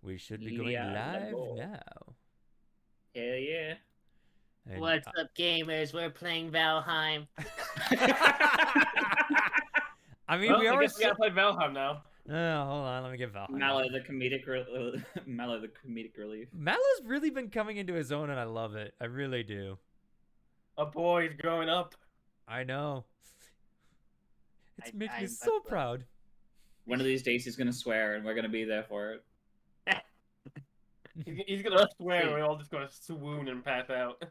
We should be going live now. Hell yeah. And, What's up, gamers? We're playing Valheim. I mean, Well, we I always. guess we gotta play Valheim now. Hold on, let me get Valheim. Mallow the comedic relief. Mallow's really been coming into his own, and I love it. I really do. A boy's growing up. I know. It makes me so proud. One of these days he's gonna swear, and we're gonna be there for it. He's gonna swear, and we're all just gonna swoon and pass out.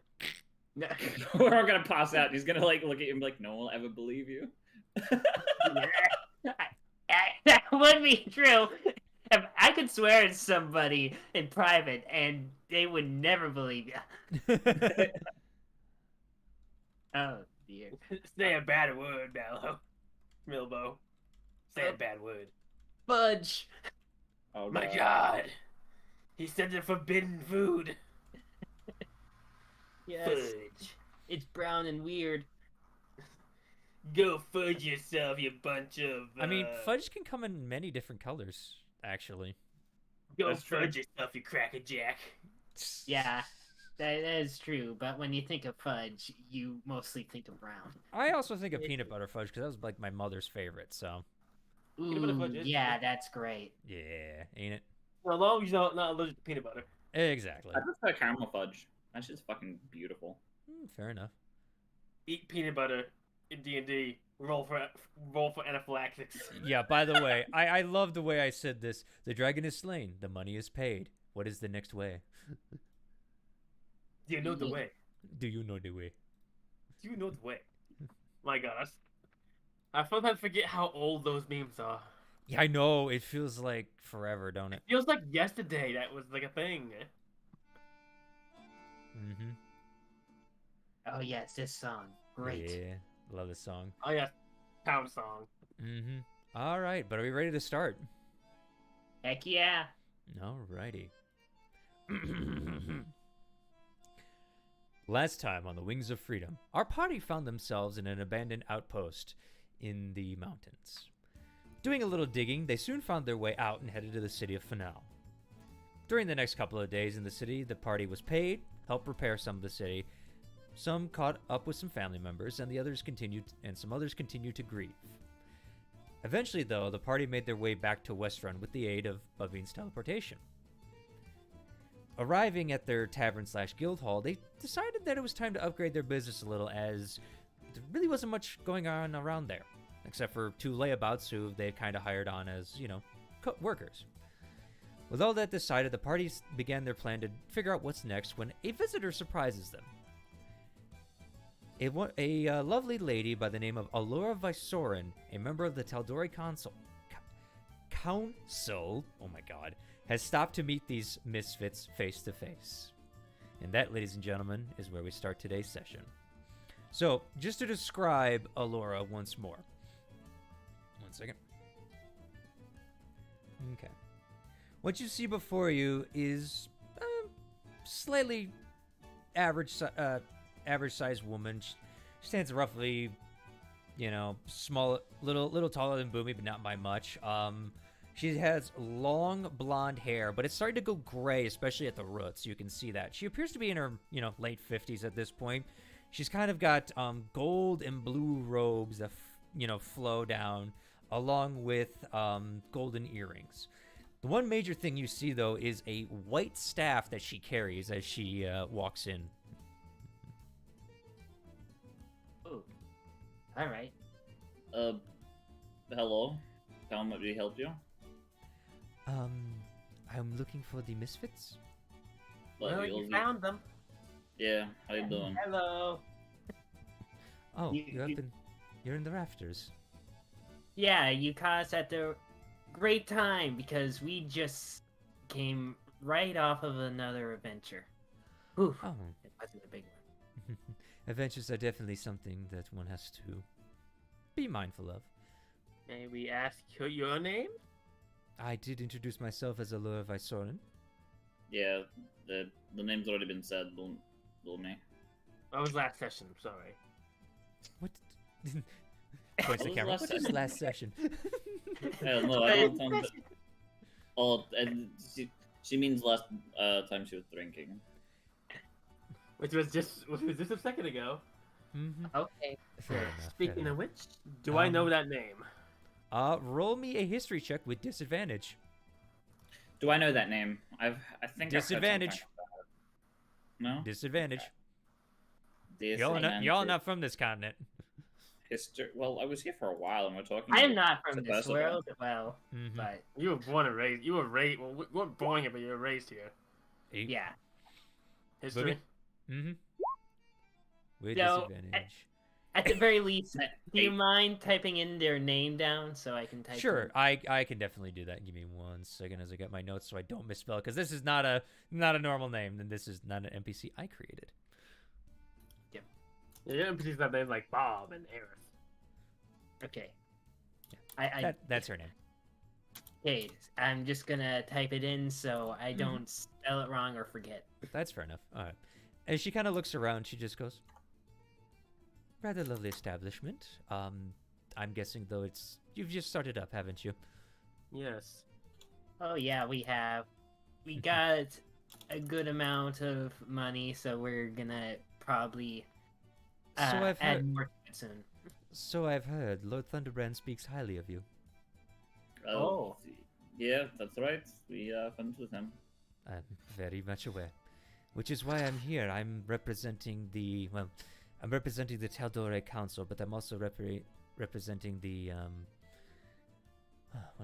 We're all gonna pass out. And he's gonna like look at you and be like, "No one will ever believe you." That would be true. If I could swear at somebody in private, and they would never believe you. Oh dear. Say a bad word, Mallow. Milbo. Say a bad word. Fudge. Oh My God. He said the forbidden food. Yes. Fudge. It's brown and weird. Go fudge yourself, you bunch of. I mean, fudge can come in many different colors, actually. Go That's fudge true. yourself, you crackerjack. Yeah, that is true. But when you think of fudge, you mostly think of brown. I also think of peanut butter fudge because that was like my mother's favorite. So Peanut butter Ooh, fudge is yeah, good. that's great. yeah, ain't it? For as long as you're not allergic to peanut butter. Exactly. I prefer caramel fudge. That shit's fucking beautiful. Fair enough. Eat peanut butter in D&D. Roll for anaphylaxis. Yeah. By the way, I love the way I said this. The dragon is slain. The money is paid. What is the next way? Do you know the way? Do you know the way? Do you know the way? My God, I sometimes forget how old those memes are. Yeah, I know. It feels like forever, don't it? Feels like yesterday that was like a thing. Mm-hmm. Oh yes, this song, great. Yeah, love this song. Oh yeah, town song. Mm-hmm. All right, but are we ready to start? Heck yeah. Alrighty. Last time on the Wings of Freedom, our party found themselves in an abandoned outpost in the mountains. Doing a little digging, they soon found their way out and headed to the city of Fanal. During the next couple of days in the city, the party was paid, helped repair some of the city. Some caught up with some family members, and some others continued to grieve. Eventually, though, the party made their way back to Westrun with the aid of Bavin's teleportation. Arriving at their tavern/guild hall, they decided that it was time to upgrade their business a little, as there really wasn't much going on around there, except for two layabouts who they had kind of hired on as, workers. With all that decided, the parties began their plan to figure out what's next when a visitor surprises them. A lovely lady by the name of Allura Vysoren, a member of the tal'dorei Council, oh my god, has stopped to meet these misfits face to face. And that, ladies and gentlemen, is where we start today's session. So, just to describe Allura once more. One second. Okay. What you see before you is a slightly average-sized woman. She stands roughly, small, little taller than Boomy, but not by much. She has long blonde hair, but it's starting to go gray, especially at the roots. You can see that. She appears to be in her, late 50s at this point. She's kind of got gold and blue robes that, flow down, along with golden earrings. The one major thing you see, though, is a white staff that she carries as she walks in. Oh, all right. Hello. Tell me, we help you? I'm looking for the Misfits. Well, you found them. Yeah, how you doing? Hello. Oh, you're in the rafters. Yeah, you caught us at the great time because we just came right off of another adventure. Ooh, Oh, it wasn't a big one. adventures are definitely something that one has to be mindful of. May we ask your name? I did introduce myself as Allura Vysoren. Yeah, the name's already been said. Don't me. That was last session. I'm sorry. What? Points the was camera. last What is session? last session? Hell no, I don't sound. Oh, and She means last time she was drinking. Which was just a second ago. Okay. Fair enough. Speaking of which, do I know that name? Roll me a history check with disadvantage. Do I know that name? I think Disadvantage. I've heard something about it. No. Disadvantage. Disadvantage. Y'all not from this continent. History. Well, I was here for a while, and we're talking. I am not from Sawsbuck. this world. Well, Mhm. but You were born and raised. You were raised. Well, we weren't born here, but you were raised here. yeah. History. Mm-hmm. With So, disadvantage. At the very least, do you Hey. mind typing in their name down so I can type? Sure, in? I can definitely do that. Give me 1 second as I get my notes so I don't misspell, because this is not a normal name, and this is not an NPC I created. Yeah, your NPCs have names like Bob and Aerith. Okay. I That's her name. okay. I'm just gonna type it in so I don't spell it wrong or forget. That's fair enough. All right. As she kind of looks around, she just goes, "Rather lovely establishment. I'm guessing though you've just started up, haven't you?" Yes. Oh yeah, we have. We got a good amount of money, so we're gonna probably So I've add heard. more to it soon. So I've heard. Lord Thunderbrand speaks highly of you. Oh. Yeah, that's right. We are friends with him. I'm very much aware. Which is why I'm here. I'm representing the tal'dorei Council, but I'm also representing the 1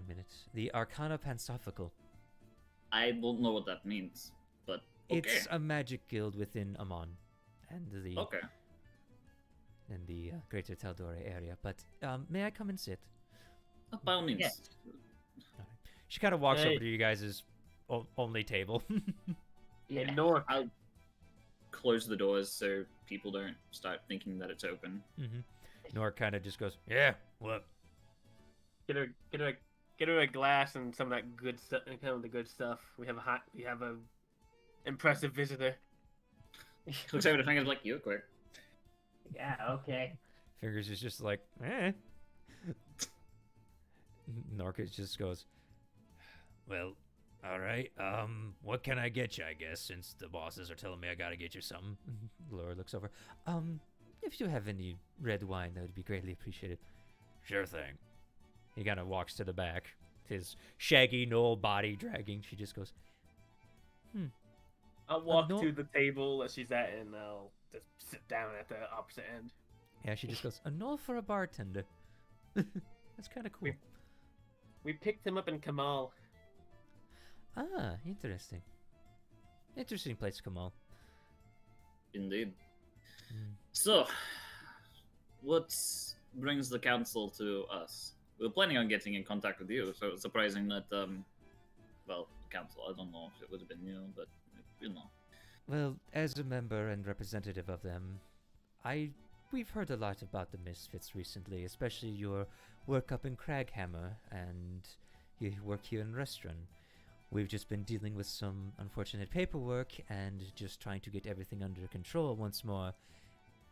minute. The Arcana Pansophical. I don't know what that means, but okay. It's a magic guild within Amon, and the Okay. greater tal'dorei area. But may I come and sit? By all means. Yes. She kind of walks Hey. over to you guys' only table. Yeah. And North. I'll close the doors so people don't start thinking that it's open. Nor kind of just goes, "Yeah, what?" Get her a glass and some of that good stuff. Kind of the good stuff. We have a impressive visitor. Looks over the fingers like, you're quick. Yeah. Okay. Fingers is just like, eh. Norcus just goes, "Well, all right. What can I get you? I guess since the bosses are telling me I gotta get you something." Laura looks over. If you have any red wine, that would be greatly appreciated." "Sure thing." He kind of walks to the back, his shaggy knoll body dragging. She just goes, I'll walk no- to the table that she's at and I'll just sit down at the opposite end. Yeah, she just goes, "A knoll for a bartender." That's kind of cool. We picked him up in Kamal. Ah, interesting. Interesting place, Kamal. Indeed. Mm. So, what brings the council to us? We were planning on getting in contact with you, so it's surprising that, well, council, I don't know if it would have been you, but, you know. Well, as a member and representative of them, we've heard a lot about the Misfits recently, especially your work up in Craghammer and your work here in Restron. We've just been dealing with some unfortunate paperwork and just trying to get everything under control once more.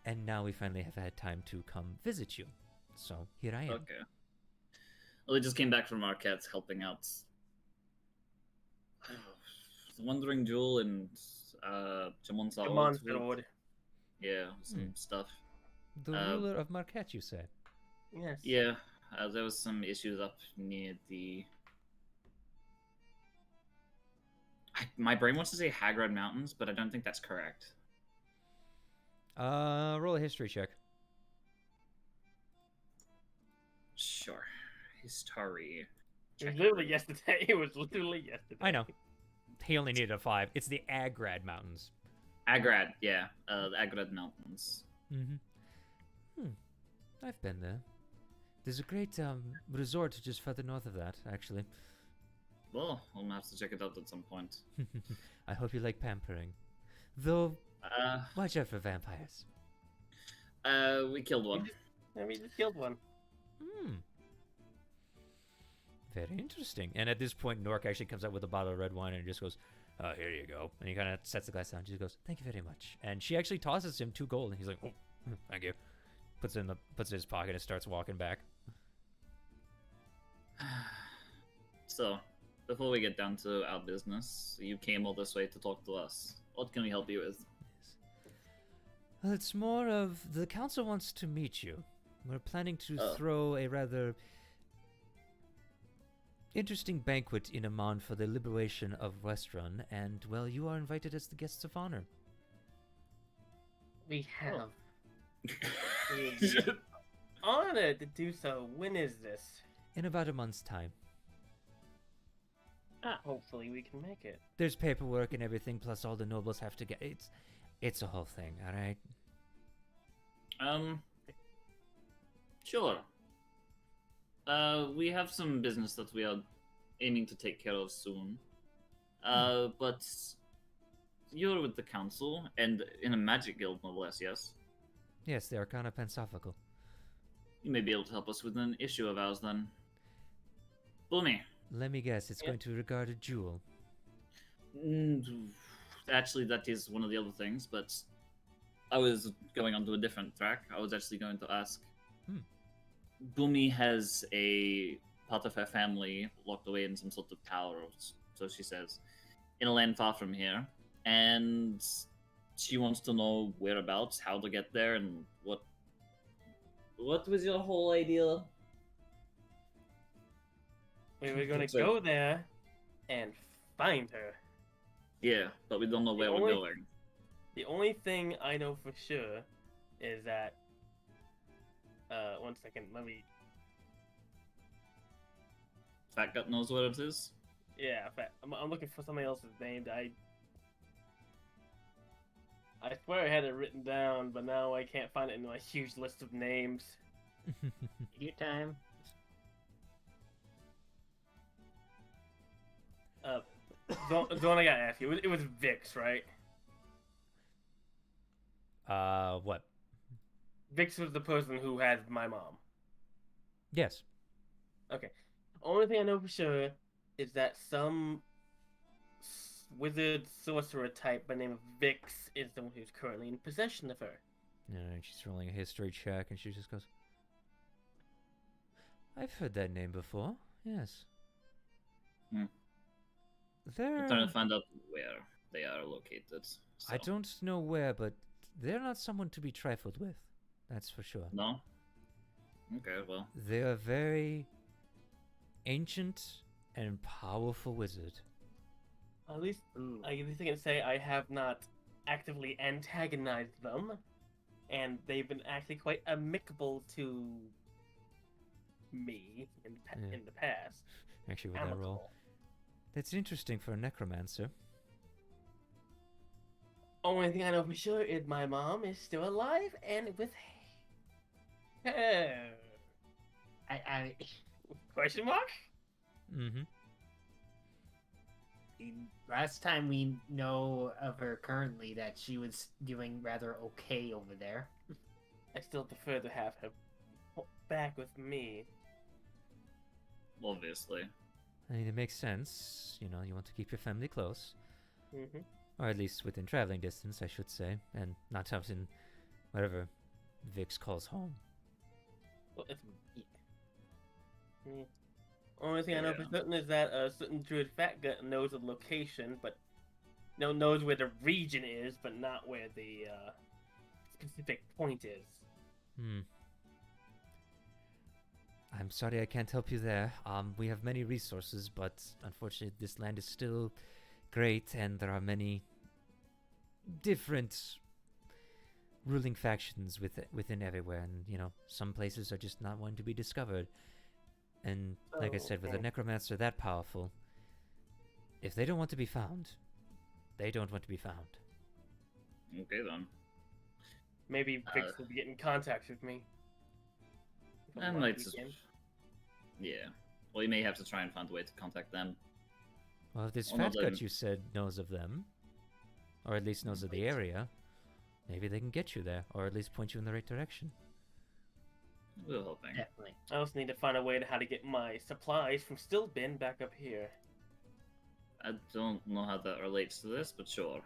And now we finally have had time to come visit you. So here I am. Okay. Well, we just came back from Marquette's helping out the Wandering Jewel and Jamon Saud. Kamal's Road. Yeah, some stuff. The ruler of Marquette, you say? Yes. Yeah, there was some issues up near the... My brain wants to say Hagrad Mountains, but I don't think that's correct. Roll a history check. Sure. History. It was literally yesterday. It was literally yesterday. I know. He only needed a 5. It's the Agrad Mountains. Agrad, yeah. The Agrad Mountains. I've been there. There's a great resort just further north of that, actually. Well, I'll have to check it out at some point. I hope you like pampering. Though, Uh, watch out for vampires. we killed one. We just killed one. Very interesting. And at this point, Nork actually comes out with a bottle of red wine and just goes, "Oh, here you go." And he kind of sets the glass down. She goes, "Thank you very much." And she actually tosses him 2 gold. And he's like, "Oh, thank you." Puts it in his pocket and starts walking back. So, before we get down to our business, you came all this way to talk to us. What can we help you with? Yes. Well, it's more of the council wants to meet you. We're planning to Oh. throw a rather interesting banquet in Amman for the liberation of Westrun, and, well, you are invited as the guests of honor. We have. Honored to do so. When is this? In about a month's time. Hopefully we can make it. There's paperwork and everything, plus all the nobles have to get... It's a whole thing, alright? Sure. We have some business that we are aiming to take care of soon. But you're with the council, and in a magic guild, no less, yes? Yes, the Arcana Pensophical. You may be able to help us with an issue of ours, then. Boomy. Let me guess, it's Yep. going to regard a jewel. Actually, that is one of the other things, but I was going on to a different track. I was actually going to ask. Boomy has a part of her family locked away in some sort of tower, or so she says, in a land far from here, and she wants to know whereabouts, how to get there, and what. What was your whole idea? We were gonna Sorry. go there and find her. Yeah, but we don't know where we're only- going. The only thing I know for sure is that. One second. Let me. Fat Gut knows what it is. Yeah, I'm looking for somebody else's name. I swear I had it written down, but now I can't find it in my huge list of names. Your time. Zorn, I gotta ask you. It was Vix, right? What? Vix was the person who had my mom. Yes. Okay. Only thing I know for sure is that some wizard sorcerer type by the name of Vix is the one who's currently in possession of her. And she's rolling a history check, and she just goes, I've heard that name before, yes. Hmm. They're... I'm trying to find out where they are located. I so- don't know where, but they're not someone to be trifled with. That's for sure. No? Okay, well. They are very ancient and powerful wizard. At least Ooh. I can say I have not actively antagonized them, and they've been actually quite amicable to me Yeah. in the past. Actually, with that roll. Amicable. That's interesting for a necromancer. Only thing I know for sure is my mom is still alive and with her. I Question mark? Mm-hmm. last time we know of her currently that she was doing rather okay over there. I still prefer to have her back with me. Obviously. I mean, it makes sense. You know, you want to keep your family close. Mm-hmm. Or at least within traveling distance, I should say. And not out in whatever Vix calls home. Well, it's... Yeah. Only thing I know for Yeah. certain is that a certain druid fat gut knows the location, but knows where the region is, but not where the specific point is. Hmm. I'm sorry I can't help you there. We have many resources, but unfortunately this land is still great, and there are many different ruling factions within everywhere, and, you know, some places are just not one to be discovered. And like I Oh, said, with a okay. necromancer that powerful, if they don't want to be found, they don't want to be found. Okay then. Maybe Vix will get in contact with me. If I I'm might. lucky again. Yeah. Well, you may have to try and find a way to contact them. Well, if this Well, no, fat gut then- you said knows of them, or at least knows of the area, maybe they can get you there, or at least point you in the right direction. We're hoping. Definitely. I also need to find a way to how to get my supplies from Stillbin back up here. I don't know how that relates to this, but sure.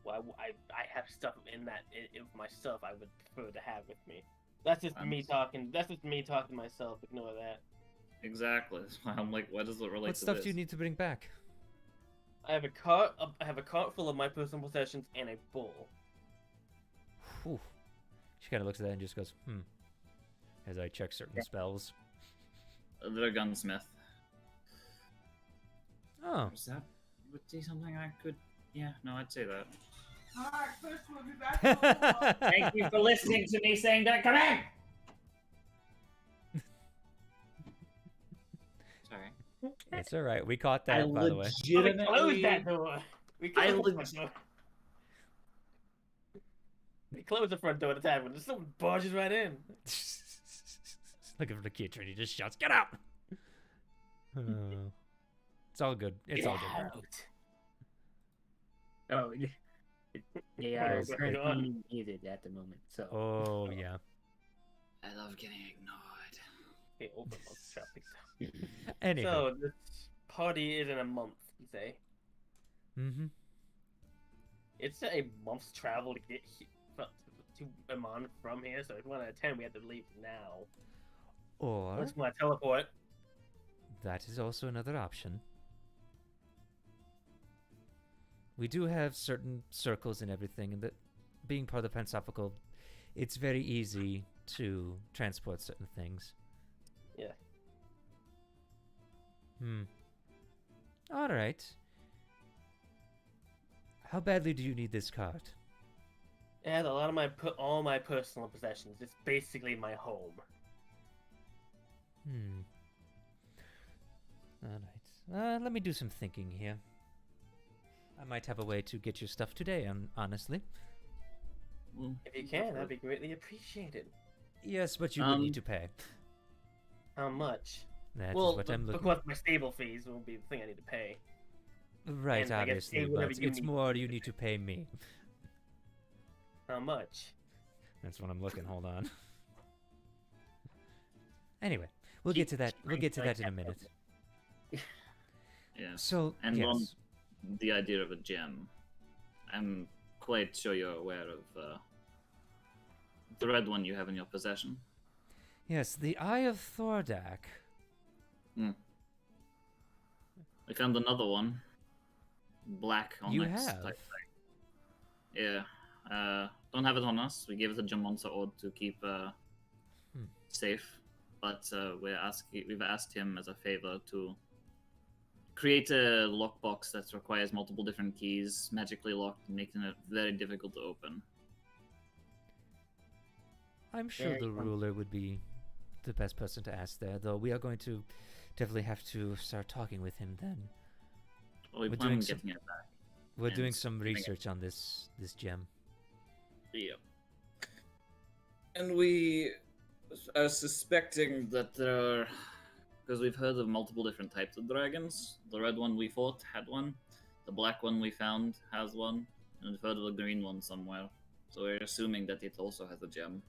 Well, I have stuff in that of my stuff I would prefer to have with me. That's just me Understood. talking. That's just me talking to myself. Ignore that. Exactly. That's why I'm like, why does it relate What to stuff this? do you need to bring back? I have a cart. I have a cart full of my personal possessions and a bowl. Whew. She kind of looks at that and just goes, as I check certain spells. The gunsmith. Oh. Is that would be something I could? Yeah, no, I'd say that. Alright, Chris, we'll be back. Thank you for listening to me saying that. Come in! Sorry. It's all right. We caught that, by the way. We closed that door. We closed the front door. We closed the front door at the time when someone barges right in. Looking for the kid, and he just shouts, "Get out!" It's all good. It's all good. Oh, they are What's going currently on? muted at the moment, so. Oh yeah. I love getting ignored. Hey, open up, traffic. Anyway. So this party is in a month, you say? Mm-hmm. It's a month's travel to get to Amon from here, so if we want to attend, we have to leave now. Or Unless we want to teleport. that is also another option. We do have certain circles and everything, and that being part of the Pensophical, it's very easy to transport certain things. Yeah. All right. How badly do you need this cart? It has a lot of all my personal possessions. It's basically my home. All right. Let me do some thinking here. I might have a way to get your stuff today, honestly. If you can, that'd be greatly appreciated. Yes, but you would need to pay. How much? That is Well, what I'm looking. because my stable fees will be the thing I need to pay. Right, and I guess obviously, pay whatever but you it's need. more you need to pay me. How much? That's what I'm looking. Hold on. Anyway, we'll get to that. We'll get to that in a minute. Yeah. So, And yes. on the idea of a gem, I'm quite sure you're aware of the red one you have in your possession. Yes, the Eye of Thordak. I found another one. Black on You X have? type thing. Yeah. Don't have it on us. We gave it to Jamonsa Ord to keep safe. But we've asked him as a favor to create a lockbox that requires multiple different keys, magically locked, making it very difficult to open. I'm sure Very the fun. ruler would be the best person to ask there, though we are going to definitely have to start talking with him then. Well, we We're plan doing on some- getting it back. We're And doing some bring it. research on this gem. Yeah. And we are suspecting that there are, because we've heard of multiple different types of dragons. The red one we fought had one. The black one we found has one. And we've heard of a green one somewhere. So we're assuming that it also has a gem.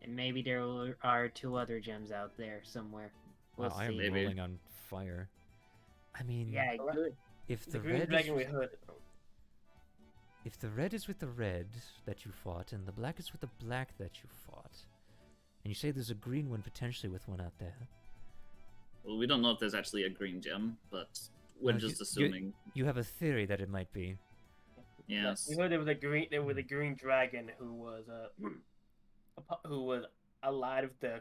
And maybe there are 2 other gems out there somewhere. We'll Wow, I am see. Maybe. rolling on fire. I mean, Yeah, good. if The the green red dragon is, we heard. if the red is with the red that you fought, and the black is with the black that you fought, and you say there's a green one potentially with one out there, Well, we don't know if there's actually a green gem, but we're No, just you- assuming. you have a theory that it might be. Yes. We heard there was a green dragon who was allied with the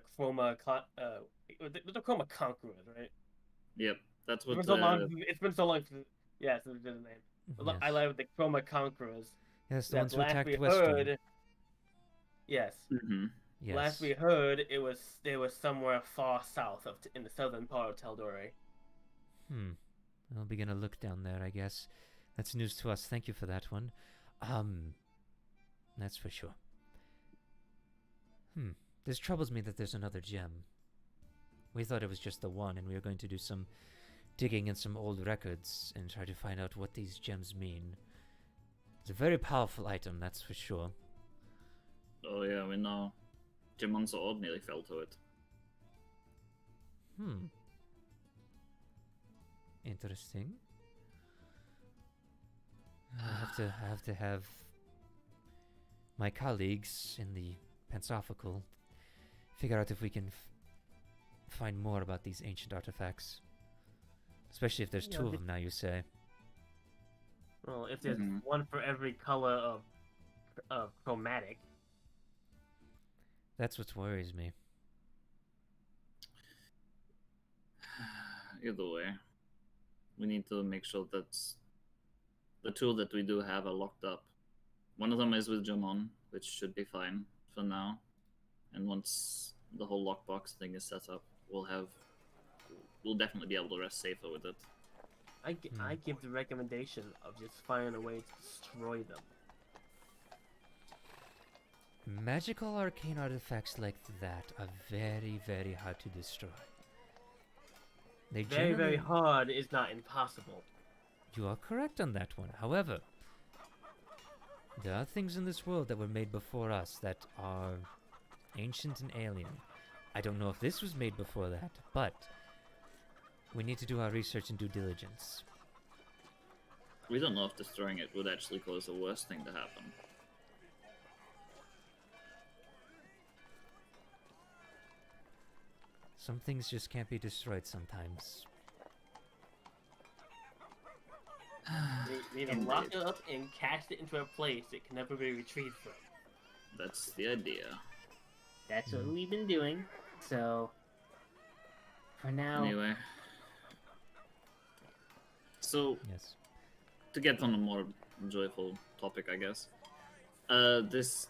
the chroma conquerors, right? Yep. That's It's what. been so long. It's been so long. Yes, that's his name. Yes, Allied with the chroma conquerors. yes the That ones who last attacked we Western. heard. Yes. Mhm. Yes. Last we heard, it was somewhere far south in the southern part of tal'dorei. I'll begin to look down there, I guess. That's news to us. Thank you for that one. That's for sure. This troubles me that there's another gem. We thought it was just the one, and we were going to do some digging in some old records and try to find out what these gems mean. It's a very powerful item, that's for sure. Oh yeah, we know. Jamonsa Ord nearly fell to it. Interesting. I have to have my colleagues in the Pensophical figure out if we can find more about these ancient artifacts. Especially if there's Yeah, two of them now, you say. Well, if there's Mhm. one for every color of chromatic. That's what worries me. Either way, we need to make sure that the two that we do have are locked up. One of them is with Jamon, which should be fine for now. And once the whole lockbox thing is set up, we'll definitely be able to rest safer with it. I give the recommendation of just finding a way to destroy them. Magical arcane artifacts like that are very, very hard to destroy. They Very, very generally- hard is not impossible. You are correct on that one. However, there are things in this world that were made before us that are ancient and alien. I don't know if this was made before that, but we need to do our research and due diligence. We don't know if destroying it would actually cause the worst thing to happen. Some things just can't be destroyed sometimes. They need to lock it up and cast it into a place it can never be retrieved from. That's the idea. That's what we've been doing. So, for now, Anyway. So, Yes. to get on a more joyful topic, I guess. This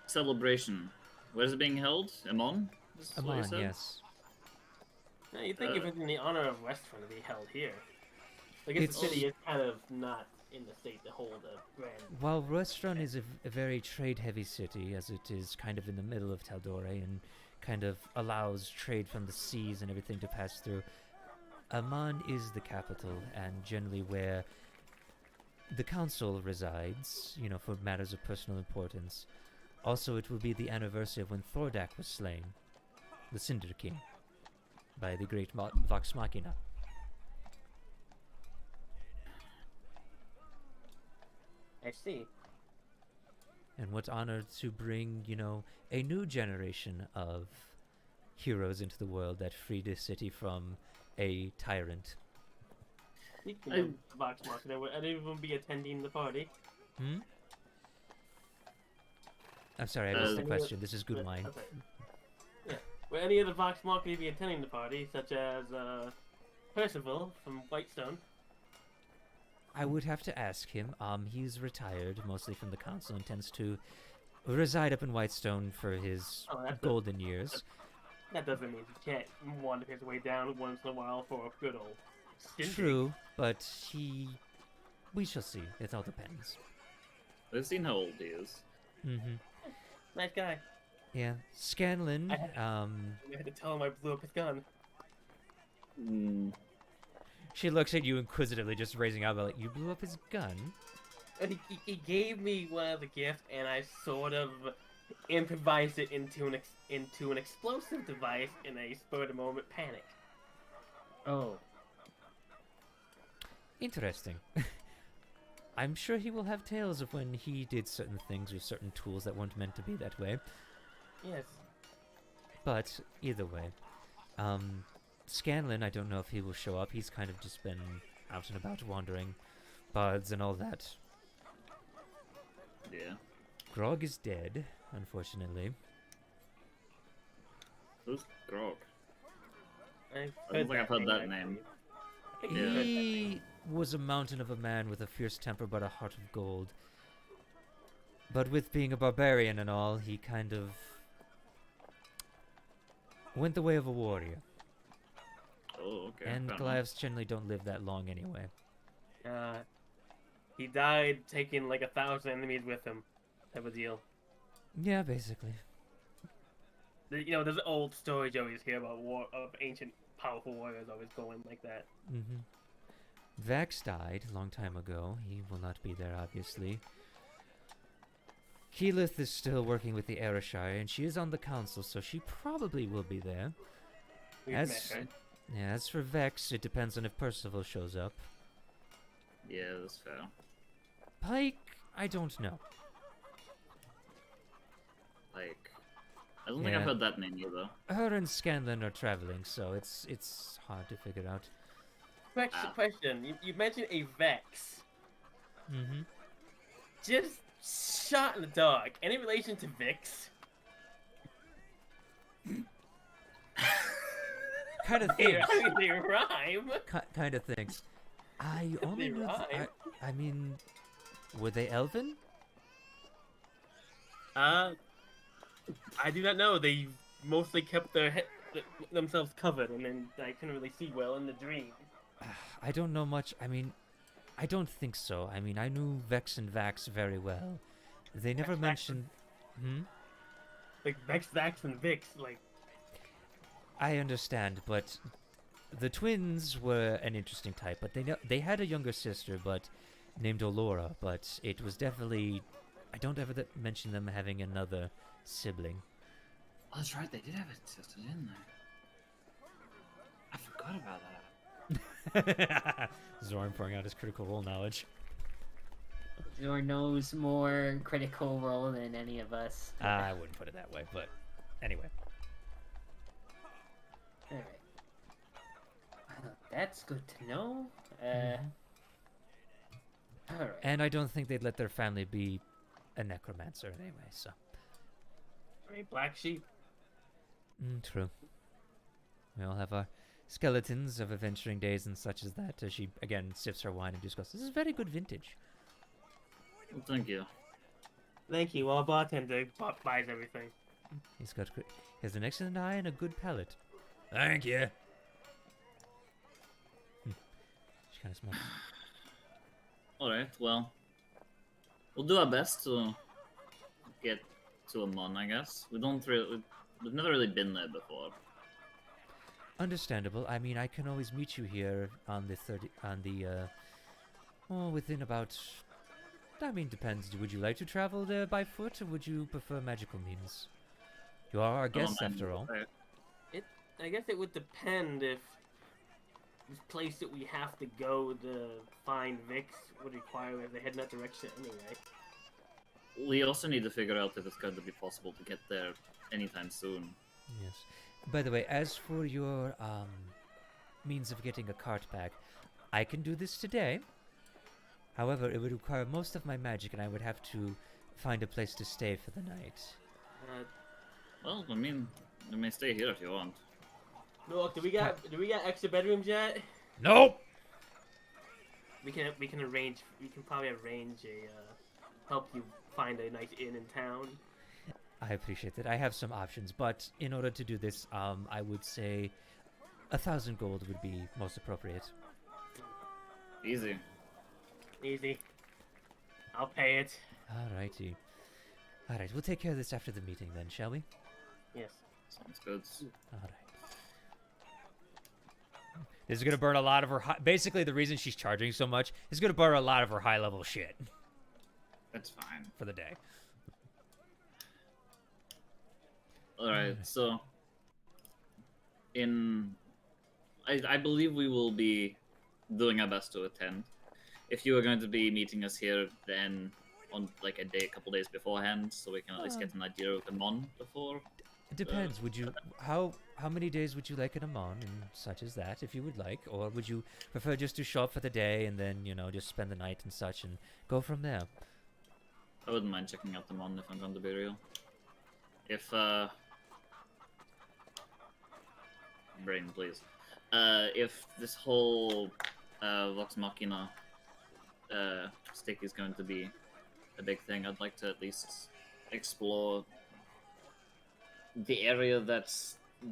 celebration, where is it being held? Amon? Is what you Amon, said? yes. Now, you think if it's in the honor of Westfront to be held here? I guess It's- the city is kind of not in the state to hold a grand. While Rostron is a very trade-heavy city, as it is kind of in the middle of tal'dorei and kind of allows trade from the seas and everything to pass through, Amon is the capital and generally where the council resides, you know, for matters of personal importance. Also, it will be the anniversary of when Thordak was slain, the Cinder King, by the great Vox Machina. I see. And what honor to bring, you know, a new generation of heroes into the world that freed a city from a tyrant. Speaking of the Vox Machina, would anyone be attending the party? Hmm? I'm sorry, I missed the Uh, question. This is good Yeah, wine. okay. Yeah. Will any of the Vox Machina be attending the party, such as Percival from Whitestone? I would have to ask him. He's retired, mostly from the council, and tends to reside up in Whitestone for his Oh, that's golden years. That doesn't mean he can't wander his way down once in a while for a good old shindig. True, but we shall see. It all depends. We've seen how old he is. Mm-hmm. Nice guy. Yeah. Scanlan, I had to tell him I blew up his gun. she looks at you inquisitively, just raising up, like, you blew up his gun? And he gave me one as a gift, and I sort of improvised it into an explosive device in a spur of the moment panic. oh, Interesting. I'm sure he will have tales of when he did certain things with certain tools that weren't meant to be that way. Yes. But either way, Scanlan, I don't know if he will show up. He's kind of just been out and about wandering, bards and all that. Yeah. Grog is dead, unfortunately. Who's Grog? I don't think I've heard that name. I think I've heard that He name. was a mountain of a man with a fierce temper but a heart of gold. But with being a barbarian and all, he kind of went the way of a warrior. Oh, okay. And fair enough. Goliaths generally don't live that long anyway. He died taking like 1,000 enemies with him, type of deal. Yeah, basically. You know, there's old stories you always hear about of ancient powerful warriors always going like that. Mm-hmm. Vax died a long time ago. He will not be there, obviously. Keyleth is still working with the Ayrshire, and she is on the council, so she probably will be there. We've As, met her. yeah, as for Vex, it depends on if Percival shows up. Yeah, that's fair. Pike, I don't know. Like, I don't think I've Yeah. heard that name either. Her and Scanlan are traveling, so it's hard to figure out. Question. You mentioned a Vex. Mm-hmm. Just shot in the dark. Any relation to Vix? Kind of They, things. they rhyme. Kind of things. I only They know. rhyme. I mean, were they elven? I do not know. They mostly kept themselves covered, and then I couldn't really see well in the dream. I don't know much. I mean, I don't think so. I mean, I knew Vex and Vax very well. They never Vex, Vax, mentioned. Like Vex, Vax, and Vix. Like I understand, but the twins were an interesting type. But they had a younger sister, but named Olora. But it was definitely. I don't ever mention them having another sibling. Oh, that's right. They did have a sister, didn't they? I forgot about that. Zorn pouring out his critical role knowledge. Zorn knows more critical role than any of us. I wouldn't put it that way, but anyway. Alright. That's good to know. Alright. And I don't think they'd let their family be a necromancer anyway, so. right, black sheep. True. We all have our skeletons of adventuring days and such as that. As she, again, sips her wine and just goes, this is very good vintage. Well, thank you. Thank you. Well, a bartender buys everything. He has an excellent eye and a good palate. Thank you. She kind of smells. Alright, well. We'll do our best to get to Amon, I guess. We've never really been there before. Understandable. I mean, I can always meet you here on the within about. I mean, depends. Would you like to travel there by foot, or would you prefer magical means? You are our guests, after all. I guess it would depend if this place that we have to go to find Vix would require us to head in that direction anyway. We also need to figure out if it's going to be possible to get there anytime soon. Yes. By the way, as for your means of getting a cart back, I can do this today. However, it would require most of my magic, and I would have to find a place to stay for the night. Well, I mean, you may stay here if you want. Look, do we got extra bedrooms yet? Nope. We can probably arrange a help you find a nice inn in town. I appreciate that. I have some options, but in order to do this, I would say 1,000 gold would be most appropriate. Easy. Easy. I'll pay it. Alrighty. Alright, we'll take care of this after the meeting then, shall we? Yes. Sounds good. Alright. This is gonna burn a lot of her basically, the reason she's charging so much is gonna burn a lot of her high-level shit That's fine. for the day. Alright, so... I believe we will be doing our best to attend. If you are going to be meeting us here, then on like a couple days beforehand, so we can at least get an idea of the mon before. It depends. Would you how many days would you like in Amon and such as that, if you would like, or would you prefer just to show up for the day and then just spend the night and such and go from there? I wouldn't mind checking out the mon if I'm going to be real. If brain, please. If this whole Vox Machina stick is going to be a big thing, I'd like to at least explore the area that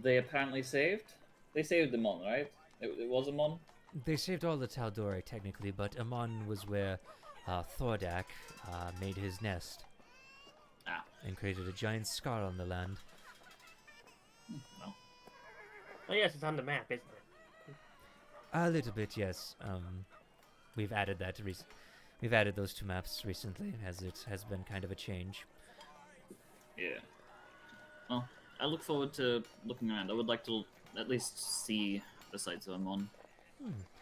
they apparently saved. They saved the mon, right? It was a mon? They saved all the tal'dorei technically, but Amon was where Thordak made his nest. Ah. And created a giant scar on the land. Well, Oh yes, it's on the map, isn't it? A little bit, yes. We've added that we've added those two maps recently, as it has been kind of a change. yeah. Well, I look forward to looking around. I would like to at least see the sights of Amon.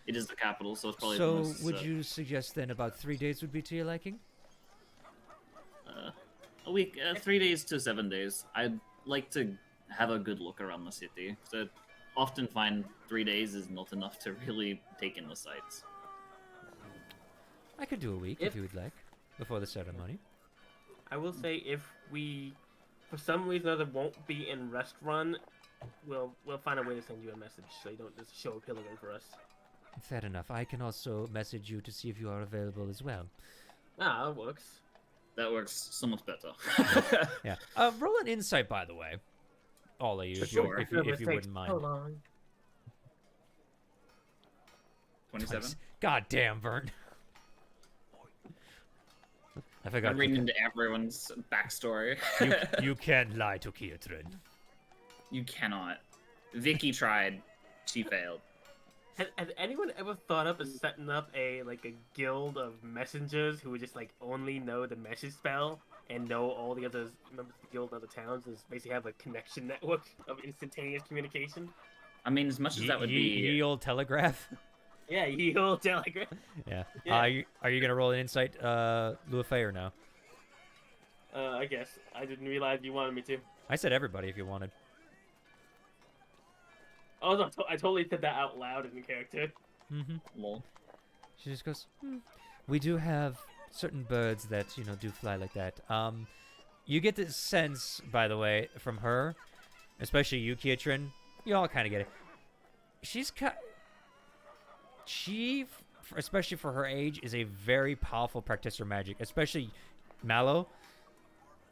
It is the capital, so it's probably the So, most, would you suggest then about 3 days would be to your liking? a week, 3 days to 7 days. I'd like to have a good look around the city. So often find 3 days is not enough to really take in the sights. I could do a week if you would like, before the ceremony. I will say if we, for some reason or other, won't be in Rest Run, we'll find a way to send you a message so you don't just show a pilgrim for us. Fair enough. I can also message you to see if you are available as well. Ah, that works. That works so much better. Yeah. Roll an insight, by the way. All of you, if you, Sure. if you, if you wouldn't mind. So long. 27. God damn, Vern. I forgot. I'm reading into everyone's backstory. You can't lie to Kiatrin. You cannot. Vicky tried. She failed. Has anyone ever thought up of setting up a guild of messengers who would just only know the message spell and know all the other members of the guild in other towns, and basically have a connection network of instantaneous communication? I mean, as much as that would be... Ye old telegraph. Yeah, you'll telegraph. Yeah. Yeah. Are you gonna roll an insight, Luafay, or no? I guess. I didn't realize you wanted me to. I said everybody if you wanted. Oh, no, I totally said that out loud in character. Mm-hmm. Lol. She just goes, we do have certain birds that, do fly like that. You get this sense, by the way, from her, especially you, Kiatrin, you all kind of get it. She, especially for her age, is a very powerful practitioner of magic, especially Mallow.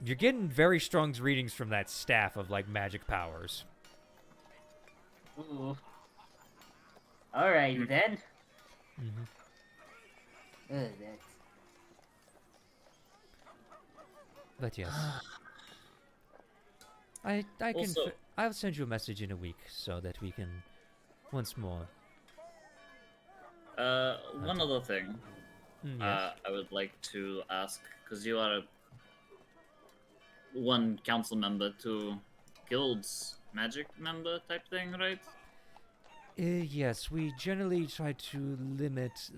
You're getting very strong readings from that staff of, magic powers. Ooh. Alrighty then. Mm-hmm. That's... But yes. I can... Also- I'll send you a message in a week so that we can, once more... One other thing yes. I would like to ask, because you are one council member to guild's magic member type thing, right? Yes, we generally try to limit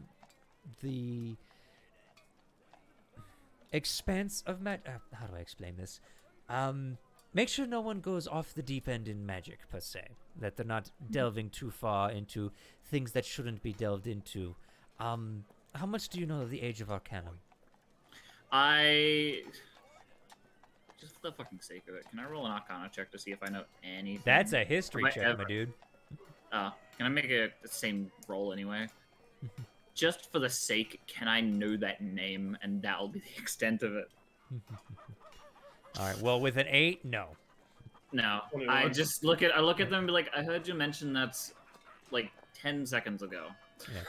the expanse of how do I explain this? Make sure no one goes off the deep end in magic, per se. That they're not delving too far into things that shouldn't be delved into. How much do you know of the Age of Arcanum? Just for the fucking sake of it, can I roll an Arcana check to see if I know anything? That's a history Have I check, ever- my dude. Can I make the same roll anyway? Just for the sake, can I know that name, and that'll be the extent of it? Alright, well, with an 8, no. No, 21. I look at them and be like, I heard you mention that's 10 seconds ago. Yeah.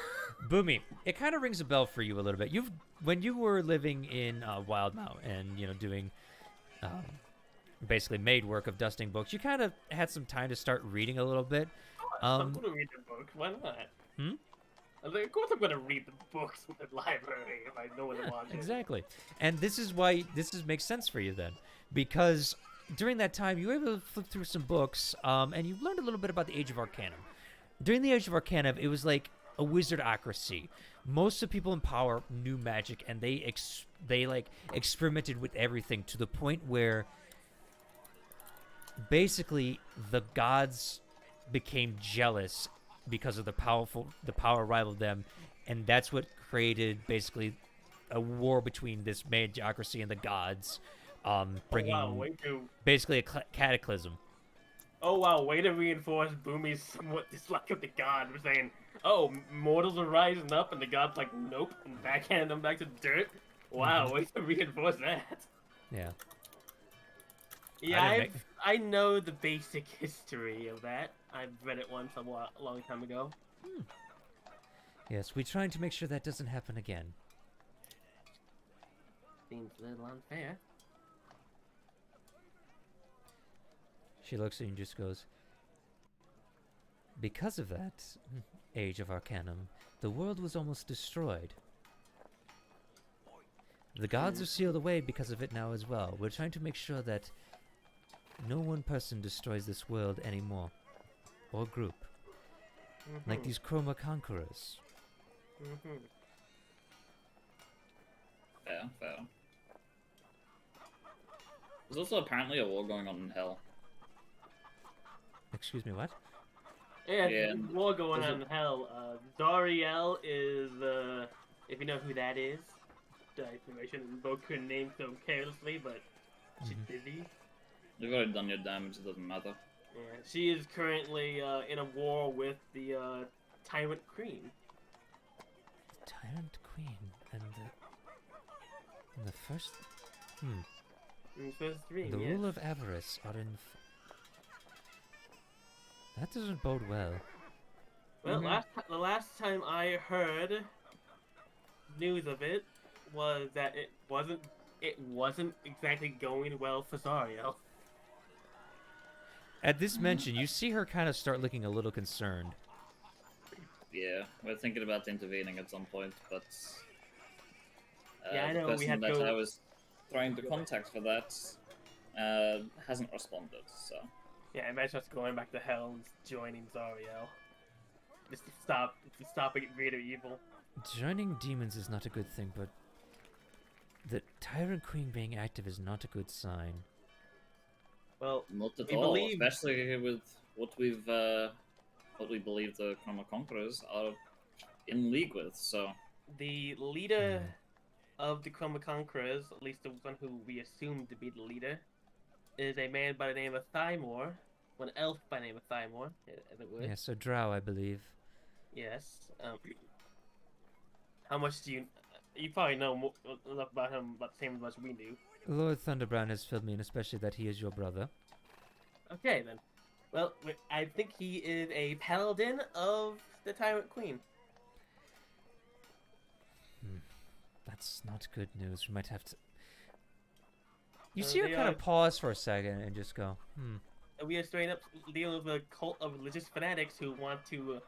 Boomy, it kind of rings a bell for you a little bit. When you were living in Wildmount and, doing basically maid work of dusting books, you kind of had some time to start reading a little bit. I'm gonna read the book. Why not? I was like, of course I'm gonna read the books in the library if I know what I'm watching. Exactly. And this is why makes sense for you then. Because during that time, you were able to flip through some books, and you learned a little bit about the Age of Arcanum. During the Age of Arcanum, it was like a wizardocracy. Most of the people in power knew magic, and they experimented with everything to the point where basically the gods became jealous because of the power rivaled them, and that's what created basically a war between this magocracy and the gods, bringing basically a cataclysm. Oh wow, way to reinforce Boomy's somewhat dislike of the god. We're saying, oh, mortals are rising up, and the god's like, nope, and backhand them back to dirt. Wow, way to reinforce that. Yeah. Yeah, I know the basic history of that. I've read it once a long time ago. Yes, we're trying to make sure that doesn't happen again. Seems a little unfair. She looks at you and just goes, because of that Age of Arcanum, the world was almost destroyed. The gods are sealed away because of it now as well. We're trying to make sure that no one person destroys this world anymore. Or group. Like these Chroma Conquerors. Fair. There's also apparently a war going on in Hell. Excuse me, what? Yeah, Yeah, there's war going is on in hell. Zariel is, if you know who that is, I shouldn't invoke her name so carelessly, but she's busy. You've already done your damage, it doesn't matter. Yeah, she is currently in a war with the Tyrant Queen. Tyrant Queen and the first. In the first dream, The yes. rule of avarice are in. That doesn't bode well. Well, the last time I heard news of it was that it wasn't exactly going well for Zariel. At this mention, you see her kind of start looking a little concerned. Yeah, we're thinking about intervening at some point, but Yeah, I know, the we person had that to- I was trying to contact for that hasn't responded. So Yeah, imagine us going back to hell and joining Zariel. Just to stop a greater evil. Joining demons is not a good thing, but the Tyrant Queen being active is not a good sign. Well, not at We all, believe- especially with what we believe the Chroma Conquerors are in league with. So the leader of the Chroma Conquerors, at least the one who we assume to be the leader, is a man by the name of Thymor, an elf by the name of Thymor, as it would. Yeah, so Drow, I believe. Yes. How much do you probably know enough about him, about the same as much we do. Lord Thunderbrand has filled me in, especially that he is your brother. Okay, then. Well, I think he is a paladin of the Tyrant Queen. That's not good news. We might have to. You see her they kind are- of pause for a second and just go, We are straight up dealing with a cult of religious fanatics who want to,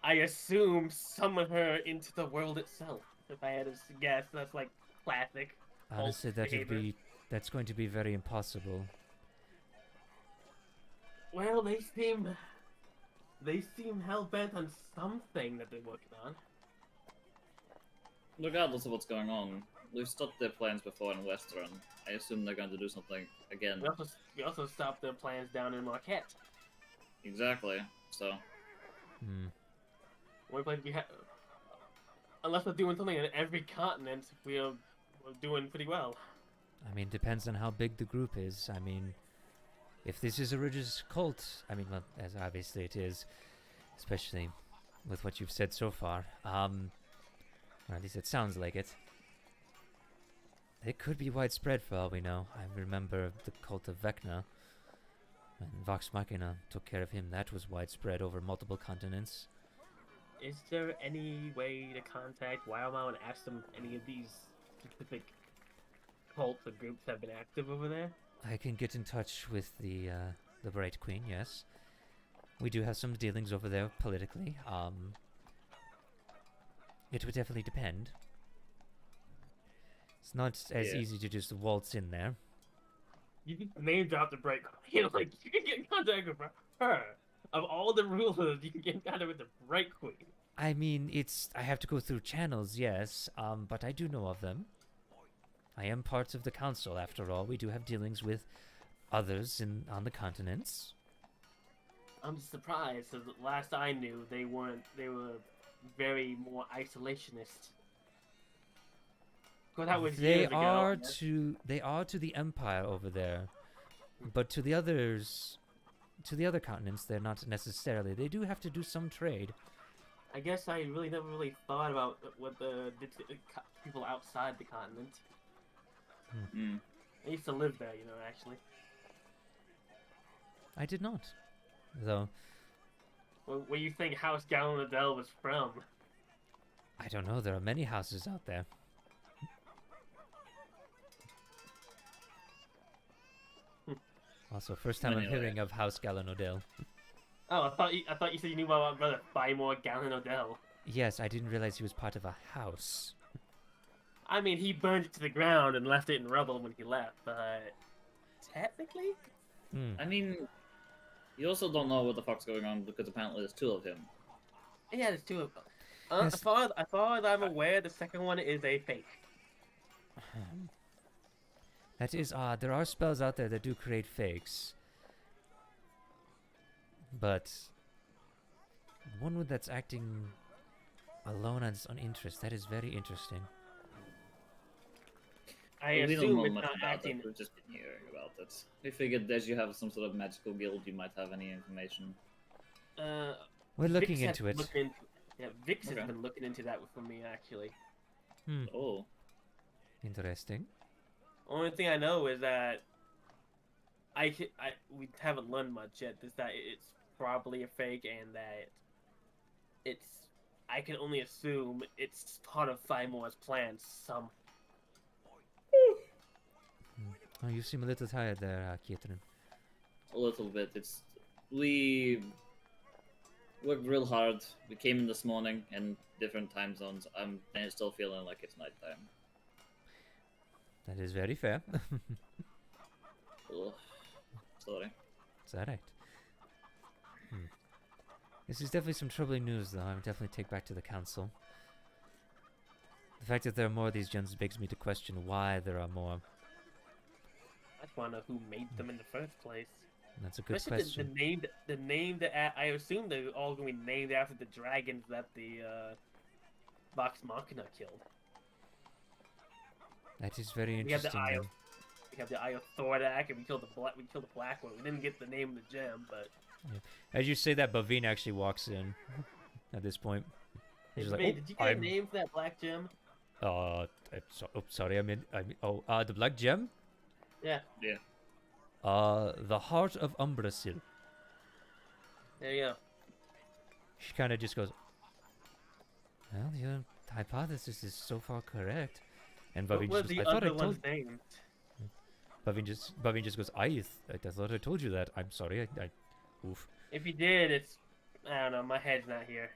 I assume, summon her into the world itself. If I had to guess, that's like classic. cult Honestly, behavior. that's going to be very impossible. Well, they seem hell bent on something that they're working on. regardless of what's going on, we've stopped their plans before in Western. I assume they're going to do something again. We also stopped their plans down in Marquette. Exactly. So One place we have, unless we're doing something in every continent, we're doing pretty well. I mean, depends on how big the group is. I mean, if this is a religious cult, I mean, well, as obviously it is, especially with what you've said so far, or at least it sounds like it. It could be widespread for all we know. I remember the cult of Vecna, when Vox Machina took care of him. That was widespread over multiple continents. Is there any way to contact Wildmount and ask them if any of these specific cults or groups have been active over there? I can get in touch with the Bright Queen, yes. We do have some dealings over there politically. It would definitely depend. It's not as Yeah. easy to just waltz in there. You can name drop the Bright Queen. Like, you can get in contact with her. Of all the rulers, you can get in contact with the Bright Queen. I mean, I have to go through channels, yes, but I do know of them. I am part of the council, after all. We do have dealings with others on the continents. I'm surprised, because last I knew, they were very more isolationist. Well, that was They years ago. are to the Empire over there, but to the other continents, they're not necessarily. They do have to do some trade. I guess I never really thought about what did to people outside the continent. Mm. I used to live there, actually. I did not, though. Where you think House Gallinadel was from? I don't know. There are many houses out there. Also, first time I'm Anyway. hearing of House Gallinodale. Oh, I thought you said you knew about my brother, Bymore Gallinodel. Yes, I didn't realize he was part of a house. I mean, he burned it to the ground and left it in rubble when he left, but technically, I mean, you also don't know what the fuck's going on because apparently there's two of him. yeah, there's two of them. Yes. As far as I'm aware, the second one is a fake. That is odd. There are spells out there that do create fakes. But one that's acting alone on its own interest, that is very interesting. I We don't assume know it's much not about acting. it. We've just been hearing about it. We figured as you have some sort of magical guild, you might have any information. We're looking Vix has into it. looked into- yeah, Vix Okay. has been looking into that for me actually. Hmm, Oh, interesting. Only thing I know is that we haven't learned much yet. Is that it's probably a fake, and that I can only assume it's part of Thymor's plan. Oh, you seem a little tired there, Kietrin. a little bit. We worked real hard. We came in this morning in different time zones. I'm still feeling like it's nighttime. That is very fair. Ugh. Sorry. Is that right? This is definitely some troubling news, though. I would definitely take back to the council. The fact that there are more of these gens begs me to question why there are more. I just want to know who made them in the first place. That's a good Especially question. the name that I assume they're all going to be named after the dragons that the Vox Machina killed. That is very We have the interesting. Eye then. of we have the Eye of Thordak, and we killed the black one. We didn't get the name of the gem, but As you say that, Bavine actually walks in at this point. He's hey, like, did you get I'm- a name for that black gem? sorry, the black gem? Yeah, The Heart of Umbrasil. there you go. She kind of just goes, well, your hypothesis is so far correct. And What Bavine was just the goes, I thought I other one's told... name? Bavine just goes, I thought I told you that. I'm sorry, oof. If you did, it's I don't know. My head's not here.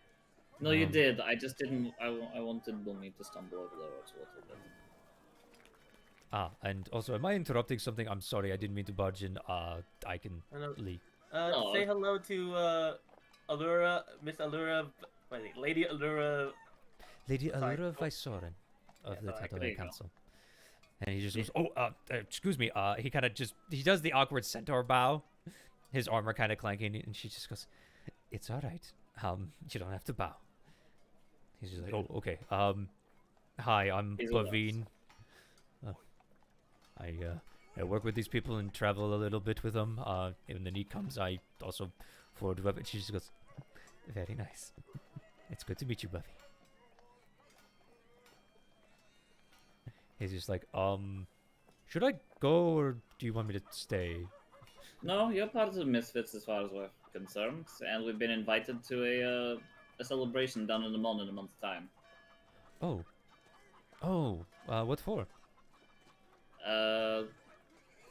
No, you did. I just didn't. I wanted Boomy to stumble over the words a little bit. And also, am I interrupting something? I'm sorry, I didn't mean to barge in. I can I know. leave. No. Say hello to Allura, Miss Allura, Lady Allura. Lady Sorry. Allura Vysoren of the sorry, there tal'dorei you go. Council. And he just goes, excuse me. He kind of he does the awkward centaur bow, his armor kind of clanking, and she just goes, it's all right. You don't have to bow. He's just like, oh, okay. Hi, I'm He's with Bavine. I work with these people and travel a little bit with them. When the need comes, I also forward weapons. She just goes, very nice. It's good to meet you, Buffy. He's just like, should I go or do you want me to stay? No, you're part of the Misfits as far as we're concerned, and we've been invited to a celebration down in the mall in a month's time. What for?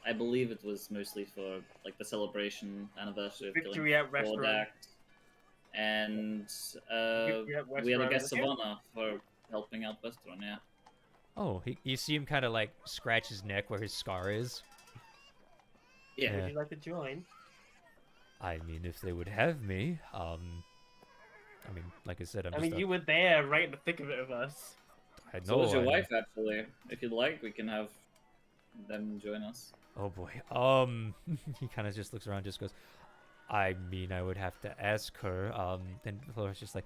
I believe it was mostly for like the celebration anniversary of Victory killing at restaurant. Thordak, and Victory at we had a restaurant. guest of honor for helping out Westron. Yeah. Oh, you see him kind of like scratch his neck where his scar is. Yeah. Would you like to join? I mean, if they would have me, I mean, like I said, I mean, you were there right in the thick of it with us. I know. So was your I know. wife actually. If you'd like, we can have them join us. Oh boy. He kind of just looks around, just goes, I mean, I would have to ask her. Then Flora's just like,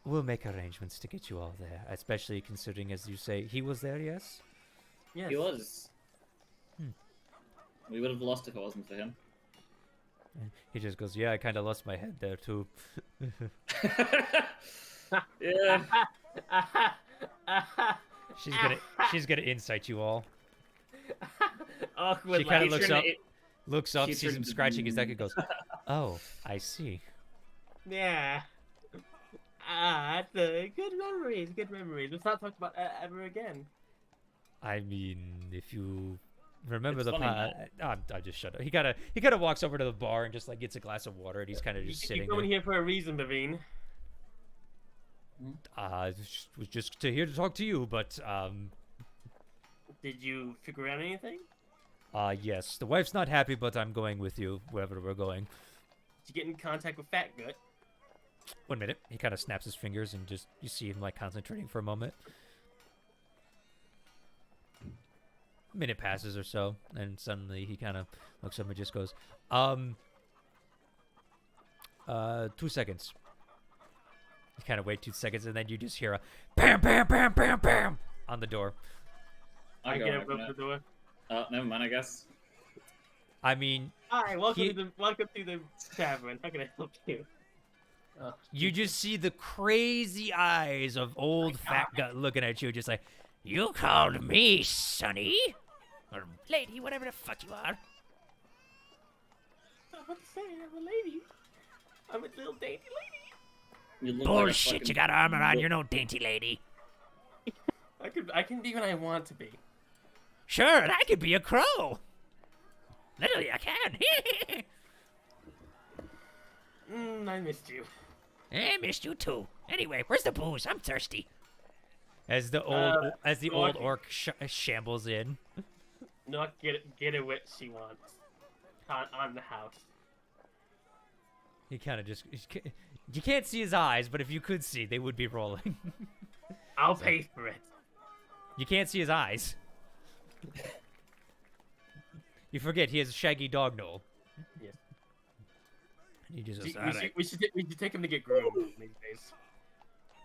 we'll make arrangements to get you all there, especially considering, as you say, he was there, yes? Yes. He was. Hmm. We would have lost if it wasn't for him. And he just goes, yeah, I kind of lost my head there too. Yeah. She's gonna incite you all. Awkward. She kind of like- looks up, She sees him turned- scratching his neck, and goes, oh, I see. Yeah. That's good memories. Good memories. Let's not talk about that ever again. I mean, if you remember It's the funny I just shut up. He kind of walks over to the bar and just like gets a glass of water, and he's kind of just You sitting coming there. here for a reason, Bavine. Was just here to talk to you, but Did you figure out anything? yes, the wife's not happy, but I'm going with you wherever we're going. Did you get in contact with Fat Gut? 1 minute. He kind of snaps his fingers, and just you see him like concentrating for a moment. Minute passes or so, and suddenly he kind of looks up and just goes, 2 seconds. You kind of wait 2 seconds, and then you just hear a bam, bam, bam, bam, bam on the door. I go get open up the it. door. Never mind, I guess. I mean, Hi, welcome He- to the tavern. How can I help you? Oh, you just see the crazy eyes of old fat gut looking at you, just like, you called me Sonny? Or lady, whatever the fuck you are. I'm about to say, I'm a lady. I'm a little dainty lady. You look Bullshit, like a you got armor on, you're no dainty lady. I can be what I want to be. Sure, and I could be a crow. Literally, I can. I missed you. I missed you too. Anyway, where's the booze? I'm thirsty. As the old Zorn. orc shambles in. Not get her what she wants. On the house. He kind of just you can't see his eyes, but if you could see, they would be rolling. I'll pay for it. You can't see his eyes. You forget he has a shaggy dog knoll. Yes. He just We, goes, we, "All should, right, we, should, we should take him to get groomed these days.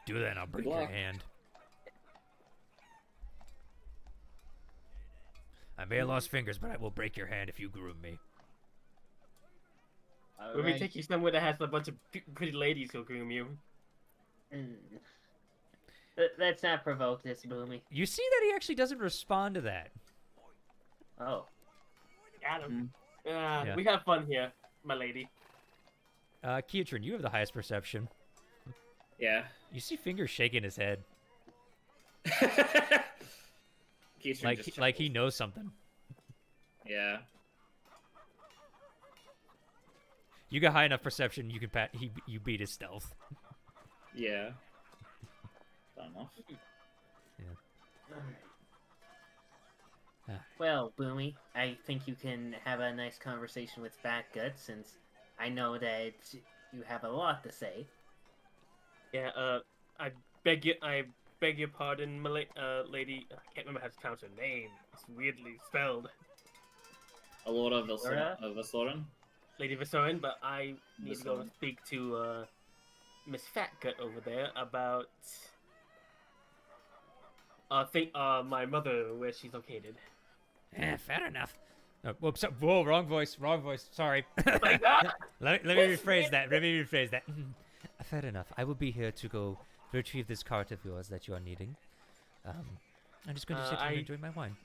do that and I'll break Good your luck. hand. I may have lost fingers, but I will break your hand if you groom me. We're gonna take you somewhere that has a bunch of pretty ladies who'll groom you. Let's not provoke this, Boomy. You see that he actually doesn't respond to that. Oh. Got him. Yeah. We have fun here, my lady. Keatron, you have the highest perception. Yeah. You see Fingers shaking his head, Keisha like just like he chuckles. knows something. Yeah. You got high enough perception, you can you beat his stealth. Yeah. Fair enough. Well, Boomy, I think you can have a nice conversation with Fat Gut, since I know that you have a lot to say. Yeah, I beg your pardon, my lady. I can't remember how to pronounce her name. It's weirdly spelled. Alora Laura? Vesoren? Lady Visorin, but I need to go Visorin. and speak to Miss Fatgut over there about my mother, where she's located. Fair enough. Oh, whoops! Whoa, wrong voice. Sorry. Like that? Let me rephrase that. Fair enough. I will be here to go retrieve this cart of yours that you are needing. I'm just going to sit here and enjoy my wine.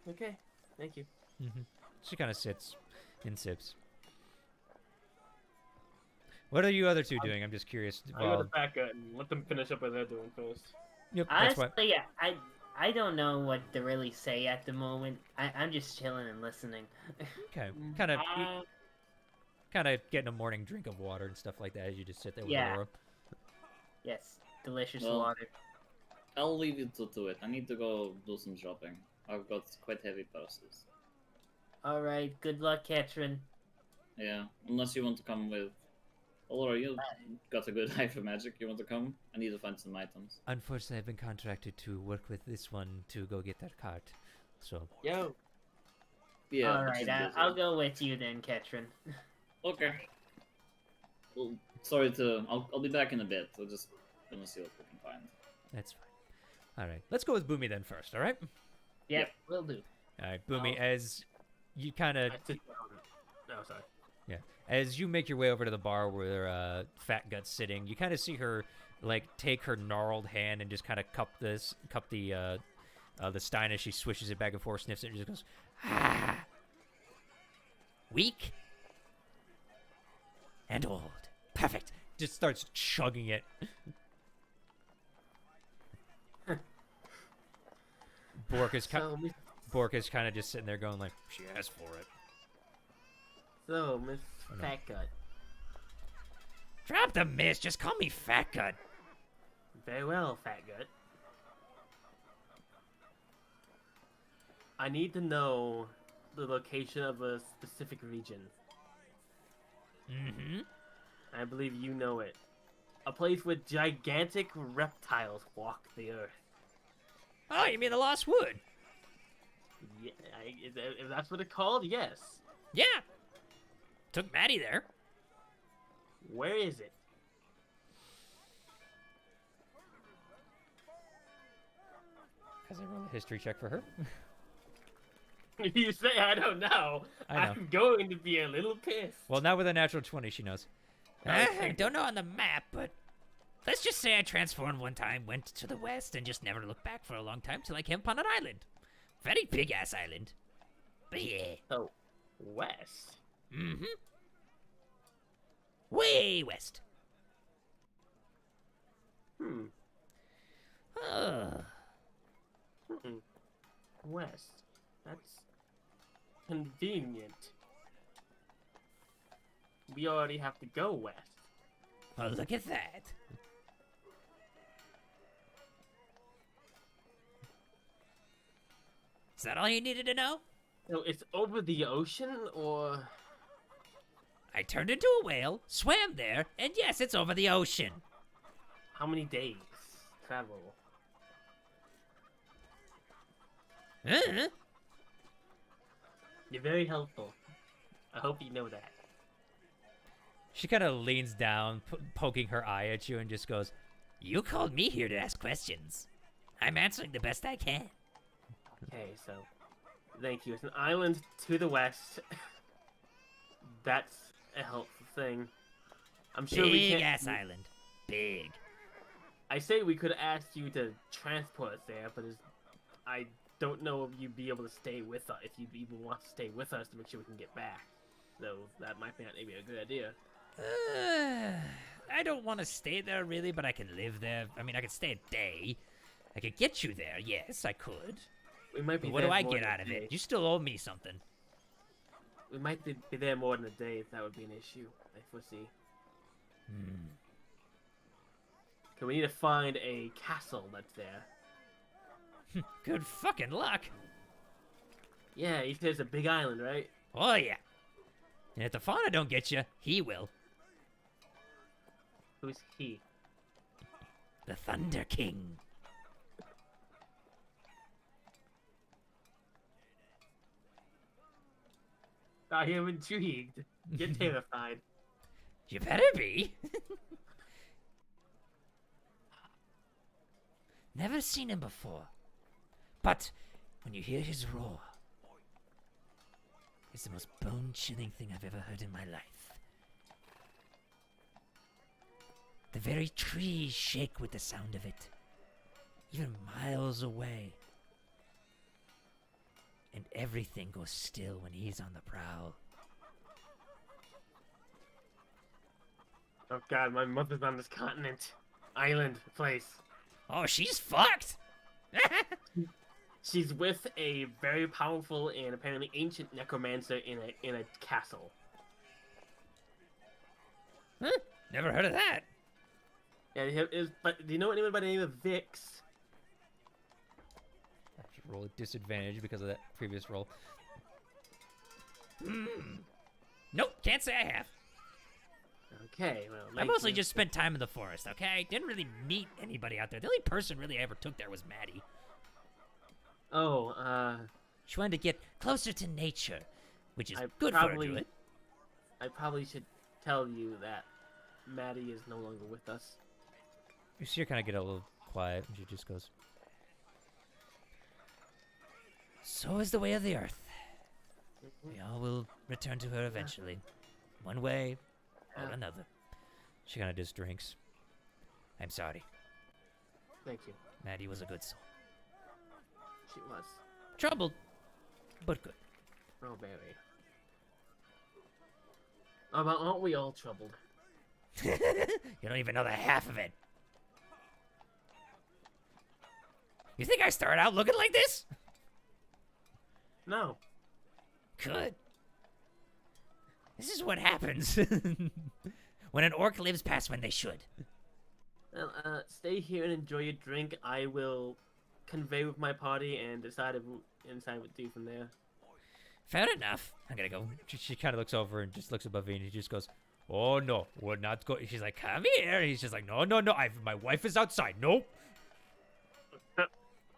Okay, thank you. She kind of sits and sips. What are you other two doing? I'm just curious. I go to Fatgut and let them finish up what they're doing first. Yep, that's Honestly, what. I don't know what to really say at the moment. I'm just chilling and listening. Okay, kind of getting a morning drink of water and stuff like that as you just sit there with Yeah. Aurora. Yes, delicious Well, water. I'll leave you to it. I need to go do some shopping. I've got quite heavy purses. All right, good luck, Katrin. Yeah, unless you want to come with... Alora, you got a good eye for magic. You want to come? I need to find some items. Unfortunately, I've been contracted to work with this one to go get that cart. So, Yo, Yeah. All but right, she's busy. I'll go with you then, Katrin. Okay. Well, sorry to... I'll be back in a bit. We're just gonna see what we can find. that's fine. All right, let's go with Boomy then first, all right? Yep, will do. All right, Boomy, as you kind of... I sit down. No, sorry. Yeah. As you make your way over to the bar where Fat Gut's sitting, you kind of see her like take her gnarled hand and just kind of cup the stein as she swishes it back and forth, sniffs it, and just goes, "Ah, weak and old, perfect." Just starts chugging it. Bork is kind of just sitting there going like, "She asked for it." So, Miss Oh, no. Fatgut. Drop the miss. Just call me Fat Gut. Very well, Fatgut. I need to know the location of a specific region. Mm-hmm. I believe you know it. A place where gigantic reptiles walk the earth. Oh, you mean the Lost Wood? Yeah, if that's what it's called, yes. Yeah. Took Maddie there. Where is it? As I roll a history check for her. If you say I don't know, I know. I'm going to be a little pissed. Well, now with a natural 20, she knows. Okay. I don't know on the map, but let's just say I transformed one time, went to the west, and just never looked back for a long time till I came upon an island. Very big ass island. But yeah. So, west. Mm-hmm. Way west. Hmm. West. That's convenient. We already have to go west. Well, look at that. Is that all you needed to know? So it's over the ocean, or I turned into a whale, swam there, and yes, it's over the ocean. how many days travel? Huh? You're very helpful. I hope you know that. She kind of leans down, poking her eye at you, and just goes, You called me here to ask questions. I'm answering the best I can. Okay, so thank you. It's an island to the west. That's a helpful thing. I'm sure we Big can't. ass island. Big. I say we could ask you to transport us there, but I don't know if you'd be able to stay with us, if you'd even want to stay with us to make sure we can get back. So that might not be a good idea. I don't want to stay there really, but I can live there. I mean, I could stay a day. I could get you there. Yes, I could. We might be. But what there do I more get than a out of day. it? You still owe me something. We might be there more than a day if that would be an issue. I foresee. Okay, we need to find a castle that's there. Good fucking luck. Yeah, he says a big island, right? Oh, yeah. And if the fauna don't get you, he will. Who's he? The Thunder King. I am intrigued. Get terrified. You better be. Never seen him before. But when you hear his roar, it's the most bone-chilling thing I've ever heard in my life. The very trees shake with the sound of it, even miles away. And everything goes still when he's on the prowl. Oh god, my mother's on this continent. Island place. Oh, she's fucked! She's with a very powerful and apparently ancient necromancer in a castle. Huh? Never heard of that. Yeah, but do you know anyone by the name of Vix? I have to roll a disadvantage because of that previous roll. Nope, can't say I have. Okay, well, I mostly just spent time in the forest, okay? Didn't really meet anybody out there. The only person really I ever took there was Maddie. Oh, She wanted to get closer to nature, which is I good probably- for her to it. I probably should tell you that Maddie is no longer with us. You see her kind of get a little quiet, and she just goes, So is the way of the earth. We all will return to her eventually. One way or Yeah. another. she kind of just drinks. I'm sorry. Thank you. Maddie was a good soul. She was. Troubled, but good. Oh, very. Oh, but aren't we all troubled? You don't even know the half of it. You think I started out looking like this? No. Good. This is what happens when an orc lives past when they should. Well, stay here and enjoy your drink. I will convey with my party and decide what to do from there. Fair enough. I'm gonna go. She kind of looks over and just looks above me, and he just goes, "Oh no, we're not going." She's like, "Come here." And he's just like, "No, no, no. My wife is outside. Nope."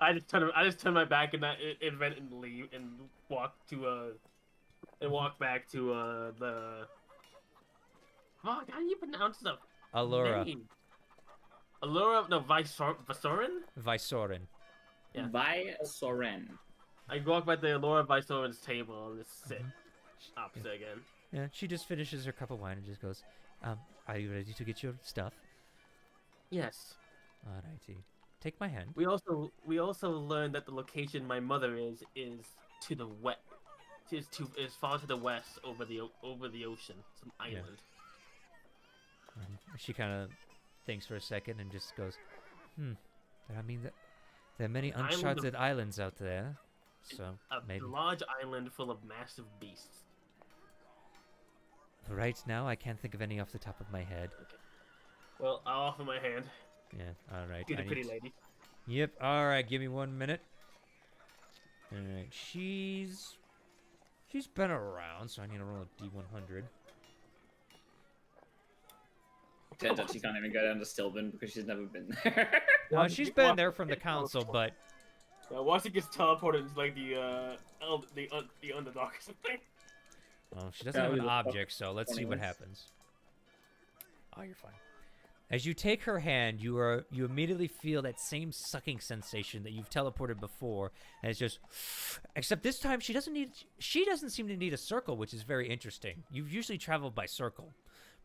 I just turn my back and went and leave and walk back to Fuck, how do you pronounce the Allura. name? Allura, no, Visorin? Visorin. Yeah. By Soren. I walk by the Allura Visorin's table and just sit opposite again. Yeah, she just finishes her cup of wine and just goes, are you ready to get your stuff? Yes. Alrighty. Take my hand. We also learned that the location my mother is to the west. Is far to the west over the ocean, some island. She kind of thinks for a second and just goes, I mean, there are many uncharted islands out there, so A maybe. large island full of massive beasts. Right now, I can't think of any off the top of my head. Okay. Well, I'll offer my hand. Yeah, alright. To the pretty lady. Yep, alright, give me 1 minute. Alright, she's been around, so I need to roll a D100. Turns out she can't even go down to Stilben because she's never been there. No, she's been there from the council, but Once it gets teleported into like the underdog or something. well, she doesn't have That an was a object, so let's see what pointless. happens. Oh, you're fine. As you take her hand, you immediately feel that same sucking sensation that you've teleported before, and it's just. Except this time, she doesn't seem to need a circle, which is very interesting. You've usually traveled by circle,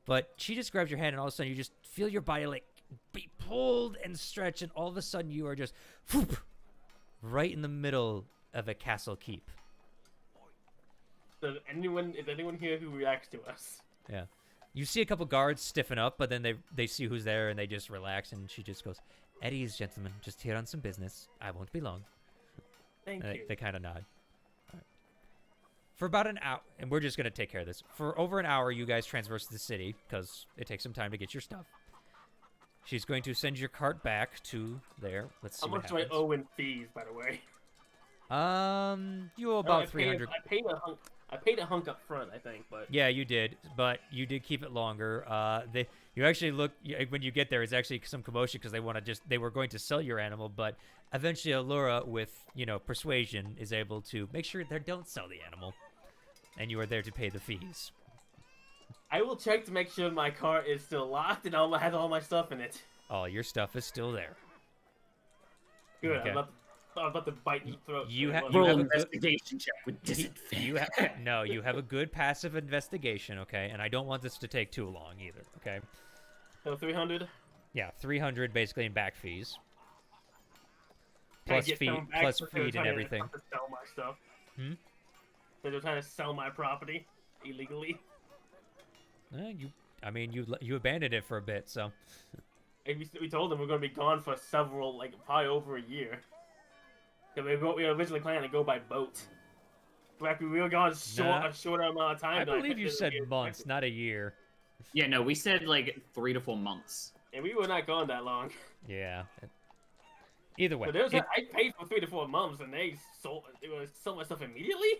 but she just grabs your hand, and all of a sudden, you just feel your body like be pulled and stretched, and all of a sudden, you are just whoop, right in the middle of a castle keep. Is anyone here who reacts to us? Yeah. You see a couple guards stiffen up, but then they see who's there and they just relax, and she just goes, "Eddie's gentlemen, just here on some business. I won't be long." Thank you. They kind of nod. All right. For about an hour, and we're just going to take care of this. For over an hour, you guys traverse the city, because it takes some time to get your stuff. She's going to send your cart back to there. Let's see How what much do I happens. owe in fees, by the way? You owe about 300. I paid a hunk up front, I think, but Yeah, you did, but you did keep it longer. You actually look when you get there. It's actually some commotion because they were going to sell your animal, but eventually Allura, with persuasion, is able to make sure they don't sell the animal, and you are there to pay the fees. I will check to make sure my car is still locked and has all my stuff in it. All your stuff is still there. Good. Okay. I'm about to bite your throat. You have Roll a an good- investigation check with disadvantage. you have a good passive investigation, okay? And I don't want this to take too long either, okay? So 300. Yeah, 300 basically in back fees. Can I Plus get fee, some back plus because they're feed and trying to everything. Sell my stuff. Hmm? So they're trying to sell my property illegally. You abandoned it for a bit, so. And we told them we're going to be gone for several, probably over a year. We were originally planning to go by boat. But we were gone a shorter amount of time. I than believe you said expected. months, not a year. Yeah, no, we said like 3 to 4 months. And we were not gone that long. Yeah. Either way. But I paid for 3 to 4 months, and they sold my stuff immediately.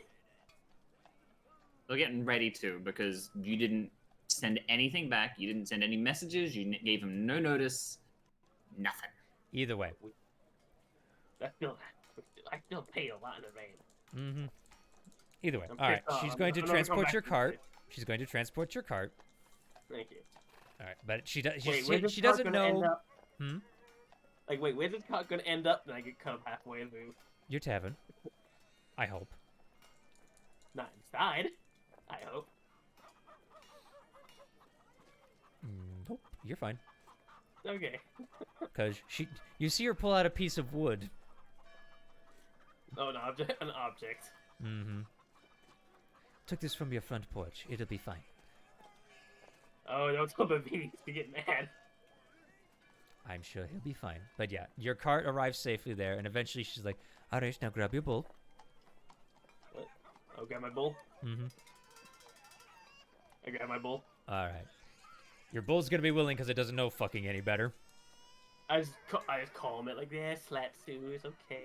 We're getting ready to because you didn't send anything back. You didn't send any messages. You gave them no notice. Nothing. Either way. I still paid a lot in advance. Mm-hmm. Either way. I'm All right. pissed off. She's going to I'm not gonna come transport back your to cart. this. She's going to transport your cart. Thank you. All right. But she Wait, where's this she cart doesn't gonna end know. up? Hmm? Where's this cart gonna end up? And I get cut halfway through. Your tavern. I hope. Not inside. I hope. Nope. You're fine. Okay. Because you see her pull out a piece of wood. Oh, an object. An object. Mm-hmm. Took this from your front porch. It'll be fine. Oh, don't tell the beanies to get mad. I'm sure he'll be fine. But yeah, your cart arrives safely there, and eventually she's like, "All right, now grab your bowl." What? Oh, grab my bowl. Mm-hmm. I grab my bowl. All right. Your bull's gonna be willing because it doesn't know fucking any better. I just calm it like, yeah, slap Sue, it's okay.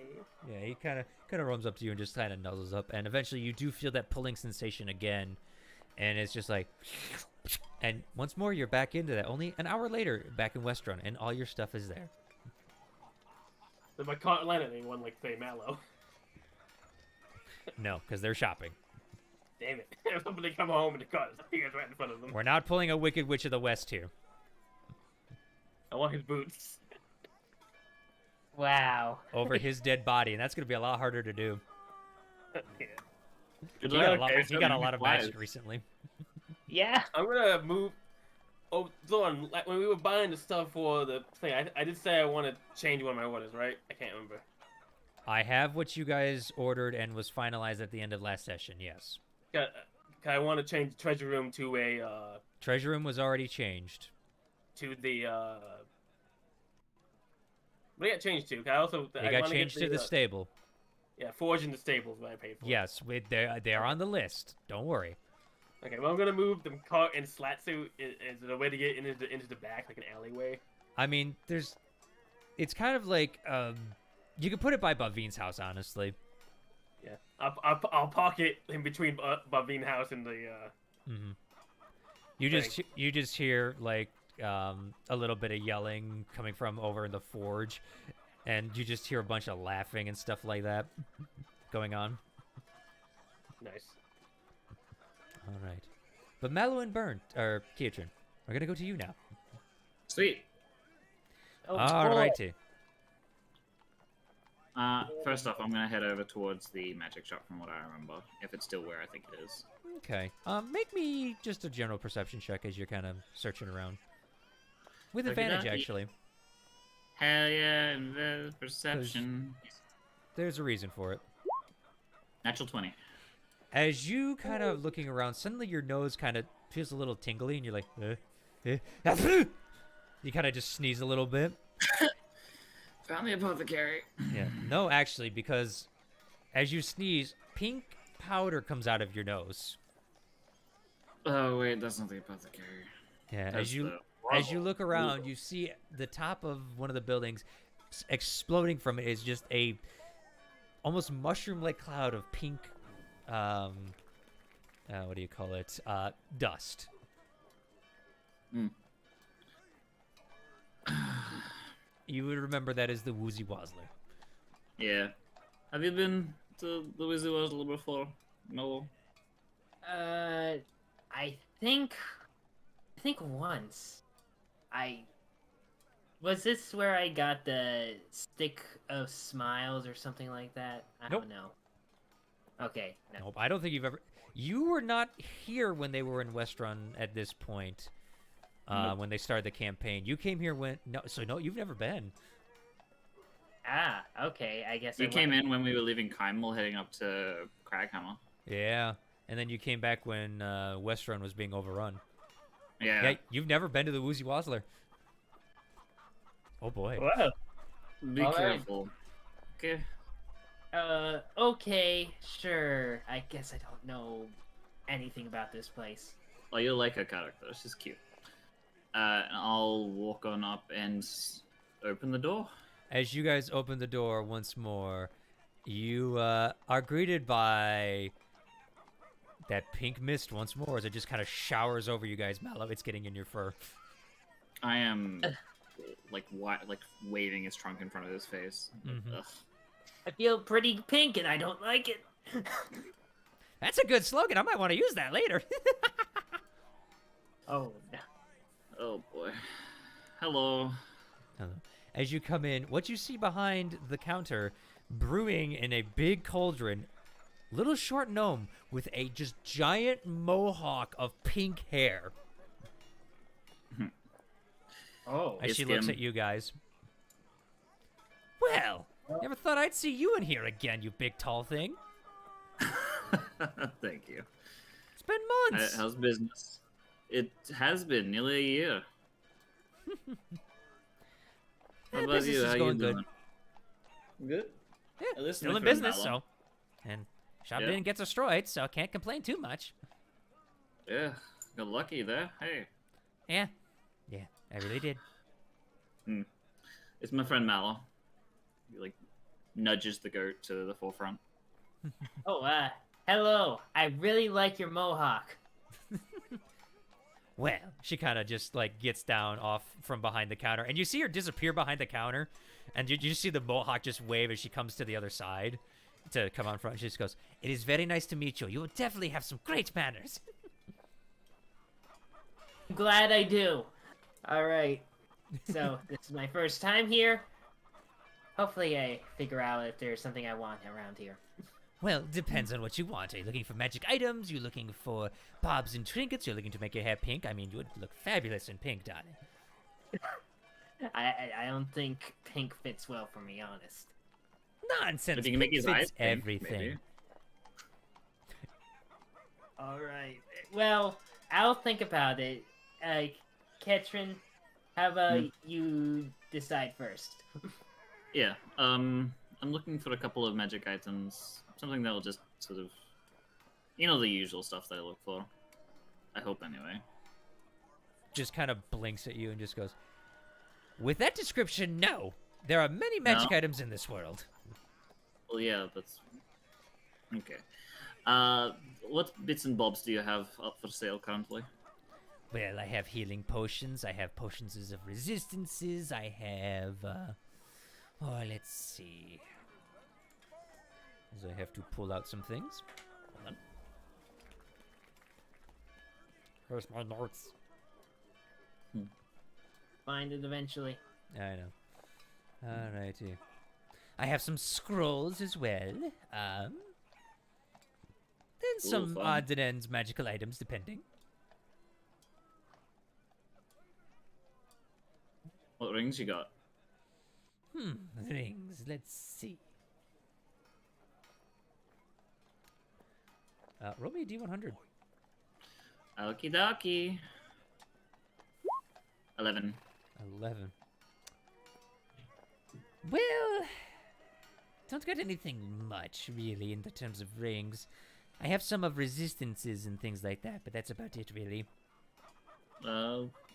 Yeah, he kind of roams up to you and just kind of nuzzles up, and eventually you do feel that pulling sensation again, and it's just like, and once more you're back into that. Only an hour later, back in Westrun, and all your stuff is there. But my cart landed anyone like say Mallow. No, because they're shopping. Damn it! Somebody come home and the car is right in front of them. We're not pulling a Wicked Witch of the West here. I want his boots. Wow. Over his dead body, and that's going to be a lot harder to do. Yeah. He got a lot of magic recently. Yeah. I'm gonna move. Oh, Zorn, like when we were buying the stuff for the thing, I did say I want to change one of my orders, right? I can't remember. I have what you guys ordered and was finalized at the end of last session, yes. I want to change the treasure room to a Treasure room was already changed. to the what did it get changed to? I also They got changed to the stable. Yeah, forge in the stables what I paid for. Yes, they're on the list. Don't worry. Okay, well I'm gonna move the cart and slat suit. Is it a way to get into the back, like an alleyway? I mean, it's kind of like, you could put it by Bavin's house, honestly. Yeah, I'll park it in between Bavine house and the. Mm-hmm. You just hear like a little bit of yelling coming from over in the forge, and you just hear a bunch of laughing and stuff like that going on. Nice. All right, but Mallow and Burnt or Kiatrin, we're gonna go to you now. Sweet. Oh, All boy. righty. First off, I'm gonna head over towards the magic shop from what I remember, if it's still where I think it is. Okay. Make me just a general perception check as you're kind of searching around. With advantage, Okey-dokey. actually. Hell yeah, and perception. There's a reason for it. Natural 20. As you kind of looking around, suddenly your nose kind of feels a little tingly, and you're like, you kind of just sneeze a little bit. Found the apothecary. Yeah. No, actually, because as you sneeze, pink powder comes out of your nose. Oh wait, that's not the apothecary. Yeah. That's As you the look around, you see the top of one of the buildings exploding from it is just a almost mushroom-like cloud of pink. What do you call it? Dust. Hmm. You would remember that as the Woozy Wazzler. Yeah. Have you been to the Wizzy Wuzzle before? No. I think once. Was this where I got the stick of smiles or something like that? I Nope. don't know. Okay. No. Nope, I don't think you've ever. You were not here when they were in Westrun at this point. Nope. When they started the campaign, you came here when no, you've never been. Ah, okay. I guess You I came went- in when we were leaving Kymel heading up to Craghammer. Yeah, and then you came back when Westrun was being overrun. Yeah. Yeah, you've never been to the Woozy Wazzler. Oh boy. Whoa. Be All right. careful. Okay. Okay, sure. I guess I don't know anything about this place. Well, you'll like her character. She's cute. And I'll walk on up and open the door. As you guys open the door once more, you are greeted by that pink mist once more as it just kind of showers over you guys. Mallow, it's getting in your fur. I am like waving his trunk in front of his face. Mhm. Ugh. I feel pretty pink and I don't like it. That's a good slogan. I might want to use that later. Oh, no. Oh boy. Hello. As you come in, what you see behind the counter, brewing in a big cauldron, little short gnome with a just giant mohawk of pink hair. Oh. As Yes, she looks Kim. at you guys. Well, never thought I'd see you in here again, you big tall thing. Thank you. It's been months. How's business? It has been nearly a year. How about business you? is How you going good. doing? Good. Yeah, At least still my in friend business, Mallow. so. And shop Yeah. didn't get destroyed, so can't complain too much. Yeah, got lucky there. Hey, Yeah, I really did. it's my friend Mallow. He like nudges the goat to the forefront. Oh, hello. I really like your mohawk. Well, she kind of just like gets down off from behind the counter, and you see her disappear behind the counter, and you see the mohawk just wave as she comes to the other side, to come on front. She just goes, "It is very nice to meet you. You will definitely have some great manners." I'm glad I do. All right. So this is my first time here. Hopefully I figure out if there's something I want around here. Well, depends on what you want. Are you looking for magic items? You looking for bobs and trinkets? You're looking to make your hair pink? I mean, you would look fabulous in pink, darling. I don't think pink fits well for me, honest. Nonsense. If you can make Pink his fits eyes pink, everything. maybe. All right. Well, I'll think about it. Ketrin, how about you decide first? Yeah. I'm looking for a couple of magic items. Something that will just sort of, the usual stuff that I look for. I hope anyway. Just kind of blinks at you and just goes, "With that description, no. There are many magic No? items in this world." Well, yeah, that's okay. What bits and bobs do you have up for sale currently? Well, I have healing potions. I have potions of resistances. I have, let's see. So I have to pull out some things. Hold on. Where's my notes? Find it eventually. I know. Alrighty. I have some scrolls as well. Then some fun. odds and ends magical items, depending. What rings you got? Rings. Let's see. Roll me a D100. Okie dokie. 11. 11. Well, don't got anything much, really, in the terms of rings. I have some of resistances and things like that, but that's about it, really.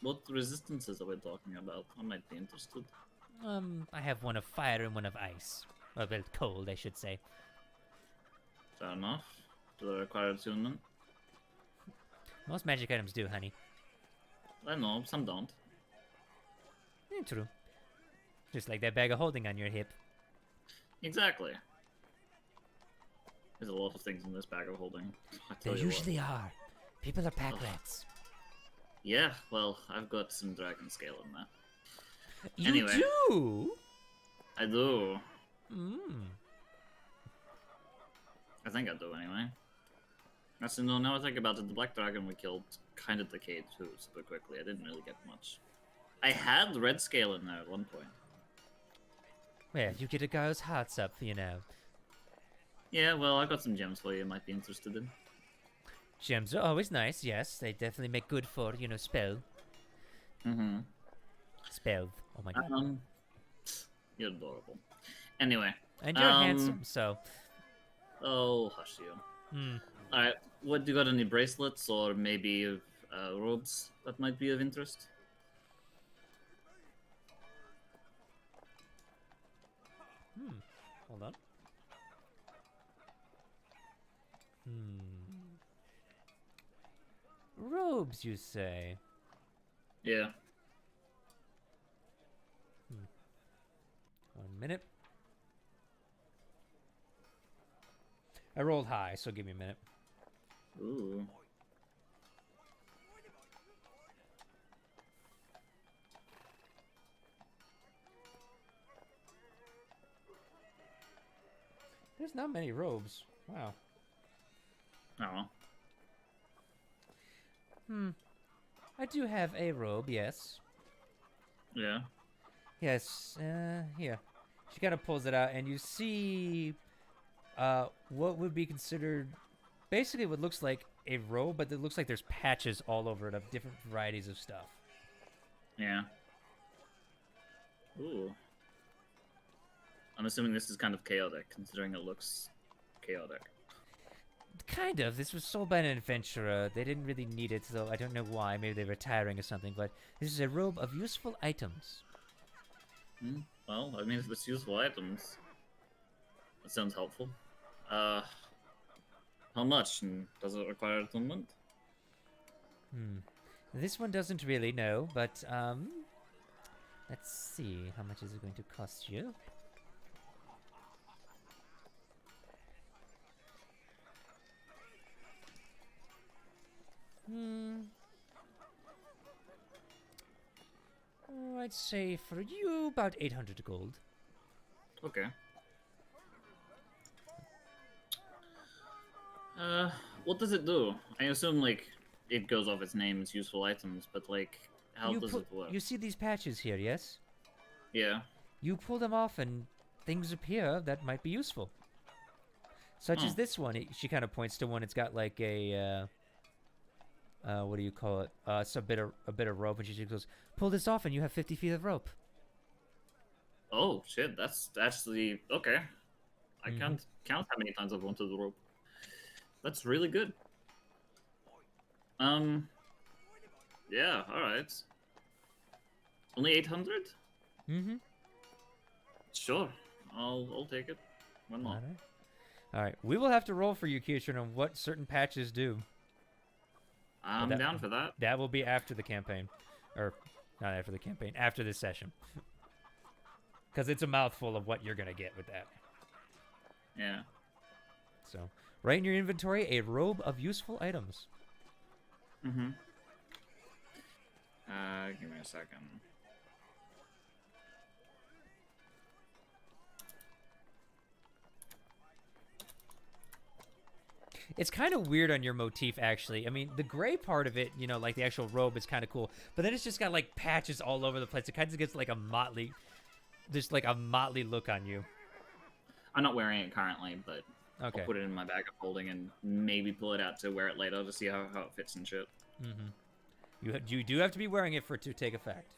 What resistances are we talking about? I might be interested. I have one of fire and one of ice. Well, cold, I should say. Fair enough. Do they require attunement? Most magic items do, honey. I know, some don't. True. Just like that bag of holding on your hip. Exactly. There's a lot of things in this bag of holding. I There tell you what. usually are. People are pack rats. Yeah, well, I've got some dragon scale in there. You Anyway. do? I do. I think I do, anyway. Actually, no, now I think about it, the black dragon we killed kind of decayed too super quickly. I didn't really get much. I had red scale in there at one point. Well, you get a guy's hearts up, you know. Yeah, well, I got some gems for you might be interested in. Gems are always nice, yes. They definitely make good for, spell. Mm-hmm. Spell. Oh my god. You're adorable. Anyway. And you're handsome, so. Oh, hush you. Alright, what, do you got any bracelets or maybe robes that might be of interest? Hold on. Robes, you say? Yeah. 1 minute. I rolled high, so give me a minute. Ooh. There's not many robes. Wow. Oh. I do have a robe, yes. Yeah. Yes, here. She kind of pulls it out, and you see what would be considered basically what looks like a robe, but it looks like there's patches all over it of different varieties of stuff. Yeah. Ooh. I'm assuming this is kind of chaotic, considering it looks chaotic. Kind of. This was sold by an adventurer. They didn't really need it, so I don't know why. Maybe they're retiring or something, but this is a robe of useful items. Well, I mean, if it's useful items, that sounds helpful. How much, and does it require attunement? This one doesn't really know, but, let's see. How much is it going to cost you? Oh, I'd say for you about 800 gold. Okay. What does it do? I assume like it goes off its name as useful items, but like how does it work? You see these patches here, yes? Yeah. You pull them off and things appear that might be useful. Such as Oh. this one. She kind of points to one. It's got like a what do you call it? It's a bit of rope, and she just goes, "Pull this off, and you have 50 feet of rope." Oh shit, that's actually okay. I Mhm. can't count how many times I've wanted the rope. That's really good. Yeah, alright. Only 800? Mm-hmm. Sure. I'll take it. Why not? All right. We will have to roll for you, Keishan, on what certain patches do. I'm that- down for that. That will be after the campaign, or not after the campaign, after this session, because it's a mouthful of what you're gonna get with that. Yeah. So, write in your inventory a robe of useful items. Mm-hmm. Give me a second. It's kind of weird on your motif, actually. I mean, the gray part of it, like the actual robe, is kind of cool. But then it's just got like patches all over the place. It kind of gets like a motley look on you. I'm not wearing it currently, but Okay. I'll put it in my bag of holding and maybe pull it out to wear it later to see how it fits and shit. Mm-hmm. You do have to be wearing it for it to take effect.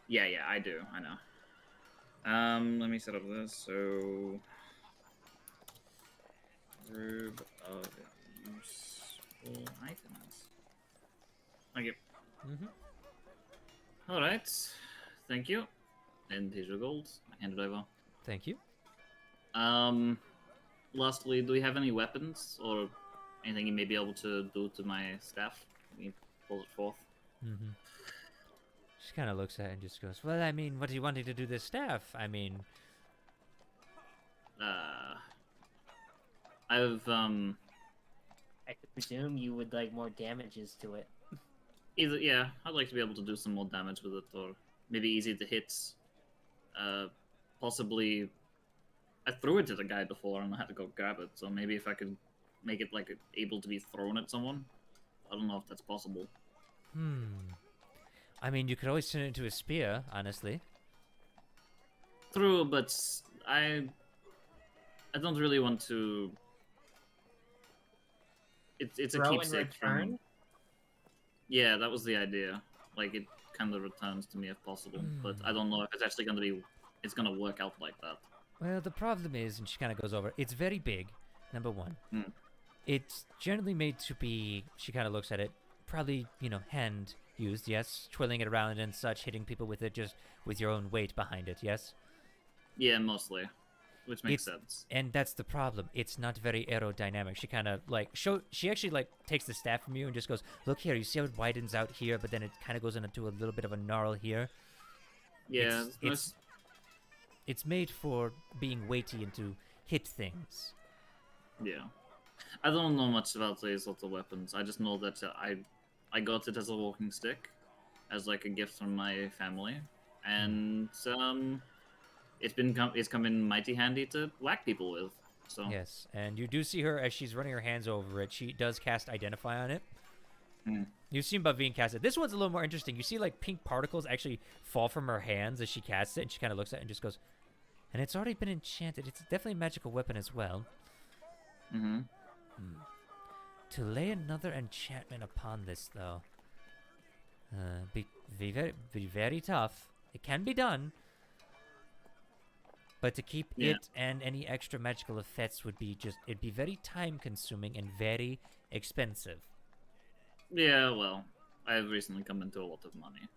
Yeah, I do. I know. Let me set up this. So, robe of useful items. Okay. Mm-hmm. All right. Thank you. And here's your gold. I hand it over. Thank you. Lastly, do we have any weapons or anything you may be able to do to my staff? He pulls it forth. Mm-hmm. She kind of looks at it and just goes, "Well, I mean, what are you wanting to do to this staff? I mean, I've I could presume you would like more damages to it. yeah, I'd like to be able to do some more damage with it, or maybe easy to hit. Possibly, I threw it at a guy before and I had to go grab it. So maybe if I could make it like able to be thrown at someone, I don't know if that's possible. I mean, you could always turn it into a spear, honestly." True, but I don't really want to. It's a Throw in keepsake return? from. Yeah, that was the idea. Like it kind of returns to me if possible, but I don't know if it's actually going to be. It's going to work out like that. Well, the problem is, and she kind of goes over, it's very big, number one. Hmm. It's generally made to be, she kind of looks at it, probably, hand used, yes? Twirling it around and such, hitting people with it just with your own weight behind it, yes? Yeah, mostly, which makes sense. And that's the problem. It's not very aerodynamic. She kind of, she actually, takes the staff from you and just goes, "Look here, you see how it widens out here, but then it kind of goes into a little bit of a gnarl here?" Yeah, It's made for being weighty and to hit things. yeah. I don't know much about these sorts of weapons. I just know that I got it as a walking stick, as like a gift from my family, and it's come in mighty handy to whack people with. So Yes, and you do see her as she's running her hands over it. She does cast Identify on it. You've seen Bavine cast it. This one's a little more interesting. You see pink particles actually fall from her hands as she casts it, and she kind of looks at it and just goes, "And it's already been enchanted. It's definitely a magical weapon as well. To lay another enchantment upon this, though, be very tough. It can be done, but to keep it and any extra magical effects would be it'd be very time-consuming and very expensive." Yeah, well, I've recently come into a lot of money.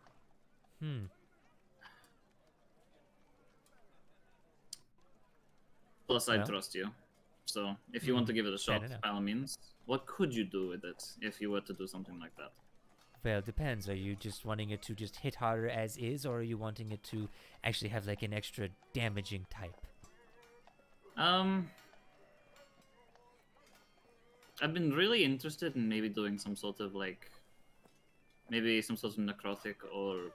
Plus, I Well. trust you. So, if you want to give it a shot, enough. by all means, what could you do with it if you were to do something like that? Well, it depends. Are you just wanting it to just hit harder as is, or are you wanting it to actually have an extra damaging type? I've been really interested in maybe doing some sort of Maybe some sort of necrotic or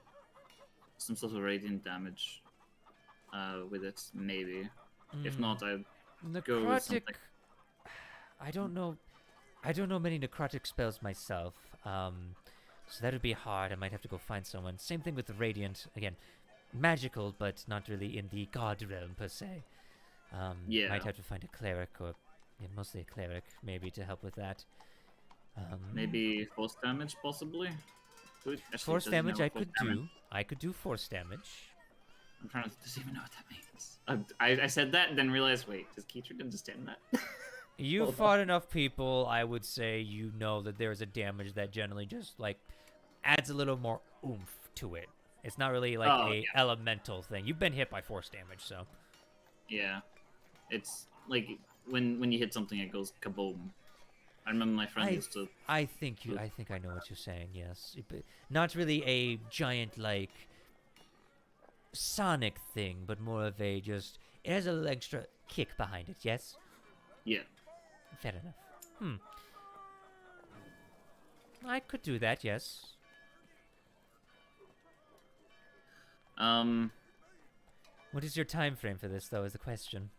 some sort of radiant damage with it, maybe. If not, I'd go with Necrotic. something. I don't know. I don't know many necrotic spells myself. So that would be hard. I might have to go find someone. Same thing with the radiant. Again, magical, but not really in the god realm per se. Yeah. Might have to find a cleric or mostly a cleric maybe to help with that. Maybe force damage, possibly. Actually, Force doesn't damage have I force could damage. do. I could do force damage. I'm trying to does even know what that means. I said that and then realized, wait, does Keitrid understand that? You Hold fought enough people, I would say you know that there is a damage that generally just like adds a little more oomph to it. It's not really like Oh, a yeah. elemental thing. You've been hit by force damage, so Yeah, it's like when you hit something, it goes kaboom. I remember my friend used to. I think I know what you're saying. Yes, not really a giant like sonic thing, but more of a just it has a little extra kick behind it. Yes, Yeah. fair enough. I could do that. Yes. What is your time frame for this, though? Is the question.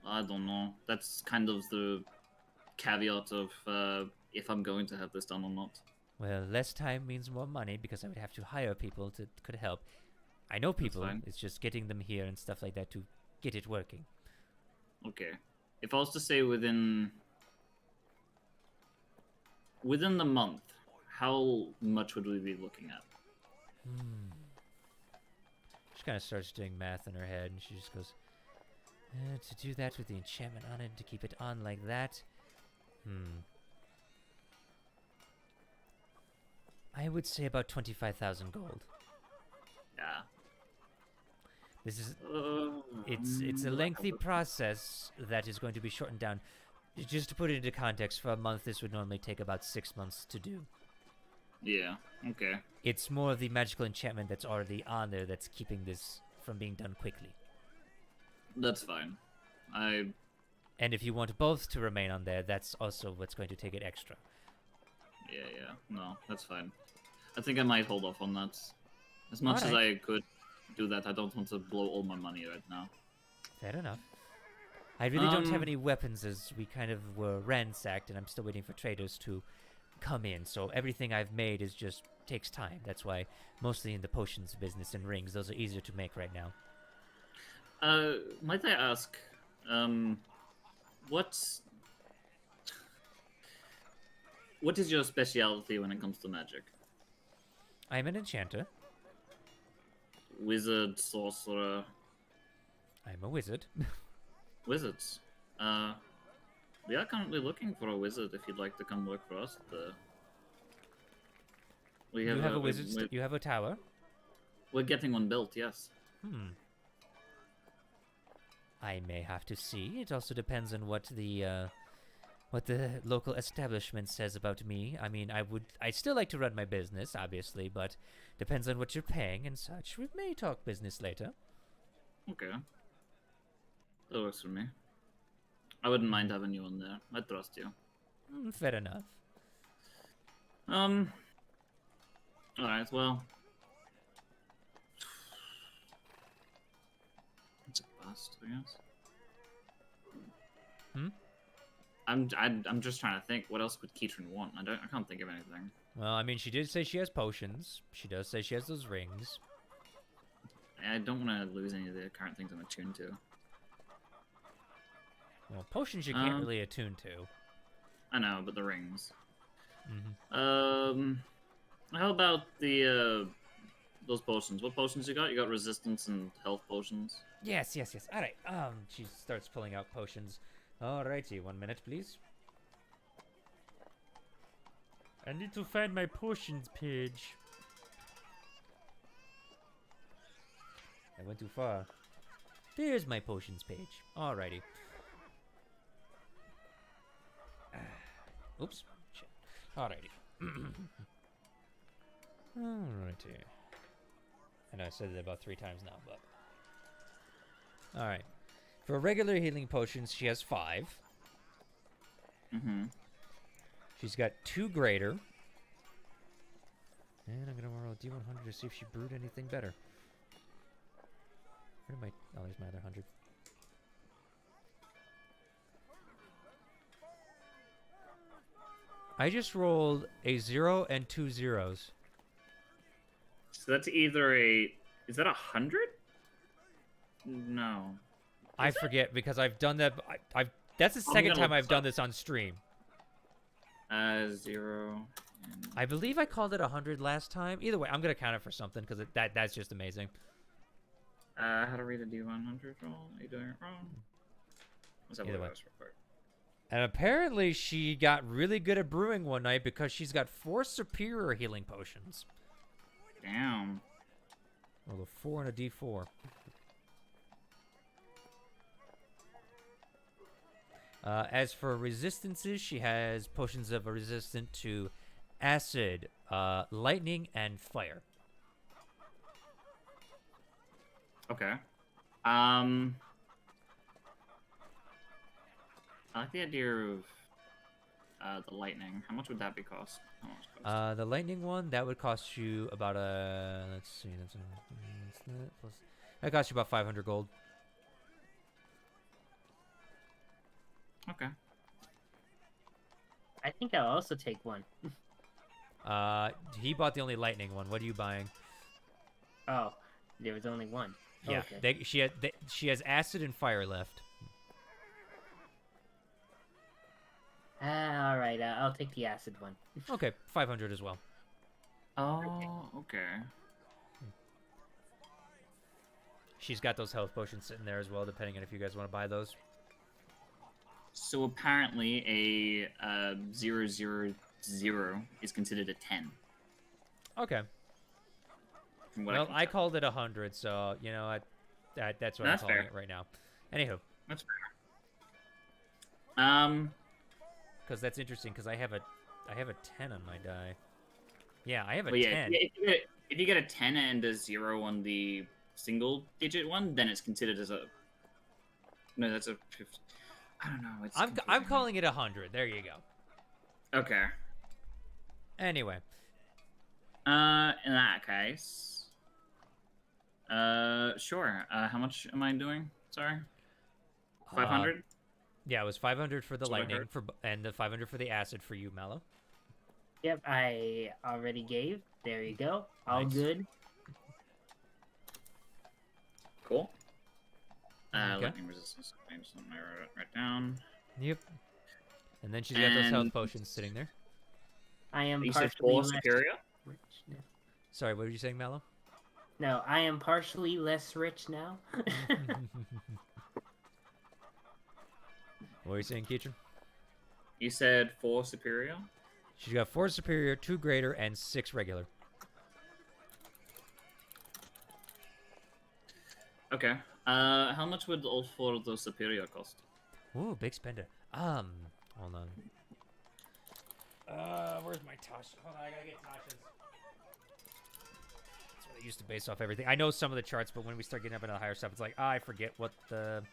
I don't know. That's kind of the caveat of if I'm going to have this done or not. Well, less time means more money because I would have to hire people to could help. I know people. fine. It's just getting them here and stuff like that to get it working. Okay. If I was to say within the month, how much would we be looking at? She kind of starts doing math in her head, and she just goes, to do that with the enchantment on it, to keep it on like that. I would say about 25,000 gold. Yeah. This is it's a lengthy process that is going to be shortened down. Just to put it into context, for a month, this would normally take about 6 months to do. Yeah. Okay. It's more of the magical enchantment that's already on there that's keeping this from being done quickly. That's fine. And if you want both to remain on there, that's also what's going to take it extra. Yeah. No, that's fine. I think I might hold off on that. As much as Alright. I could do that, I don't want to blow all my money right now. Fair enough. I really don't have any weapons as we kind of were ransacked, and I'm still waiting for traders to come in. So everything I've made is just takes time. That's why mostly in the potions business and rings, those are easier to make right now. Might I ask, what is your specialty when it comes to magic? I'm an enchanter. Wizard, sorcerer, I'm a wizard. wizards. We are currently looking for a wizard if you'd like to come work for us. We You have a wizard. we're, You have a tower. we're getting one built, yes. I may have to see. It also depends on what the local establishment says about me. I mean, I'd still like to run my business, obviously, but depends on what you're paying and such. We may talk business later. Okay. That works for me. I wouldn't mind having you on there. I trust you. Fair enough. Alright, well. It's a bust, I guess. I'm just trying to think. What else would Keitrin want? I can't think of anything. Well, I mean, she did say she has potions. She does say she has those rings. I don't want to lose any of the current things I'm attuned to. Well, potions you can't really attune to. I know, but the rings. How about the those potions? What potions you got? You got resistance and health potions. Yes. All right. She starts pulling out potions. Alrighty, 1 minute, please. I need to find my potions page. I went too far. There's my potions page. Alrighty. Oops. Shit. Alrighty. Alrighty. I know I said it about 3 times now, but... Alright. For regular healing potions, she has 5. Mm-hmm. She's got 2 greater. And I'm gonna roll a D100 to see if she brewed anything better. Where did my... Oh, there's my other 100. I just rolled a 0 and 2 zeros. So that's either a... Is that 100? No. I forget because I've done that. I've that's the second gonna time look I've this done up. this on stream. 0. And... I believe I called it 100 last time. Either way, I'm gonna count it for something because that's just amazing. how to read a D100 roll? Are you doing it wrong? Let's have a Either look way. at this real quick. And apparently she got really good at brewing one night because she's got 4 superior healing potions. Damn. Roll a 4 and a D4. As for resistances, she has potions of resistant to acid, lightning, and fire. Okay. I like the idea of the lightning. How much would that be cost? How much cost? The lightning one, that would cost you about a... Let's see. That costs you about 500 gold. Okay. I think I'll also take one. He bought the only lightning one. What are you buying? Oh, there was only one. Yeah, Okay. she has acid and fire left. All right, I'll take the acid one. Okay, 500 as well. Oh, okay. She's got those health potions sitting there as well, depending on if you guys want to buy those. So apparently a 000 is considered a 10. Okay. From what Well, can I tell. called it 100, so you know that's what That's I'm calling fair. it right now. Anywho, That's fair. because that's interesting, because I have a 10 on my die. Yeah, I have a Well, yeah, 10. if you get a 10 and a 0 on the single digit one, then it's considered as a... No, that's a... I don't know. It's I'm confusing. calling it 100. There you go. Okay. Anyway, In that case... Sure. How much am I doing? Sorry? 500? yeah, it was 500 for the That's what I lightning heard. and the 500 for the acid for you, Mallow. Yep, I already gave. There you go. All Nice. good. Cool. Okay. Lightning resistance. I'm just gonna write it right down. Yep. And then she's got those health And- potions sitting there. I am You said partially 4 less superior? rich now. Sorry, what were you saying, Mallow? No, I am partially less rich now. What were you saying, Keitron? You said 4 superior? She's got 4 superior, 2 greater, and 6 regular. Okay. How much would all 4 of those superior cost? Ooh, big spender. Hold on. Where's my Tosh? Hold on, I gotta get Tasha's. That's what I used to base off everything. I know some of the charts, but when we start getting up into the higher stuff, it's like, I forget what the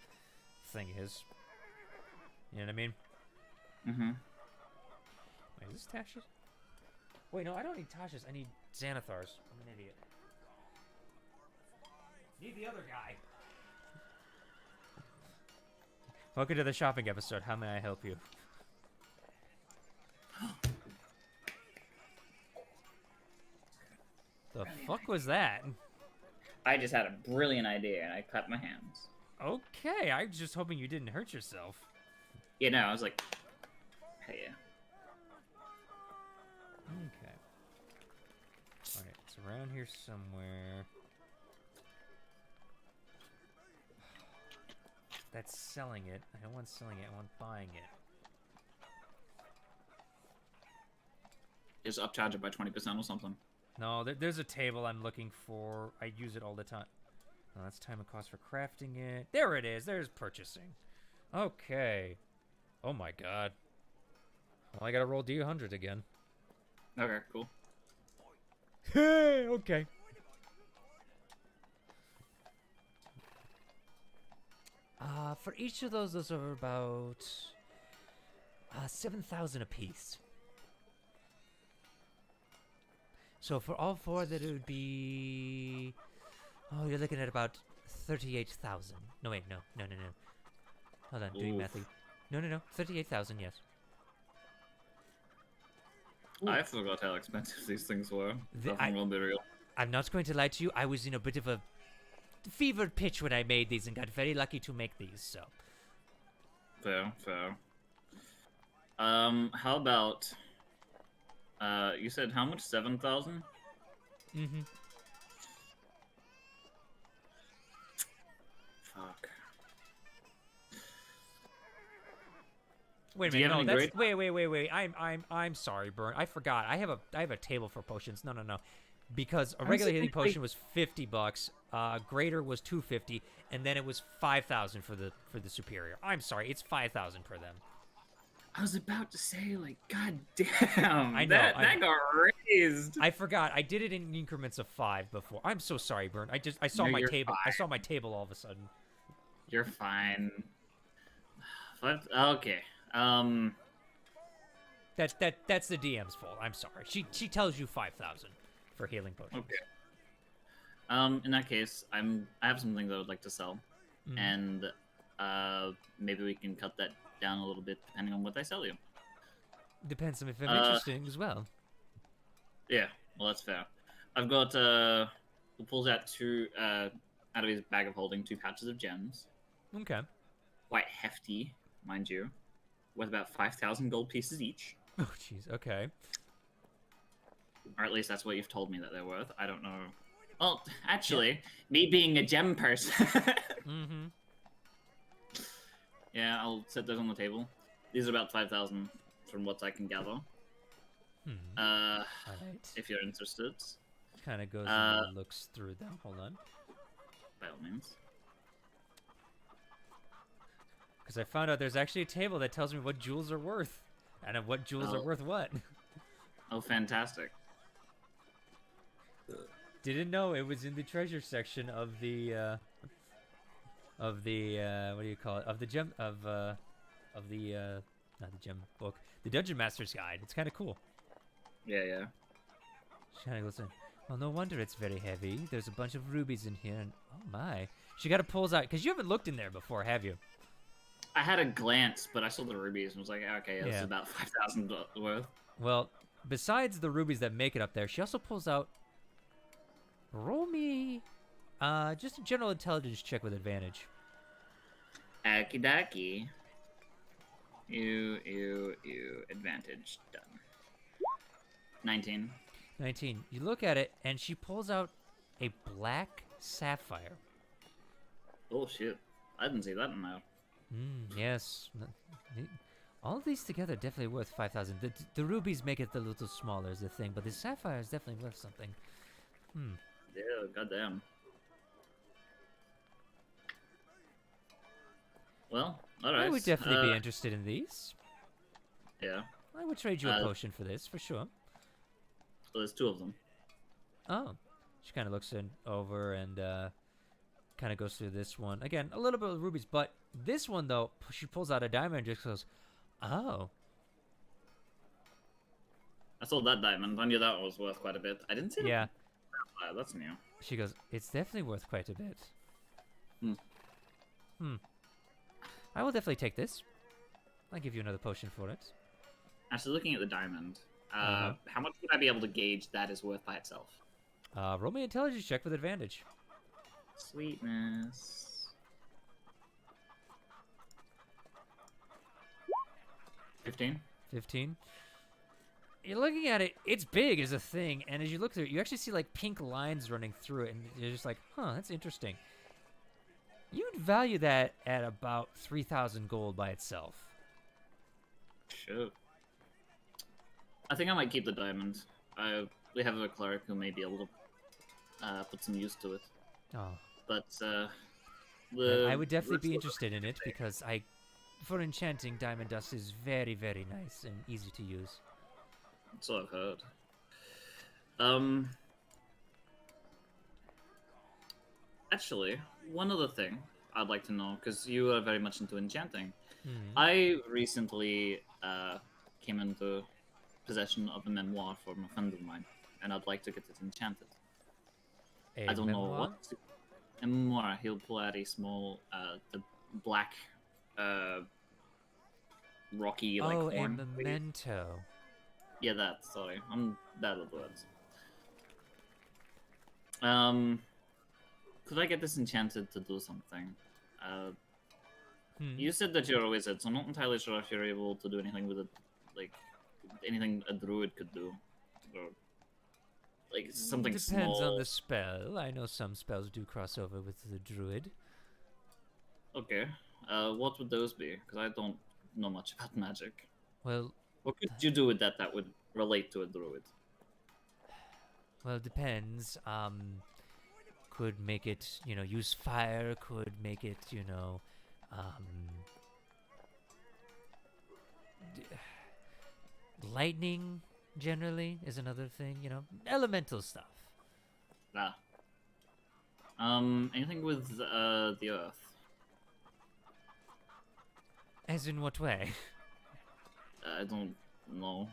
thing is. You know what I mean? Mm-hmm. Wait, is this Tasha's? Wait, no, I don't need Tasha's. I need Xanathar's. I'm an idiot. Need the other guy. Welcome to the shopping episode. How may I help you? The fuck was that? I just had a brilliant idea and I cut my hands. Okay, I was just hoping you didn't hurt yourself. Yeah, no, I was like, hey, yeah. Okay. Alright, it's around here somewhere. That's selling it. I don't want selling it, I want buying it. Just upcharge it by 20% or something. No, there's a table I'm looking for. I use it all the time. No, that's time and cost for crafting it. There it is. There's purchasing. Okay. Oh my god. Well, I gotta roll D100 again. Okay, cool. Hey, okay. For each of those are about 7,000 apiece. So for all four, that it would be... Oh, you're looking at about 38,000. No, wait, no. Hold on, doing math. No. 38,000, yes. I forgot how expensive these things were. Nothing will be real. I'm not going to lie to you. I was in a bit of a fevered pitch when I made these and got very lucky to make these, so... Fair. How about... you said how much? 7,000? Mm-hmm. Fuck. Wait a Do you minute. have No, any that's wait. I'm sorry, Burn. I forgot. I have a table for potions. No. Because a regular healing potion was $50, greater was $250, and then it was 5,000 for the superior. I'm sorry, it's 5,000 per them. I was about to say, like, god damn, I know, that got raised. I forgot. I did it in increments of 5 before. I'm so sorry, Burn. I saw No, my you're table. I fine. saw my table all of a sudden. You're fine. Okay. That's the DM's fault. I'm sorry. She tells you 5,000 for healing potions. Okay. In that case, I have something that I would like to sell, and maybe we can cut that down a little bit depending on what I sell you. Depends on if I'm interested as well. Yeah, well that's fair. I've got who pulls out out of his bag of holding 2 pouches of gems. Okay. Quite hefty, mind you, worth about 5,000 gold pieces each. Oh, jeez. Okay. Or at least that's what you've told me that they're worth. I don't know. Well, actually, me being a gem person. Mm-hmm. Yeah, I'll set those on the table. These are about 5,000 from what I can gather. All right. If you're interested, Kind of goes and looks through them. Hold on. by all means. Because I found out there's actually a table that tells me what jewels are worth, and what jewels are worth what. Oh, fantastic. Didn't know it was in the treasure section of the what do you call it? Of the gem of the not the gem book, the Dungeon Master's Guide. It's kind of cool. Yeah. She kind of goes in. Well, no wonder it's very heavy. There's a bunch of rubies in here, and oh my, she got to pulls out because you haven't looked in there before, have you? I had a glance, but I saw the rubies and was like, okay, this is about 5,000 worth. Well, besides the rubies that make it up there, she also pulls out. Roll me, just a general intelligence check with advantage. Akidaki. You. Advantage. Done. 19. 19. You look at it, and she pulls out a black sapphire. Oh, shit. I didn't see that in there. Yes. All of these together definitely worth 5,000. The rubies make it a little smaller is the thing, but the sapphire is definitely worth something. Yeah, goddamn. Well, alright. I would definitely be interested in these. Yeah. I would trade you a potion for this, for sure. So there's 2 of them. Oh. She kind of looks over and kind of goes through this one. Again, a little bit of rubies, but this one, though, she pulls out a diamond and just goes, oh. I sold that diamond. I knew that was worth quite a bit. I didn't see that. Yeah. That's new. She goes, it's definitely worth quite a bit. I will definitely take this. I'll give you another potion for it. Actually, looking at the diamond, how much would I be able to gauge that is worth by itself? Roll me an intelligence check with advantage. Sweetness. 15. 15. You're looking at it, it's big as a thing, and as you look through it, you actually see like pink lines running through it, and you're just like, huh, that's interesting. You'd value that at about 3,000 gold by itself. Sure. I think I might keep the diamond. We have a cleric who may be able to put some use to it. Oh. But I would definitely be interested in it because for enchanting, diamond dust is very, very nice and easy to use. So I've heard. Actually, one other thing I'd like to know, because you are very much into enchanting. I recently came into possession of a memoir from a friend of mine, and I'd like to get it enchanted. A I don't know memoir? what. A memoir. He'll pull out a small, the black, rocky like Oh, a horn. memento. Yeah, that. Sorry, I'm bad with words. Could I get this enchanted to do something? You said that you're a wizard, so I'm not entirely sure if you're able to do anything with it, like anything a druid could do, or like something Depends small. on the spell. I know some spells do cross over with the druid. Okay. What would those be? Because I don't know much about magic. Well, What could you do with that that would relate to a druid? well, depends. Could make it, use fire. Could make it, lightning. Generally, is another thing. Elemental stuff. Ah. Anything with the earth? As in what way? I don't know.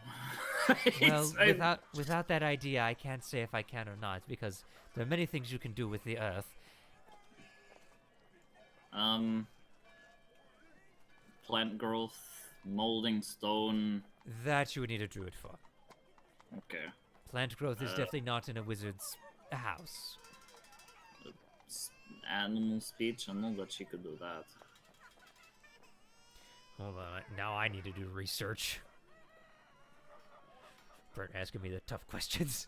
Well, It's- without that idea, I can't say if I can or not, because there are many things you can do with the earth. Plant growth, molding stone. That you would need a druid for. Okay. Plant growth is definitely not in a wizard's house. Animal speech. I know that she could do that. Hold on, now I need to do research. Bert asking me the tough questions.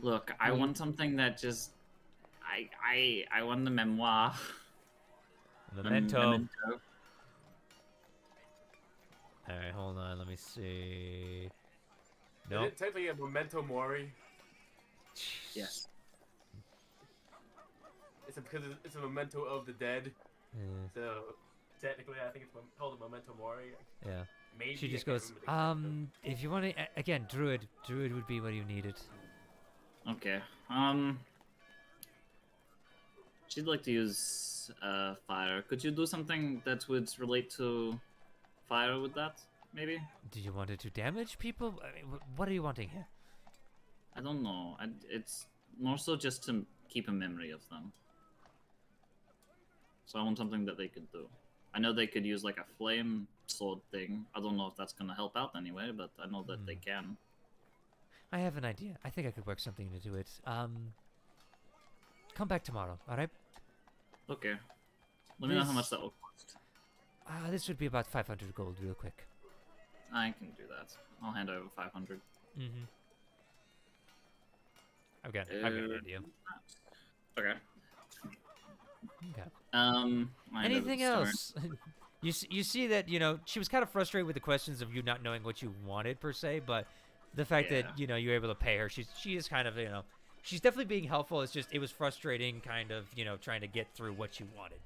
Look, I want something that just. I want the memoir. Memento. Memento. Alright, hold on, let me see. Is Nope. it technically a memento mori? Yes. Because it's a memento of the dead. Yeah, So technically, I think it's called a memento mori. yeah. Maybe She I just can't goes, remember the if you want to, again, druid would be what you needed. Okay. She'd like to use fire. Could you do something that would relate to fire with that? Maybe. Do you want it to damage people? I mean, what are you wanting here? I don't know. It's more so just to keep a memory of them. So I want something that they could do. I know they could use like a flame sword thing. I don't know if that's gonna help out anyway, but I know that they can. I have an idea. I think I could work something into it. Come back tomorrow, alright? Okay. Let me know how This- much that will cost. This would be about 500 gold real quick. I can do that. I'll hand over 500. Mm-hmm. I've got an idea. Okay. Okay. I'll hand over Anything the stone. else? You see that, she was kind of frustrated with the questions of you not knowing what you wanted per se, but the fact that, you were able to pay her, she is kind of, she's definitely being helpful. It's just, it was frustrating kind of, trying to get through what you wanted.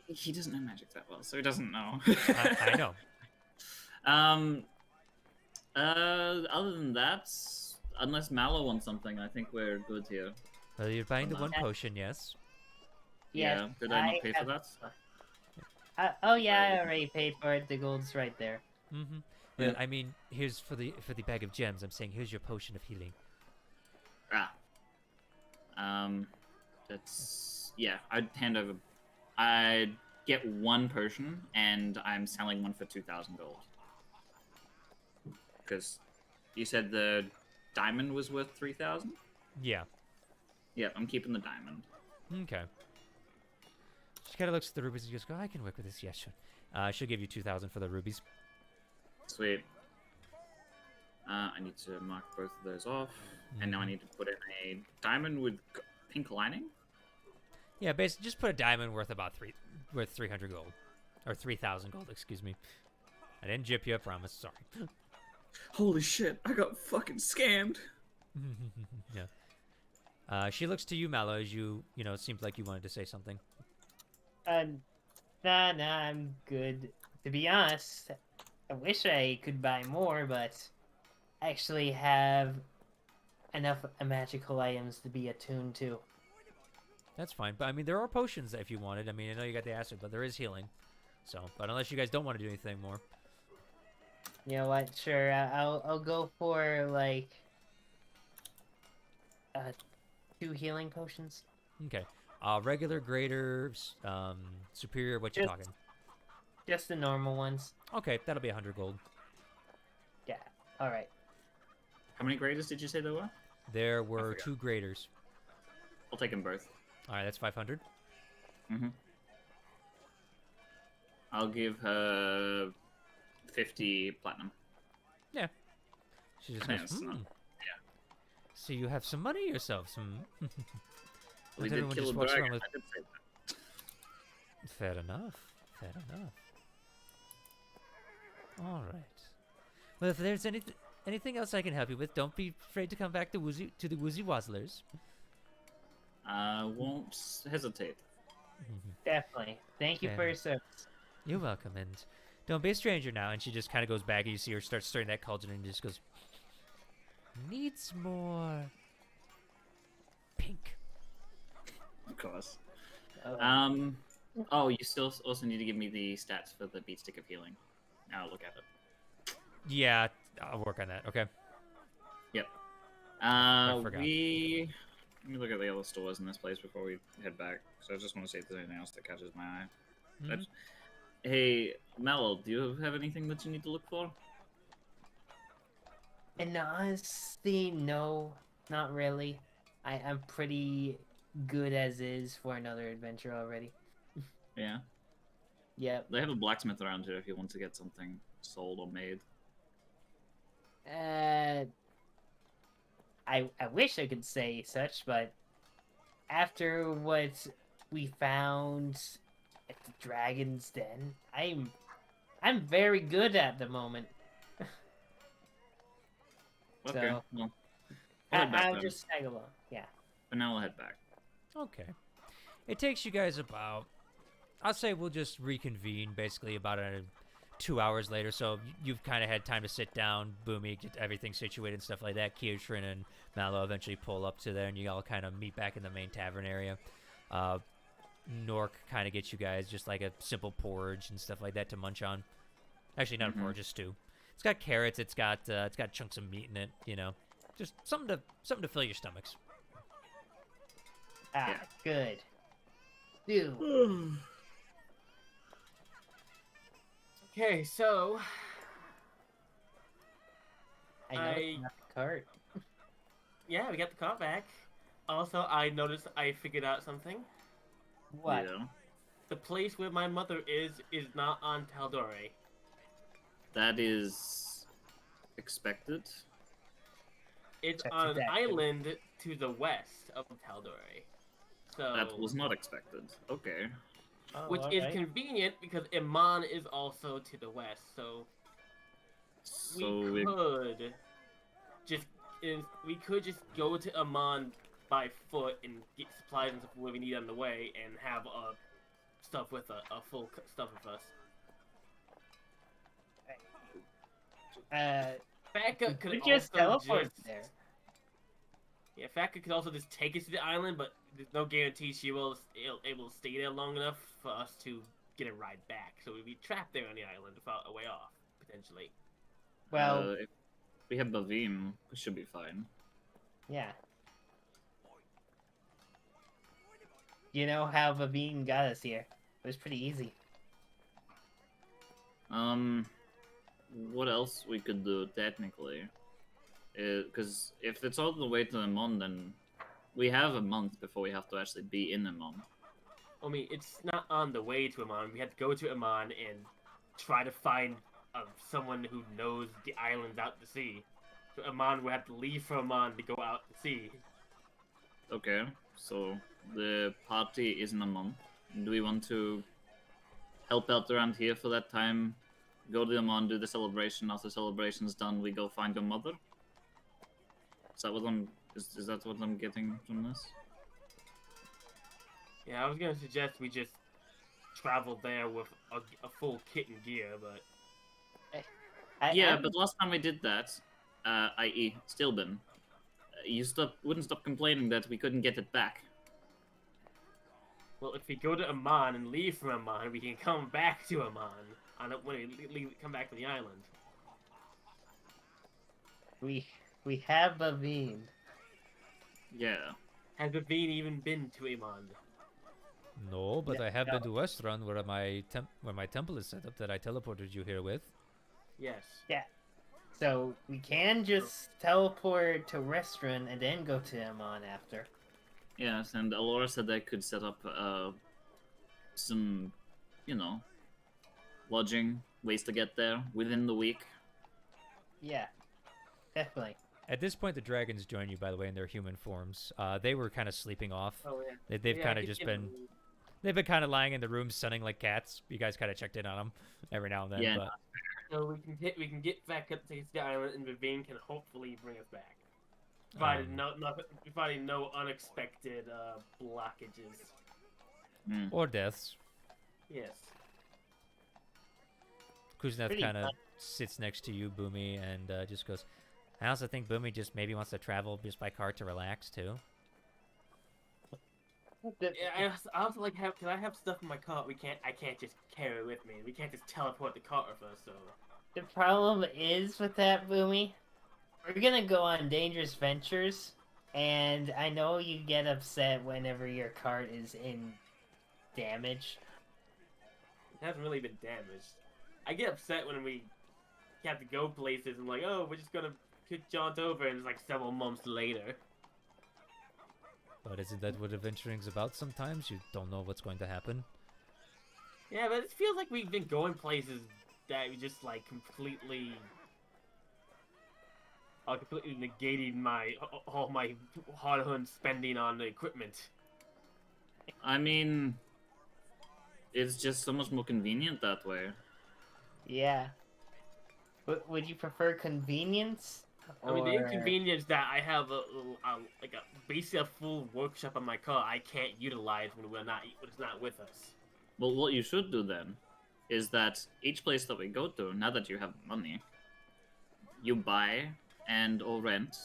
He doesn't know magic that well, so he doesn't know. I know. Other than that, unless Mallow wants something, I think we're good here. Well, you're buying the Hold one on. potion, yes? Yes, Yeah, did I not pay for have- that? Oh yeah, I already paid for it. The gold's right there. Mm-hmm. Yeah. Well, I mean, here's for the bag of gems. I'm saying, here's your potion of healing. That's yeah. I'd get one potion, and I'm selling one for 2,000 gold. Because you said the diamond was worth 3,000. Yeah. Yeah, I'm keeping the diamond. Okay. She kind of looks at the rubies and goes, "Oh, I can work with this. Yeah, sure." She'll give you 2,000 for the rubies. Sweet. I need to mark both of those off, and now I need to put in a diamond with pink lining. Yeah, basically, just put a diamond worth about 300 gold, or 3,000 gold. Excuse me. I didn't jip you. I promise. Sorry. Holy shit! I got fucking scammed. Yeah. She looks to you, Mallow, as it seems like you wanted to say something. Nah, I'm good. To be honest, I wish I could buy more, but I actually have enough magical items to be attuned to. That's fine. But, I mean, there are potions if you wanted. I mean, I know you got the acid, but there is healing. So, but unless you guys don't want to do anything more. You know what? Sure, I'll go for like 2 healing potions. Okay. Regular, greater, superior. What you Just- talking? Just the normal ones. Okay, that'll be 100 gold. Yeah. All right. How many graders did you say there were? There were forgot. 2 graders. I'll take them both. All right, that's 500. Mm-hmm. I'll give her 50 platinum. Yeah. She just Yeah, goes, it's not- So you have some money yourself. Some. We Not did everyone kill a just walks around dragon. with- I did say that. Fair enough. Fair enough. All right. Well, if there's anything else I can help you with, don't be afraid to come back to the Woozy Wazzlers. I won't hesitate. Definitely. Thank you for Yeah. your service. You're welcome, and don't be a stranger now. And she just kind of goes back, and you see her start stirring that cauldron, and just goes, needs more pink. Of course. Oh, Oh, you still also need to give me the stats for the beat stick of healing. Now I'll look at it. Yeah, I'll work on that. Okay. Yep. forgot. Let me look at the other stores in this place before we head back. So I just want to see if there's anything else that catches my eye. Mhm. That's- Hey, Mel, do you have anything that you need to look for? and honestly, no, not really. I'm pretty good as is for another adventure already. Yeah. Yep. They have a blacksmith around here if you want to get something sold or made. I wish I could say such, but after what we found at the Dragon's Den, I'm very good at the moment. Okay, So- well, we'll head back I'll then. just tag along. Yeah. But now we'll head back. Okay. It takes you guys about, I'll say we'll just reconvene basically about 2 hours later. So you've kind of had time to sit down, Boomy, get everything situated and stuff like that. Kiotrin and Mallow eventually pull up to there, and you all kind of meet back in the main tavern area. Nork kind of gets you guys just like a simple porridge and stuff like that to munch on. Actually, not a porridge, a stew. It's got carrots. It's got chunks of meat in it. You know, just something to fill your stomachs. Ah, Yeah. good. Do. Okay, so I know it's not the cart. yeah, we got the car back. Also, I noticed I figured out something. What? Yeah. The place where my mother is not on tal'dorei. That is expected. It's That's on an exactly- island to the west of tal'dorei. So That was not expected. Okay. Oh, which is alright. convenient because Iman is also to the west. So So we could just go to Amman by foot and get supplies and stuff where we need on the way, and have stuff with a full stuff with us. Faka could we just also teleport just there. yeah, Faka could also just take us to the island, but there's no guarantee she will able to stay there long enough for us to get a ride back. So we'd be trapped there on the island without a way off potentially. Well, if we have Bavim, we should be fine. yeah. You know how Vavine got us here. It was pretty easy. What else we could do technically? Because if it's all the way to Amon, then we have a month before we have to actually be in Amon. I mean, it's not on the way to Amman. We had to go to Amman and try to find someone who knows the islands out to sea. So Amman would have to leave from Amman to go out to sea. Okay, so the party is in Amon. Do we want to help out around here for that time? Go to Amon, do the celebration. After celebration's done, we go find your mother. Is that what is that what I'm getting from this? Yeah, I was gonna suggest we just travel there with a full kit and gear, but Yeah, but last time we did that, i.e. Stillbin, you wouldn't stop complaining that we couldn't get it back. well, if we go to Amman and leave from Amman, we can come back to Amman when we come back to the island. We have Vavine. Yeah. Has Vivine even been to Amon? No, but Yeah, I have no. been to Westron where my temple is set up that I teleported you here with. Yes. Yeah. So we can just teleport to restaurant and then go to Amon after. Yes, and Alora said I could set up some, lodging, ways to get there within the week. Yeah, definitely. At this point, the dragons join you, by the way, in their human forms. They were kind of sleeping off. Oh yeah. They've Yeah, kind I of could just get been them. they've been kind of lying in the room, sunning like cats. You guys kind of checked in on them every now and then. Yeah. But So we can get back up to the island, and Vivine can hopefully bring us back. Provided no unexpected blockages. or deaths. Yes. Kuzneth Pretty kind of much. sits next to you, Boomy, and just goes, I also think Boomy just maybe wants to travel just by car to relax, too. Yeah, I also like have. Can I have stuff in my cart? I can't just carry it with me. We can't just teleport the cart with us. So. The problem is with that, Boomy, we're gonna go on dangerous ventures, and I know you get upset whenever your cart is in damage. It hasn't really been damaged. I get upset when we have to go places and like, oh, we're just gonna jaunt over, and it's like several months later. But isn't that what adventuring's about sometimes? You don't know what's going to happen. Yeah, but it feels like we've been going places that we just like completely negating all my hard-earned spending on the equipment. I mean, it's just so much more convenient that way. Yeah. Would you prefer convenience? I mean, the or- inconvenience that I have basically a full workshop on my car I can't utilize when it's not with us. Well, what you should do then is that each place that we go to, now that you have money, you buy and or rent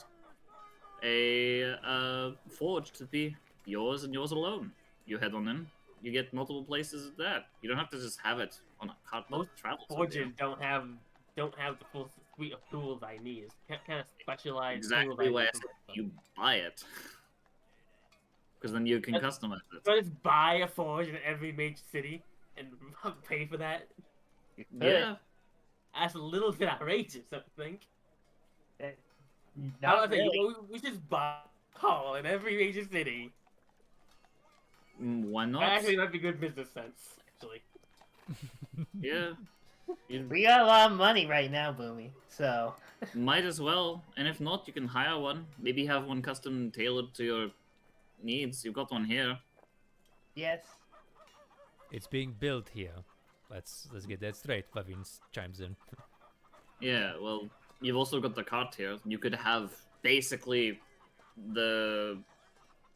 a forge to be yours and yours alone. You head on in, you get multiple places of that. You don't have to just have it on a cart that Most travels with Forges you. don't have the full suite of tools I need. It's kind of specialized tools I Exactly why I need said for myself. you buy it. Because then you can That's- customize it. So I just buy a forge in every major city and pay for that. Yeah. That's a little bit outrageous, I think. Not really. We should buy a hall in every major city. Why not? Actually, that'd be good business sense. Actually, Yeah. You We got a lot of money right now, Boomy. So might as well. And if not, you can hire one. Maybe have one custom tailored to your needs. You've got one here. yes. It's being built here. Let's get that straight, Pavin chimes in. Yeah, well, you've also got the cart here. You could have basically the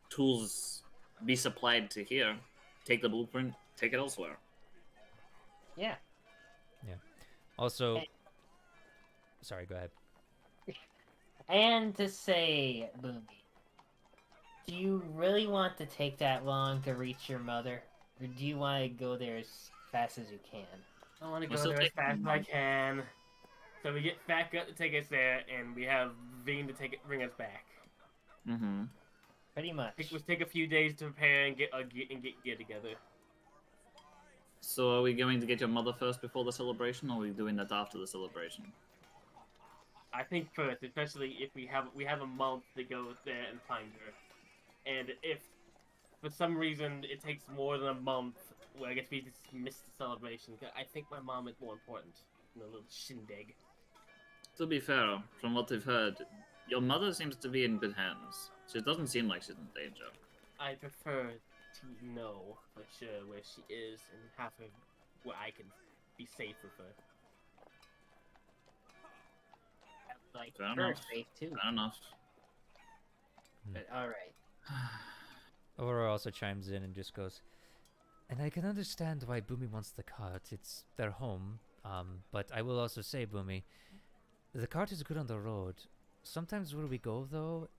tools be supplied to here. Take the blueprint, take it elsewhere. Yeah. Also, Hey. sorry, go ahead. And to say, Boomy, do you really want to take that long to reach your mother? Or do you want to go there as fast as you can? I want to We'll go still there as take fast as I can. So we get Fat Gut to take us there, and we have Veen to bring us back. Mm-hmm. Pretty much. It take a few days to prepare and get together. So are we going to get your mother first before the celebration, or are we doing that after the celebration? I think first, especially if we have a month to go there and find her, and if for some reason it takes more than a month, well, I guess we just missed the celebration. I think my mom is more important than a little shindig. To be fair, from what we've heard, your mother seems to be in good hands. So it doesn't seem like she's in danger. I prefer to know for sure where she is and have her where I can be safe with her. Like, Fair her enough. safe too. Fair enough. But alright. Aurora also chimes in and just goes, and I can understand why Boomy wants the cart. It's their home. But I will also say, Boomy, the cart is good on the road. Sometimes where we go, though,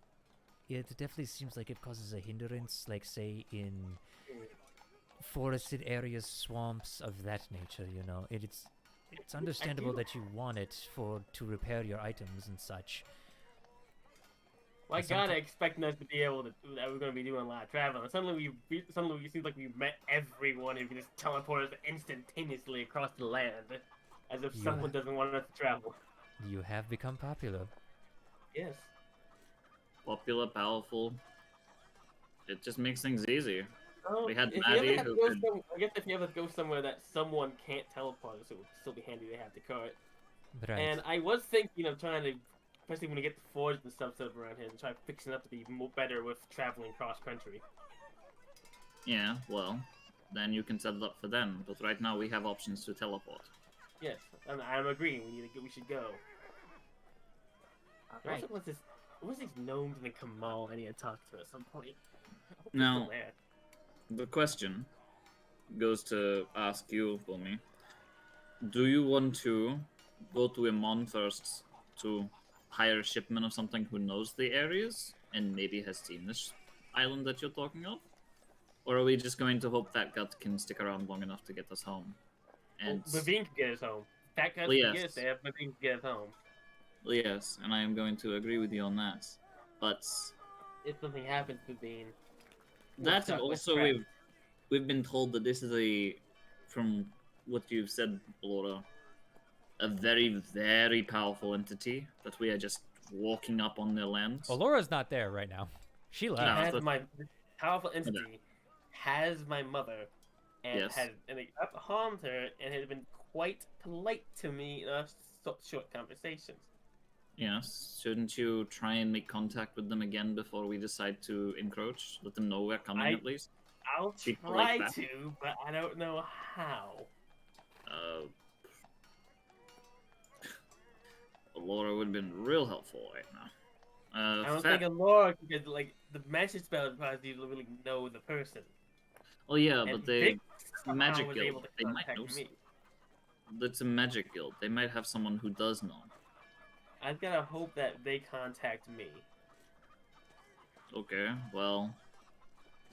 it definitely seems like it causes a hindrance, like, say, in forested areas, swamps, of that nature, you know. It's understandable that you want it to repair your items and such. Well, I Sometime- gotta expecting us to be able to do that. We're gonna be doing a lot of traveling. And suddenly we seem like we met everyone who can just teleport us instantaneously across the land, as if You someone doesn't want us to travel. You have become popular. Yes. Popular, powerful. It just makes things easier. Oh, We had if you Maddie ever have to who go could- I guess if you ever go somewhere that someone can't teleport us, it would still be handy to have the cart. Right. And I was thinking of trying to, especially when you get the forge and stuff set up around here, and try fixing up to be more better with traveling cross country. Yeah, well, then you can set it up for them. But right now we have options to teleport. Yes, I'm agreeing. We should go. Right. What was these gnomes and Kamal I need to talk to at some point? I hope they're No. still there. The question goes to ask you, Bumi. Do you want to go to Amon first to hire a shipment of something who knows the areas and maybe has seen this island that you're talking of? Or are we just going to hope that gut can stick around long enough to get us home? And Levine can get us home. That guy Well, can get yes. us there, but Levine can get us home. yes, and I am going to agree with you on that. But If something happens to Levine. that and also we've been told that this is from what you've said, Laura, a very, very powerful entity that we are just walking up on their land. Well, Laura's not there right now. She left. No. Has but- my powerful entity has my mother and Yes. and it harmed her and has been quite polite to me in our short conversations. Yes, shouldn't you try and make contact with them again before we decide to encroach? Let them know we're coming at least. I'll People try like that. to, but I don't know how. Laura would have been real helpful right now. I don't Fat- think Laura because like the magic spell probably really know the person. Oh yeah, And but they Vic somehow magic was guild. able to They might contact know. me. That's a magic guild. They might have someone who does know. I've gotta hope that they contact me. Okay, well,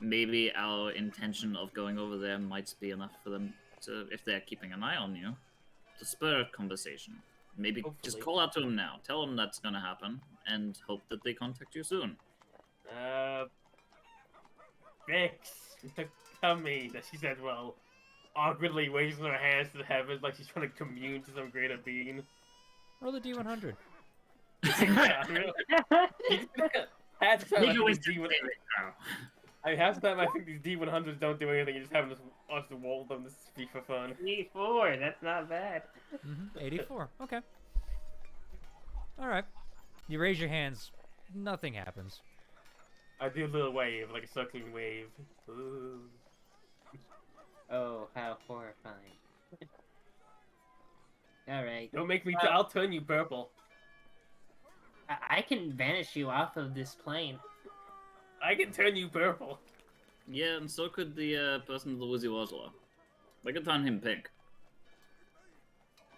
maybe our intention of going over there might be enough for them to, if they're keeping an eye on you, to spur a conversation. Maybe just Hopefully. call out to them now. Tell them that's gonna happen, and hope that they contact you soon. Vix, tell me that she said, well, awkwardly raising her hands to the heavens like she's trying to commune to some greater being. Roll the D100. Yeah, really. Half the time, Make a I wisdom think saving throw. half the time I think these D100s don't do anything. You just have us to wall them to speak for fun. 84, that's not bad. 84. Okay. All right. You raise your hands. Nothing happens. I do a little wave, like a circling wave. Ooh. Oh, how horrifying. Alright. Don't make me. I'll turn you purple. I can banish you off of this plane. I can turn you purple. Yeah, and so could the person with the Wizzy Wazla. They could turn him pink.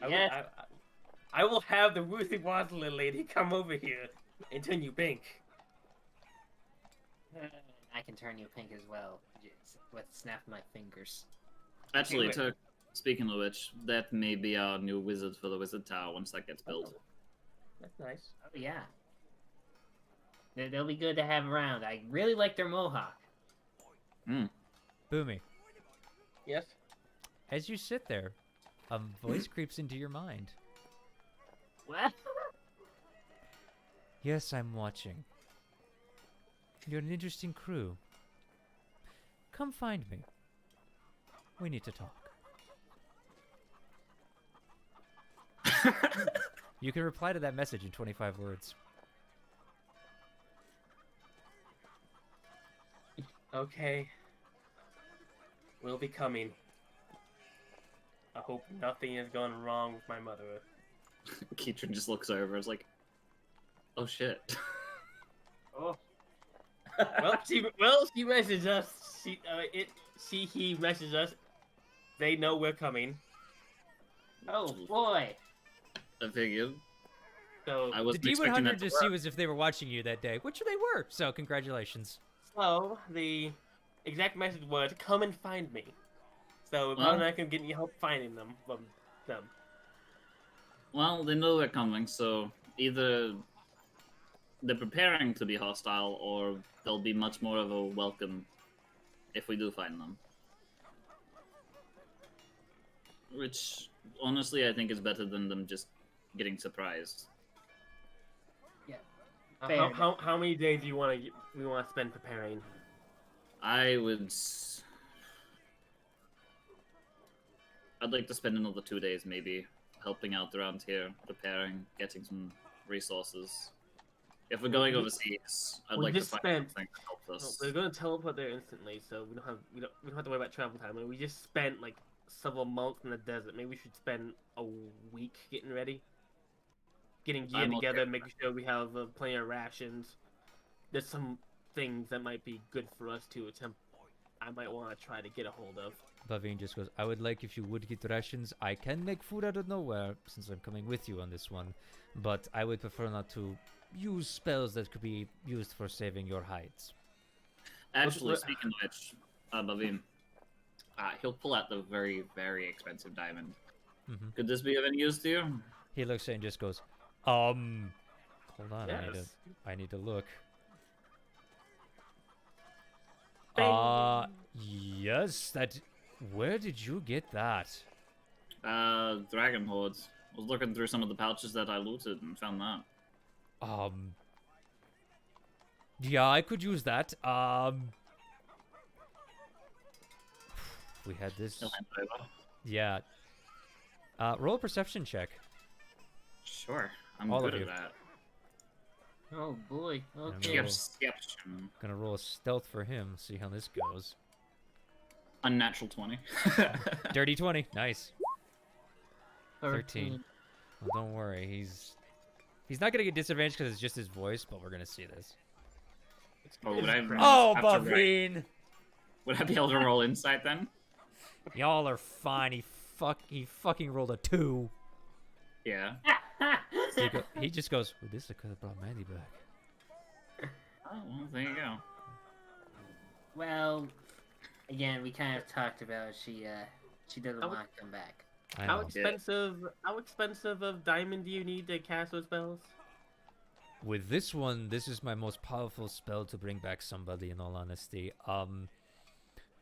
Yes. I will have the Ruthie Waddler lady come over here and turn you pink. I can turn you pink as well. Just with snap my fingers. Actually, wait. speaking of which, that may be our new wizard for the Wizard Tower once that gets built. That's nice. Oh, yeah. They'll be good to have around. I really like their mohawk. Boomy. Yes. As you sit there, a voice creeps into your mind. What? Yes, I'm watching. You're an interesting crew. Come find me. We need to talk. You can reply to that message in 25 words. Okay. We'll be coming. I hope nothing has gone wrong with my mother. Keatron just looks over. It's like, oh shit. Oh. Well, she messaged us. He messaged us. They know we're coming. Oh, boy. I figured. So, I The wasn't expecting D100 that to just see work. as if they were watching you that day, which they were. So congratulations. the exact message was, "Come and find me." So, Well- probably not gonna get any help finding them. Well, they know we're coming, so either they're preparing to be hostile, or they'll be much more of a welcome if we do find them. Which, honestly, I think is better than them just getting surprised. Fair How many days do you want to spend preparing? I'd like to spend another 2 days, maybe, helping out around here, preparing, getting some resources. If we're going overseas, I'd like to find something that helps us. We're going to teleport there instantly, so we don't have to worry about travel time. And we just spent like several months in the desert. Maybe we should spend a week getting ready, getting gear together, making sure we have plenty of rations. There's some things that might be good for us to attempt. I might want to try to get a hold of. Bavine just goes, I would like if you would get rations. I can make food out of nowhere since I'm coming with you on this one. But I would prefer not to use spells that could be used for saving your hides. Actually, speaking of which, Bavine, he'll pull out the very, very expensive diamond. Mm-hmm. Could this be of any use to you? He looks at it and just goes, hold on, Yes. I need to look. Bing. Yes, where did you get that? Dragon hordes. I was looking through some of the pouches that I looted and found that. Yeah, I could use that. We had this. He'll hand it over. Yeah. Roll a perception check. Sure, I'm All good of at you. that. Oh boy. Okay. Yeah. Perception. Gonna roll a stealth for him. See how this goes. Unnatural 20. Dirty 20. Nice. 13. Well, don't worry. He's not gonna get disadvantaged because it's just his voice, but we're gonna see this. Oh, would I have to Bavine! Would I be able to roll insight then? Y'all are fine. He fucking rolled a 2. Yeah. He just goes, well, this could have brought Mandy back. Oh, well, there you go. Well, again, we kind of talked about she doesn't want to come back. I How know. expensive of diamond do you need to cast those spells? With this one, this is my most powerful spell to bring back somebody, in all honesty.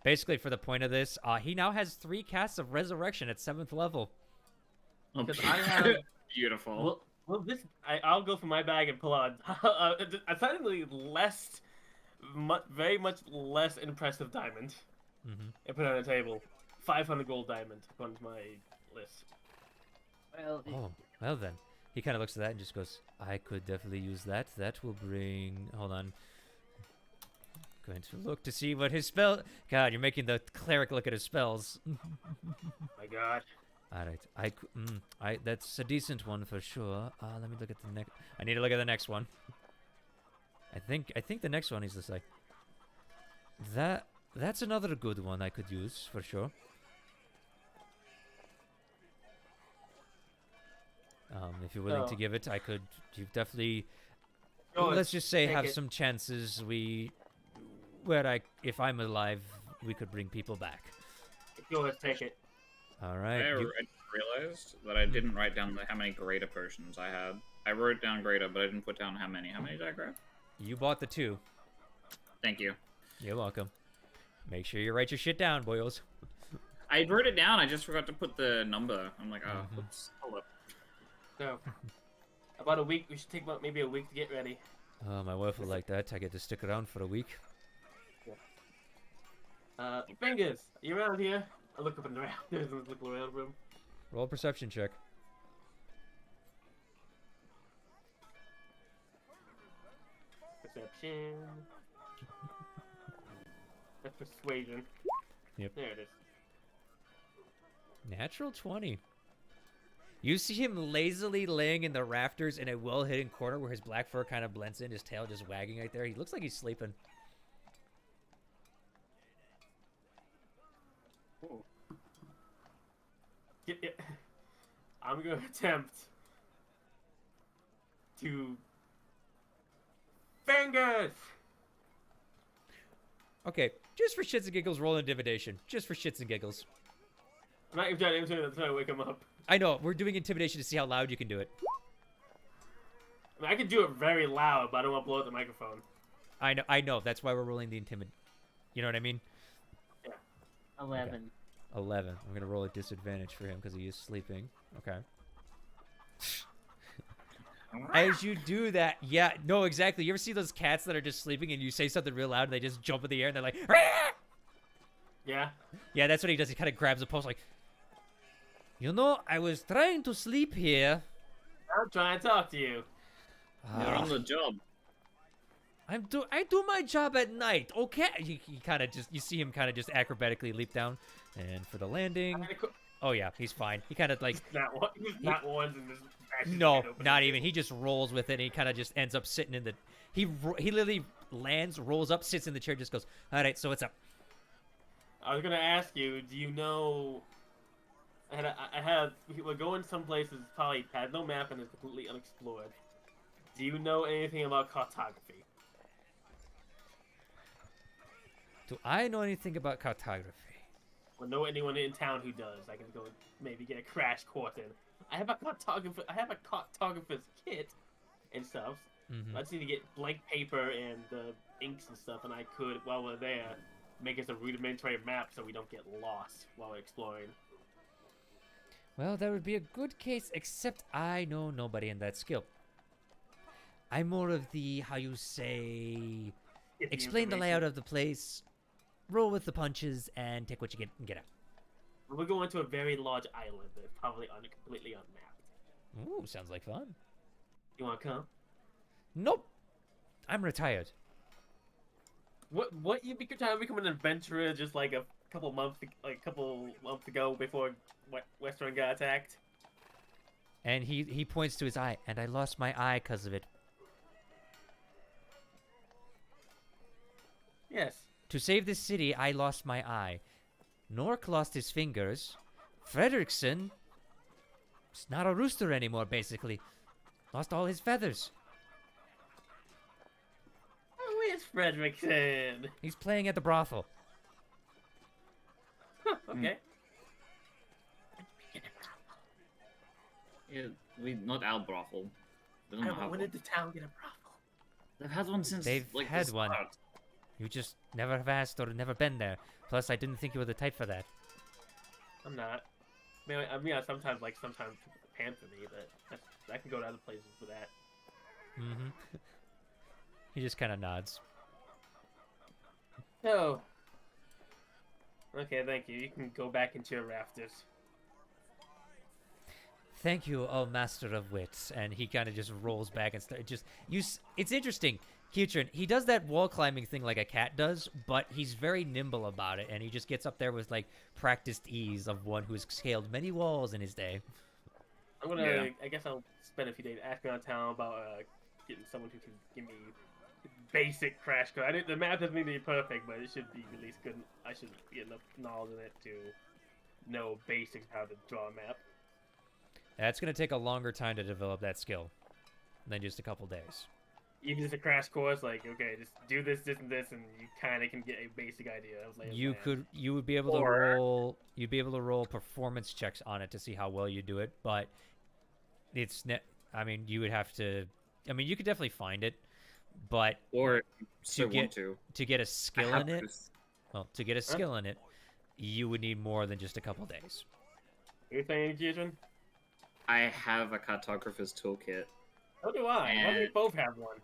Basically, for the point of this, he now has 3 casts of Resurrection at 7th level. Oh, Because I have. beautiful. Well, I'll go for my bag and pull out a slightly very much less impressive diamond, Mm-hmm. and put it on the table. 500 gold diamond according to my list. Well, Oh, well then. He kind of looks at that and just goes, I could definitely use that. That will bring... Hold on. Going to look to see what his spell... God, you're making the cleric look at his spells. My God. Alright, that's a decent one for sure. Let me look at the next... I need to look at the next one. I think the next one is just like... That's another good one I could use, for sure. If you're willing to give it, I could... You definitely... Let's just say have some chances if I'm alive, we could bring people back. Go ahead, take it. Alright. I realized that I didn't write down how many Greta potions I had. I wrote down Greta, but I didn't put down how many. How many did I grab? You bought the 2. Thank you. You're welcome. Make sure you write your shit down, boyos. I wrote it down, I just forgot to put the number. I'm like, oh, oops. Hold up. So, about a week. We should take maybe a week to get ready. My wife will like that. I get to stick around for a week. Fingers, are you around here? I look up and around. There's a look around room. Roll a perception check. Perception. That's persuasion. Yep. There it is. Natural 20. You see him lazily laying in the rafters in a well-hidden corner where his black fur kind of blends in, his tail just wagging right there. He looks like he's sleeping. I'm going to attempt to... Fingers! Okay, just for shits and giggles, roll intimidation. Just for shits and giggles. I'm not even trying to wake him up. I know, we're doing intimidation to see how loud you can do it. I mean, I could do it very loud, but I don't want to blow out the microphone. I know. That's why we're rolling the intimid. You know what I mean? 11. 11. I'm gonna roll a disadvantage for him because he is sleeping. Okay. As you do that, yeah, no, exactly. You ever see those cats that are just sleeping and you say something real loud and they just jump in the air and they're like, "Rah!" Yeah. Yeah, that's what he does. He kind of grabs a post like, you know, I was trying to sleep here. I'm trying to talk to you. You're on the job. I do my job at night. Okay. He kind of just, you see him kind of just acrobatically leap down, and for the landing. Oh yeah, he's fine. He kind of like Not once in this. no, not even. He just rolls with it. And he kind of just ends up sitting in the. He literally lands, rolls up, sits in the chair, just goes, all right. So what's up? I was gonna ask you. Do you know? We're going some places. Probably had no map and is completely unexplored. Do you know anything about cartography? Do I know anything about cartography? Or know anyone in town who does? I can go maybe get a crash course in. I have a cartographer's kit and stuff. Mm-hmm. I just need to get blank paper and inks and stuff, and I could, while we're there, make us a rudimentary map so we don't get lost while we're exploring. Well, that would be a good case, except I know nobody in that skill. I'm more of the, how you say, explain the layout of the place, roll with the punches, and take what you get and get out. We're going to a very large island that's probably completely unmapped. Ooh, sounds like fun. You want to come? Nope. I'm retired. What you trying to become an adventurer just like a couple months ago before Western got attacked? And he points to his eye, and I lost my eye because of it. Yes. To save this city, I lost my eye. Nork lost his fingers. Frederickson is not a rooster anymore, basically. Lost all his feathers. Oh, where's Frederickson? He's playing at the brothel. Okay. Yeah, not our brothel. We don't have When one. did the town get a brothel? They've had one since They've like had the one. start. You just never have asked or never been there. Plus, I didn't think you were the type for that. I'm not. I mean, sometimes people pamper me, but I can go to other places for that. Mm-hmm. He just kind of nods. So. Okay, thank you. You can go back into your rafters. Thank you, oh master of wits. And he kind of just rolls back and it's interesting. Kutrin, he does that wall climbing thing like a cat does, but he's very nimble about it, and he just gets up there with like practiced ease of one who's scaled many walls in his day. I'm gonna. Yeah. I guess I'll spend a few days asking around town about getting someone who can give me basic crash code. The map doesn't need to be perfect, but it should be at least good. I should get enough knowledge in it to know basics how to draw a map. That's gonna take a longer time to develop that skill than just a couple days. Even just a crash course, like okay, just do this, this, and this, and you kind of can get a basic idea of lay of land. You would be able to roll. You'd be able to roll performance checks on it to see how well you do it, but I mean, you would have to. I mean, you could definitely find it, but Or to get a skill in it. Well, to get a skill in it, you would need more than just a couple days. You saying, Jason? I have a cartographer's toolkit. So do I. Why do we And- both have one?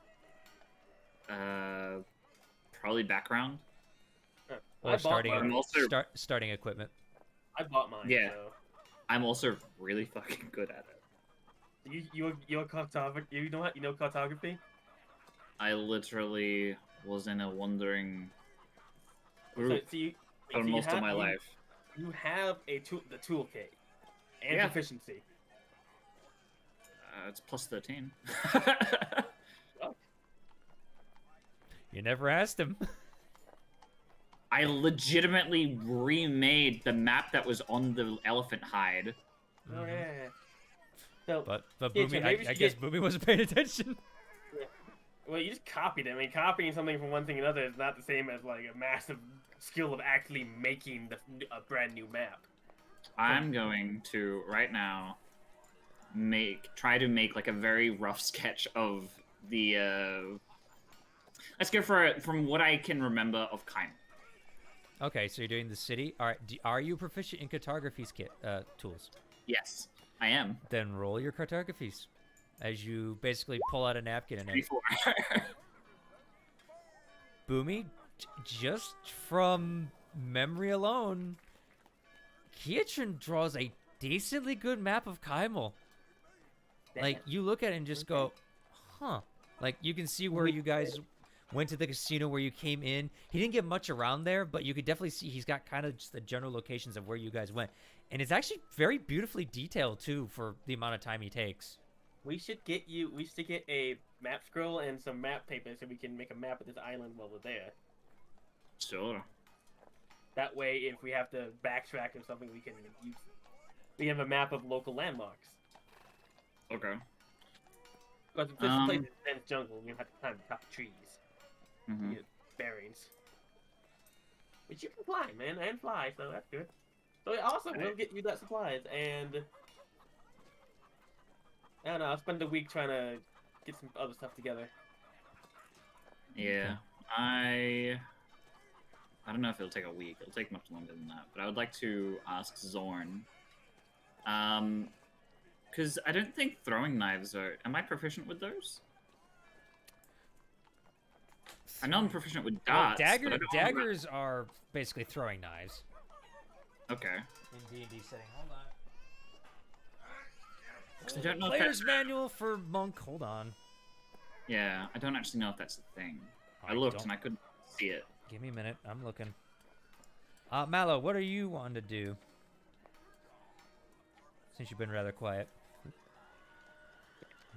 Probably background. Or I bought starting mine. I'm also starting equipment. I bought mine. Yeah. So. I'm also really fucking good at it. You're cartography. You know cartography? I literally was in a wandering group for you most of have- my you- life. You have the toolkit and Yeah. proficiency. It's plus 13. You never asked him. I legitimately remade the map that was on the elephant hide. Oh yeah. So, But Yeah, Boomy, Jim, I maybe we should guess get- Boomy wasn't paying attention. well, you just copied it. I mean, copying something from one thing to another is not the same as like a massive skill of actually making a brand new map. I'm going to right now try to make like a very rough sketch of the. Let's go for it from what I can remember of Kaim. Okay, so you're doing the city. All right, are you proficient in cartography tools? Yes, I am. Then roll your cartographies as you basically pull out a napkin and then. 24. Boomy, just from memory alone, Kietrin draws a decently good map of Kaimel. Like, you look at it and just go, huh. Like, you can see where you guys went to the casino, where you came in. He didn't get much around there, but you could definitely see he's got kind of just the general locations of where you guys went. And it's actually very beautifully detailed, too, for the amount of time he takes. We should get a map scroll and some map paper so we can make a map of this island while we're there. Sure. That way, if we have to backtrack or something, we can use. We have a map of local landmarks. Okay. Because if this place is dense jungle, we have to climb the top of trees. Mm-hmm. To get bearings. But you can climb, man, and fly, so that's good. So also, we'll get you that supplies, and I don't know. I'll spend the week trying to get some other stuff together. Yeah, I don't know if it'll take a week. It'll take much longer than that. But I would like to ask Zorn, because I don't think throwing knives are. Am I proficient with those? I know I'm proficient with darts. Well, daggers are basically throwing knives. Okay. In D&D setting, hold on. 'Cause I don't know if Player's that's... manual for monk. Hold on. Yeah, I don't actually know if that's a thing. I I looked don't- and I couldn't see it. Give me a minute. I'm looking. Mallow, what are you wanting to do? Since you've been rather quiet.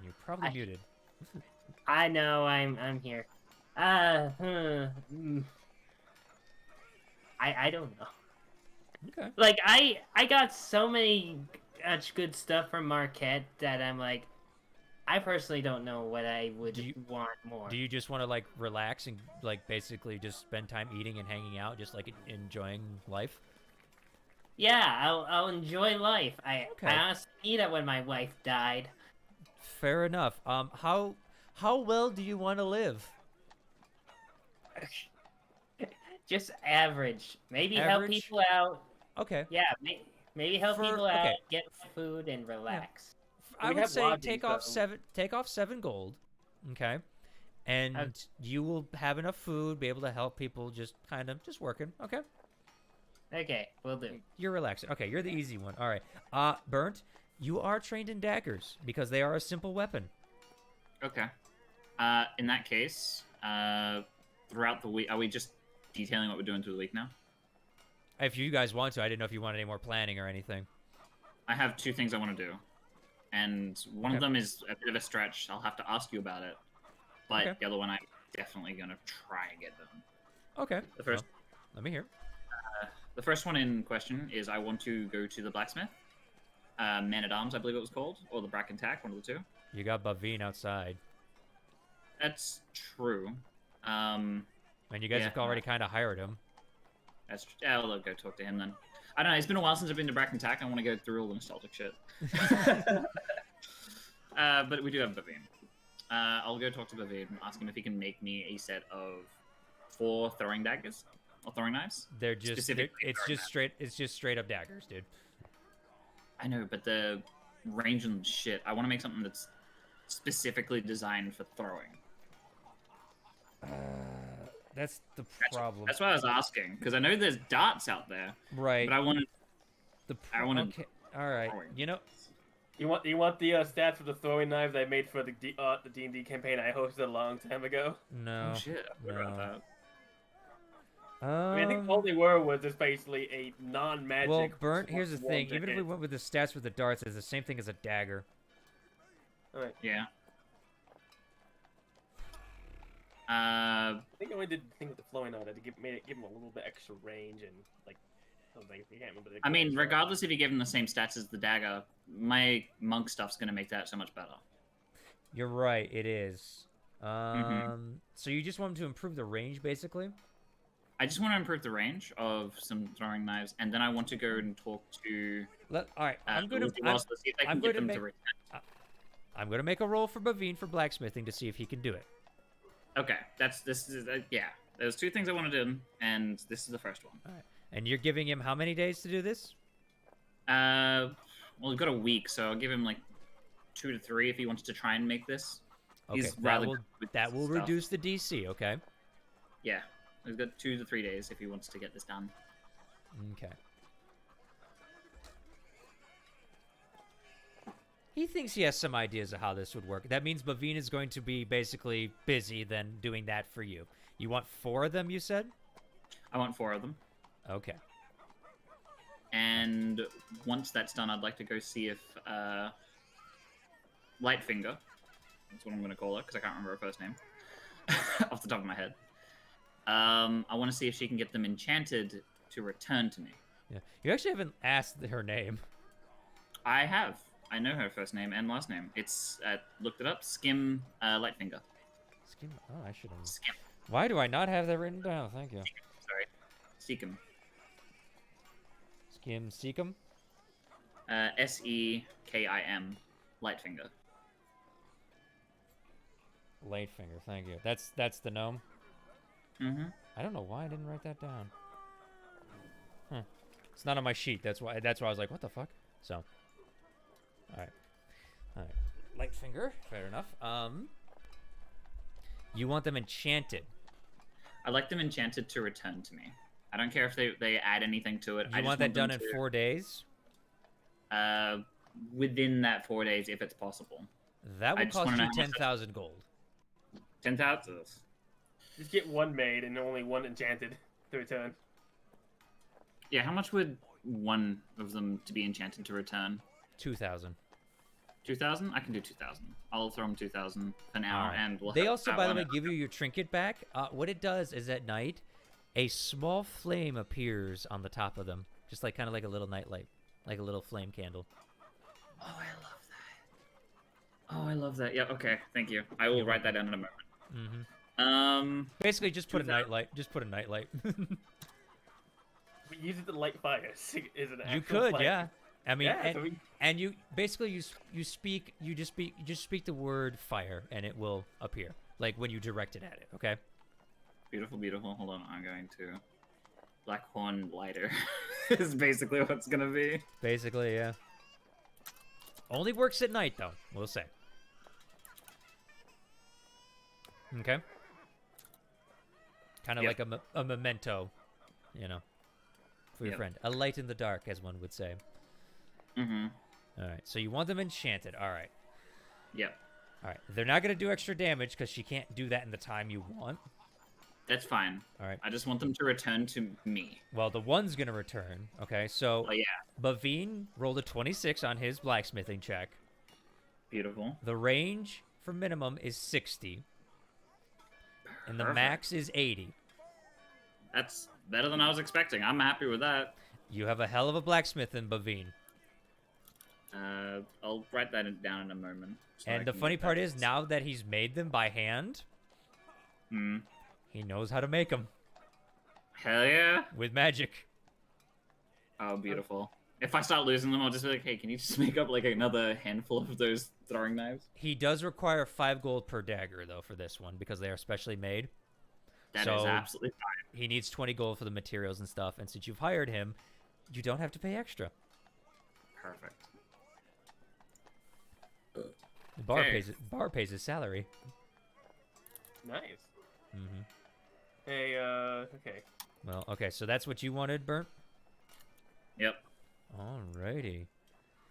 You're probably muted. I know I'm here. I don't know. Okay. Like I got so much good stuff from Marquette that I'm like, I personally don't know what I would want more. Do you just want to like relax and like basically just spend time eating and hanging out, just like enjoying life? Yeah, I'll enjoy life. I honestly need it when my wife died. Fair enough. How well do you want to live? Just average. Maybe help Average? people out. Okay. Yeah, maybe help people out, okay. get food, and relax. I We would have say lodging, take off 7 gold. Okay. And you will have enough food, be able to help people just kind of just working. Okay. Okay, will do. You're relaxing. Okay, you're the easy one. All right. Burnt, you are trained in daggers because they are a simple weapon. Okay. In that case, throughout the week, are we just detailing what we're doing through the week now? If you guys want to, I didn't know if you wanted any more planning or anything. I have 2 things I want to do. And one of them is a bit of a stretch. I'll have to ask you about it. But the other one I'm definitely going to try and get done. Okay. The first, let me hear. The first one in question is I want to go to the blacksmith. Man-at-Arms, I believe it was called. Or the Bracken Tack, one of the 2. You got Bavine outside. That's true. And you guys have already kind of hired him. That's true. Yeah, I'll go talk to him then. I don't know, it's been a while since I've been to Bracken Tack. I want to go through all the nostalgic shit. But we do have Bavine. I'll go talk to Bavine and ask him if he can make me a set of 4 throwing daggers. Or throwing knives. They're just Specifically it's just straight up daggers, dude. I know, but the range and shit. I want to make something that's specifically designed for throwing. That's the problem. That's why I was asking, because I know there's darts out there. Right. But I wanted. Okay. All right. You know. You want the stats for the throwing knives I made for the D&D campaign I hosted a long time ago? No. Oh shit! I forgot about that. I mean, I think all they were was just basically a non-magic. Well, Burnt, here's the one thing. to Even if we hit. went with the stats with the darts, it's the same thing as a dagger. Alright. Yeah. I think I only did the thing with the flowing knife to give him a little bit extra range and like something. I can't remember. I mean, regardless if you give him the same stats as the dagger, my monk stuff's gonna make that so much better. You're right. It is. So you just want him to improve the range, basically? I just want to improve the range of some throwing knives, and then I want to go and talk to All right, I'm the gonna Wizzy Boss to see if I I'm can get gonna them to make- return. I'm gonna make a roll for Bavine for blacksmithing to see if he can do it. Okay, this is yeah. There's two things I want to do, and this is the first one. All right, and you're giving him how many days to do this? Well, we've got a week, so I'll give him like 2 to 3 if he wants to try and make this. Okay, He's that rather will good with that will stuff. reduce the DC. Okay. Yeah, we've got 2 to 3 days if he wants to get this done. Okay. He thinks he has some ideas of how this would work. That means Bavine is going to be basically busy then doing that for you. You want 4 of them, you said? I want 4 of them. Okay. And once that's done, I'd like to go see if Lightfinger, that's what I'm going to call her because I can't remember her first name off the top of my head. I want to see if she can get them enchanted to return to me. Yeah. You actually haven't asked her name. I have. I know her first name and last name. It's looked it up. Skim Lightfinger. Skim. Oh, I should have. Skim. Why do I not have that written down? Thank you. Sorry. Seekum. Skim Seekum. Sekim. Lightfinger. Lightfinger. Thank you. That's the gnome. Mm-hmm. I don't know why I didn't write that down. Huh. It's not on my sheet. That's why I was like, what the fuck? So. All right. Lightfinger. Fair enough. You want them enchanted. I'd like them enchanted to return to me. I don't care if they add anything to it. You I just want that done them in 4 days? Within that 4 days, if it's possible. That I would just cost wanna you know how much 10,000 gold. 10,000. Just get one made and only one enchanted to return. Yeah, how much would one of them to be enchanted to return? 2,000. 2,000? I can do 2,000. I'll throw them 2,000 an hour, Alright. and we'll. They have also, that by the one. way, give you your trinket back. What it does is at night, a small flame appears on the top of them, just like kind of like a little nightlight, like a little flame candle. Oh, I love that. Oh, I love that. Yeah. Okay. Thank you. I will write that down in a moment. Mm-hmm. Basically, just put a 2,000. nightlight. Just put a nightlight. We use it to light fire. Is it an You actual could, fire? yeah. I mean, Yeah, so we- and you basically you just speak the word fire, and it will appear, like when you direct it at it. Okay. Beautiful, beautiful. Hold on. I'm going to. Blackhorn lighter is basically what it's gonna be. Basically, yeah. Only works at night, though. We'll say. Okay. Kind of Yep. like a memento, you know, for your Yep. friend. A light in the dark, as one would say. Mm-hmm. All right. So you want them enchanted. All right. Yep. All right. They're not going to do extra damage because she can't do that in the time you want. That's fine. All right. I just want them to return to me. Well, the one's going to return. Okay. So Oh yeah. Bavine rolled a 26 on his blacksmithing check. Beautiful. The range for minimum is 60. And the Perfect. max is 80. That's better than I was expecting. I'm happy with that. You have a hell of a blacksmith in Bavine. I'll write that down in a moment. so I And the can funny get part that. is, now that he's made them by hand, Hmm. he knows how to make them Hell yeah. with magic. Oh, beautiful. If I start losing them, I'll just be like, hey, can you just make up like another handful of those throwing knives? He does require 5 gold per dagger, though, for this one, because they are specially made. That is So- absolutely fine. He needs 20 gold for the materials and stuff, and since you've hired him, you don't have to pay extra. Perfect. The bar Okay. pays his salary. Nice. Mm-hmm. Hey, okay. Well, okay, so that's what you wanted, Burnt? Yep. Alrighty.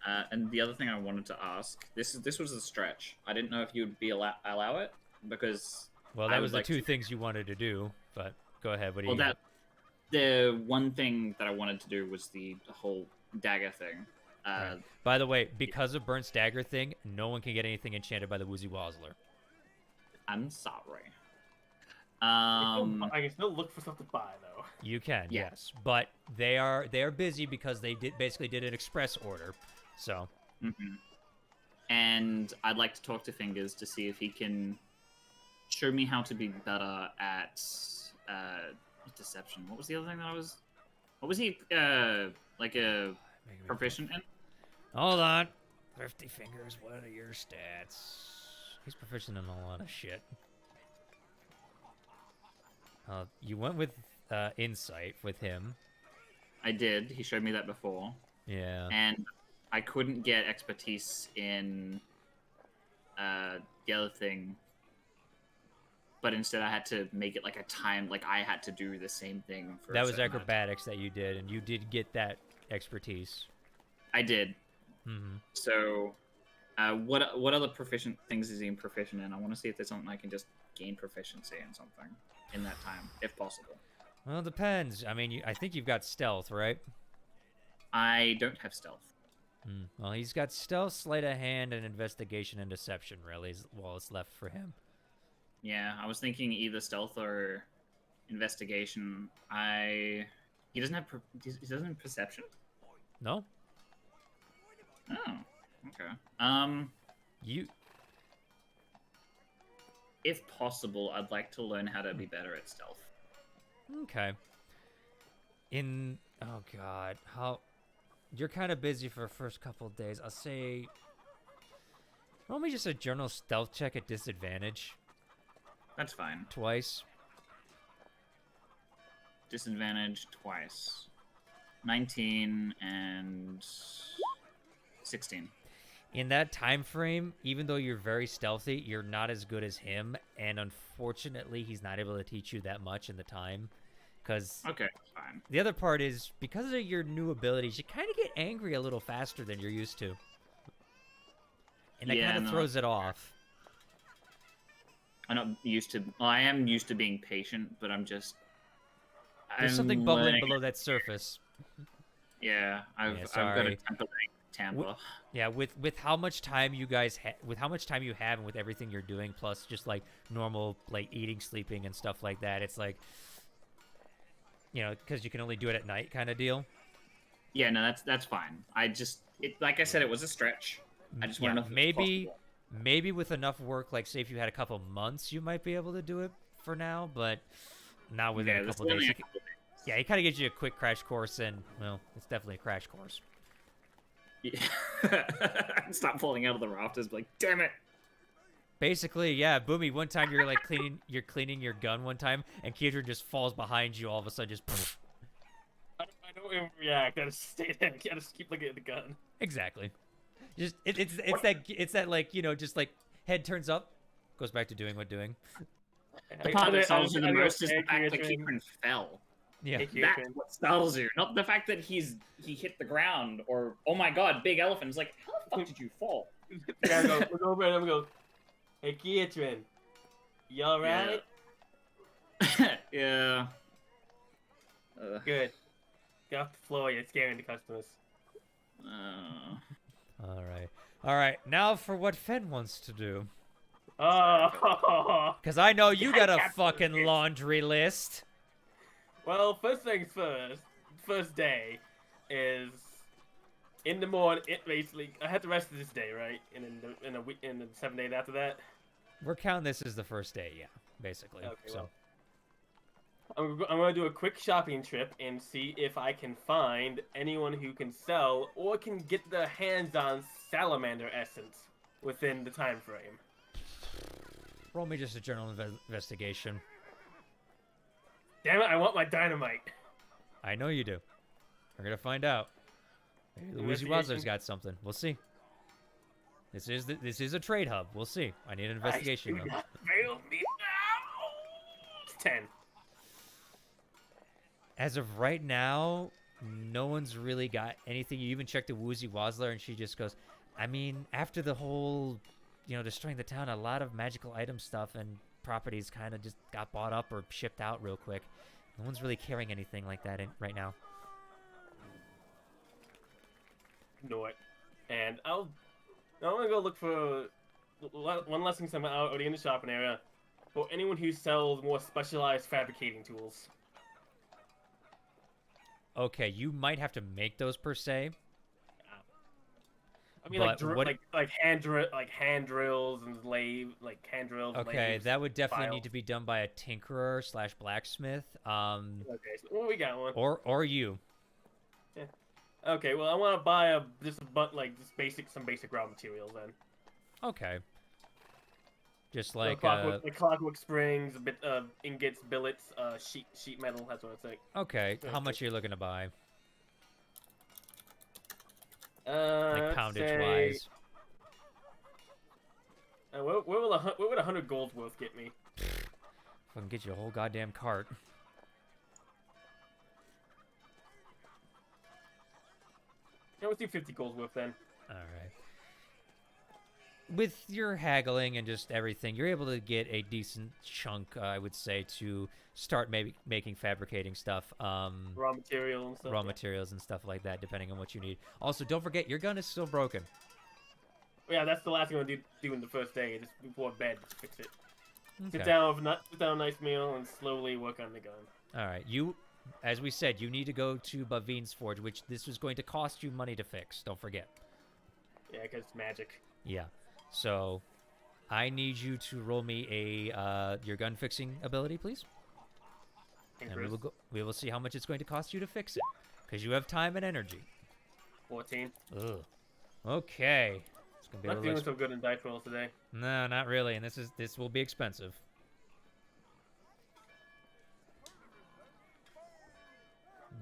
And the other thing I wanted to ask, this was a stretch. I didn't know if you'd be allow it because Well, I that would was the like two to- things you wanted to do, but go ahead. What do well, you that the one thing that I wanted to do was the whole dagger thing. Right. By the way, because of Burnt's dagger thing, no one can get anything enchanted by the Woozy Wazzler. I'm sorry. I can still look for stuff to buy though. You can, Yeah. yes, but they are busy because they basically did an express order. So mhm. And I'd like to talk to Fingers to see if he can show me how to be better at Deception. What was the other thing that I was? What was he like a proficient in? Hold on. Thrifty Fingers, what are your stats? He's proficient in a lot of shit. You went with Insight with him. I did. He showed me that before. Yeah. And I couldn't get expertise in the other thing. But instead I had to make it like a time, like I had to do the same thing for That a was certain amount of time. acrobatics that you did, and you did get that expertise. I did. Mm-hmm. So, what other proficient things is he proficient in? I want to see if there's something I can just gain proficiency in something in that time, if possible. Well, it depends. I mean, I think you've got stealth, right? I don't have stealth. Well, he's got stealth, sleight of hand, and investigation and deception, really, is all it's left for him. Yeah, I was thinking either stealth or investigation. He doesn't have perception? No? Oh, okay. You... If possible, I'd like to learn how to be better at stealth. Okay. Oh, God. You're kind of busy for the first couple of days. I'll say... Roll me just a general stealth check at disadvantage. That's fine. Twice. Disadvantage twice. 19 and 16. In that time frame, even though you're very stealthy, you're not as good as him, and unfortunately, he's not able to teach you that much in the time. Because Okay, fine. the other part is, because of your new abilities, you kind of get angry a little faster than you're used to. And that kind of throws it off. I'm not used to... Well, I am used to being patient, but There's something bubbling below that surface. Yeah, I've got sorry. a temper tamper. Yeah, with how much time you guys with how much time you have and with everything you're doing, plus just like normal like eating, sleeping, and stuff like that, it's like, you know, because you can only do it at night, kind of deal. Yeah, no, that's fine. Like I said, it was a stretch. I just want to know if it's possible. Maybe with enough work, like say if you had a couple months, you might be able to do it for now, but not within a couple days. Yeah, he kind of gives you a quick crash course, and well, it's definitely a crash course. Yeah. Stop falling out of the rafters, like, damn it. Basically, yeah, Boomy, one time you're like cleaning your gun one time, and Kedron just falls behind you all of a sudden, just poof. I don't even react. I just stay there. I just keep looking at the gun. Exactly. Just it's that like, you know, just like head turns up, goes back to doing what doing. The part that startles you the most is the fact that Kedron fell. Yeah. That's what startles you, not the fact that he hit the ground, or oh my god, big elephant. It's like, how the fuck did you fall? I go, look over at him and go, hey, Kedron, you alright? Yeah. Good. Get off the floor, you're scaring the customers. All right. Now for what Fen wants to do. Oh. Because I know you got a fucking laundry list. Well, first things first. First day is in the morning. It basically, I had the rest of this day, right? And in the 7 days after that. We're counting this as the first day, yeah, basically. Okay, so. I'm going to do a quick shopping trip and see if I can find anyone who can sell or can get their hands on salamander essence within the time frame. Roll me just a general investigation. Damn it, I want my dynamite. I know you do. We're going to find out. Maybe the Woozy Wazler's got something. We'll see. This is a trade hub. We'll see. I need an investigation. Do not fail me now. It's 10. As of right now, no one's really got anything. You even checked the Woozy Wazler, and she just goes, I mean, after the whole, you know, destroying the town, a lot of magical item stuff and properties kind of just got bought up or shipped out real quick. No one's really carrying anything like that right now. Know it. And I'm gonna go look for one last thing somewhere out in the shopping area for anyone who sells more specialized fabricating tools. Okay, you might have to make those per se. I mean, But what- like hand drills and hand drills. Okay, lathes, that would definitely files. need to be done by a tinkerer / blacksmith. Okay, so well, we got one. Or you. Okay, well, I want to buy some basic raw materials then. Okay. Just So like clockwork springs, a bit of ingots, billets, sheet metal. That's what I think. okay, how much are you looking to buy? Like Let's poundage say, wise. What would 100 gold worth get me? I can get you a whole goddamn cart. Yeah, let's do 50 gold worth then. All right. With your haggling and just everything, you're able to get a decent chunk, I would say, to start maybe making fabricating stuff. Raw material and stuff. Raw yeah. materials and stuff like that, depending on what you need. Also, don't forget, your gun is still broken. Yeah, that's the last thing I'm gonna do in the first day, just before bed, to fix it. Okay. Sit down with a nice meal and slowly work on the gun. All right. You, as we said, you need to go to Bavine's Forge, which this was going to cost you money to fix. Don't forget. Yeah, because it's magic. Yeah. So, I need you to roll me a your gun fixing ability, please. And we will see how much it's going to cost you to fix it, because you have time and energy. 14. Ugh. Okay. It's gonna be a Not little doing so good in dice rolls today. No, not really, and this will be expensive.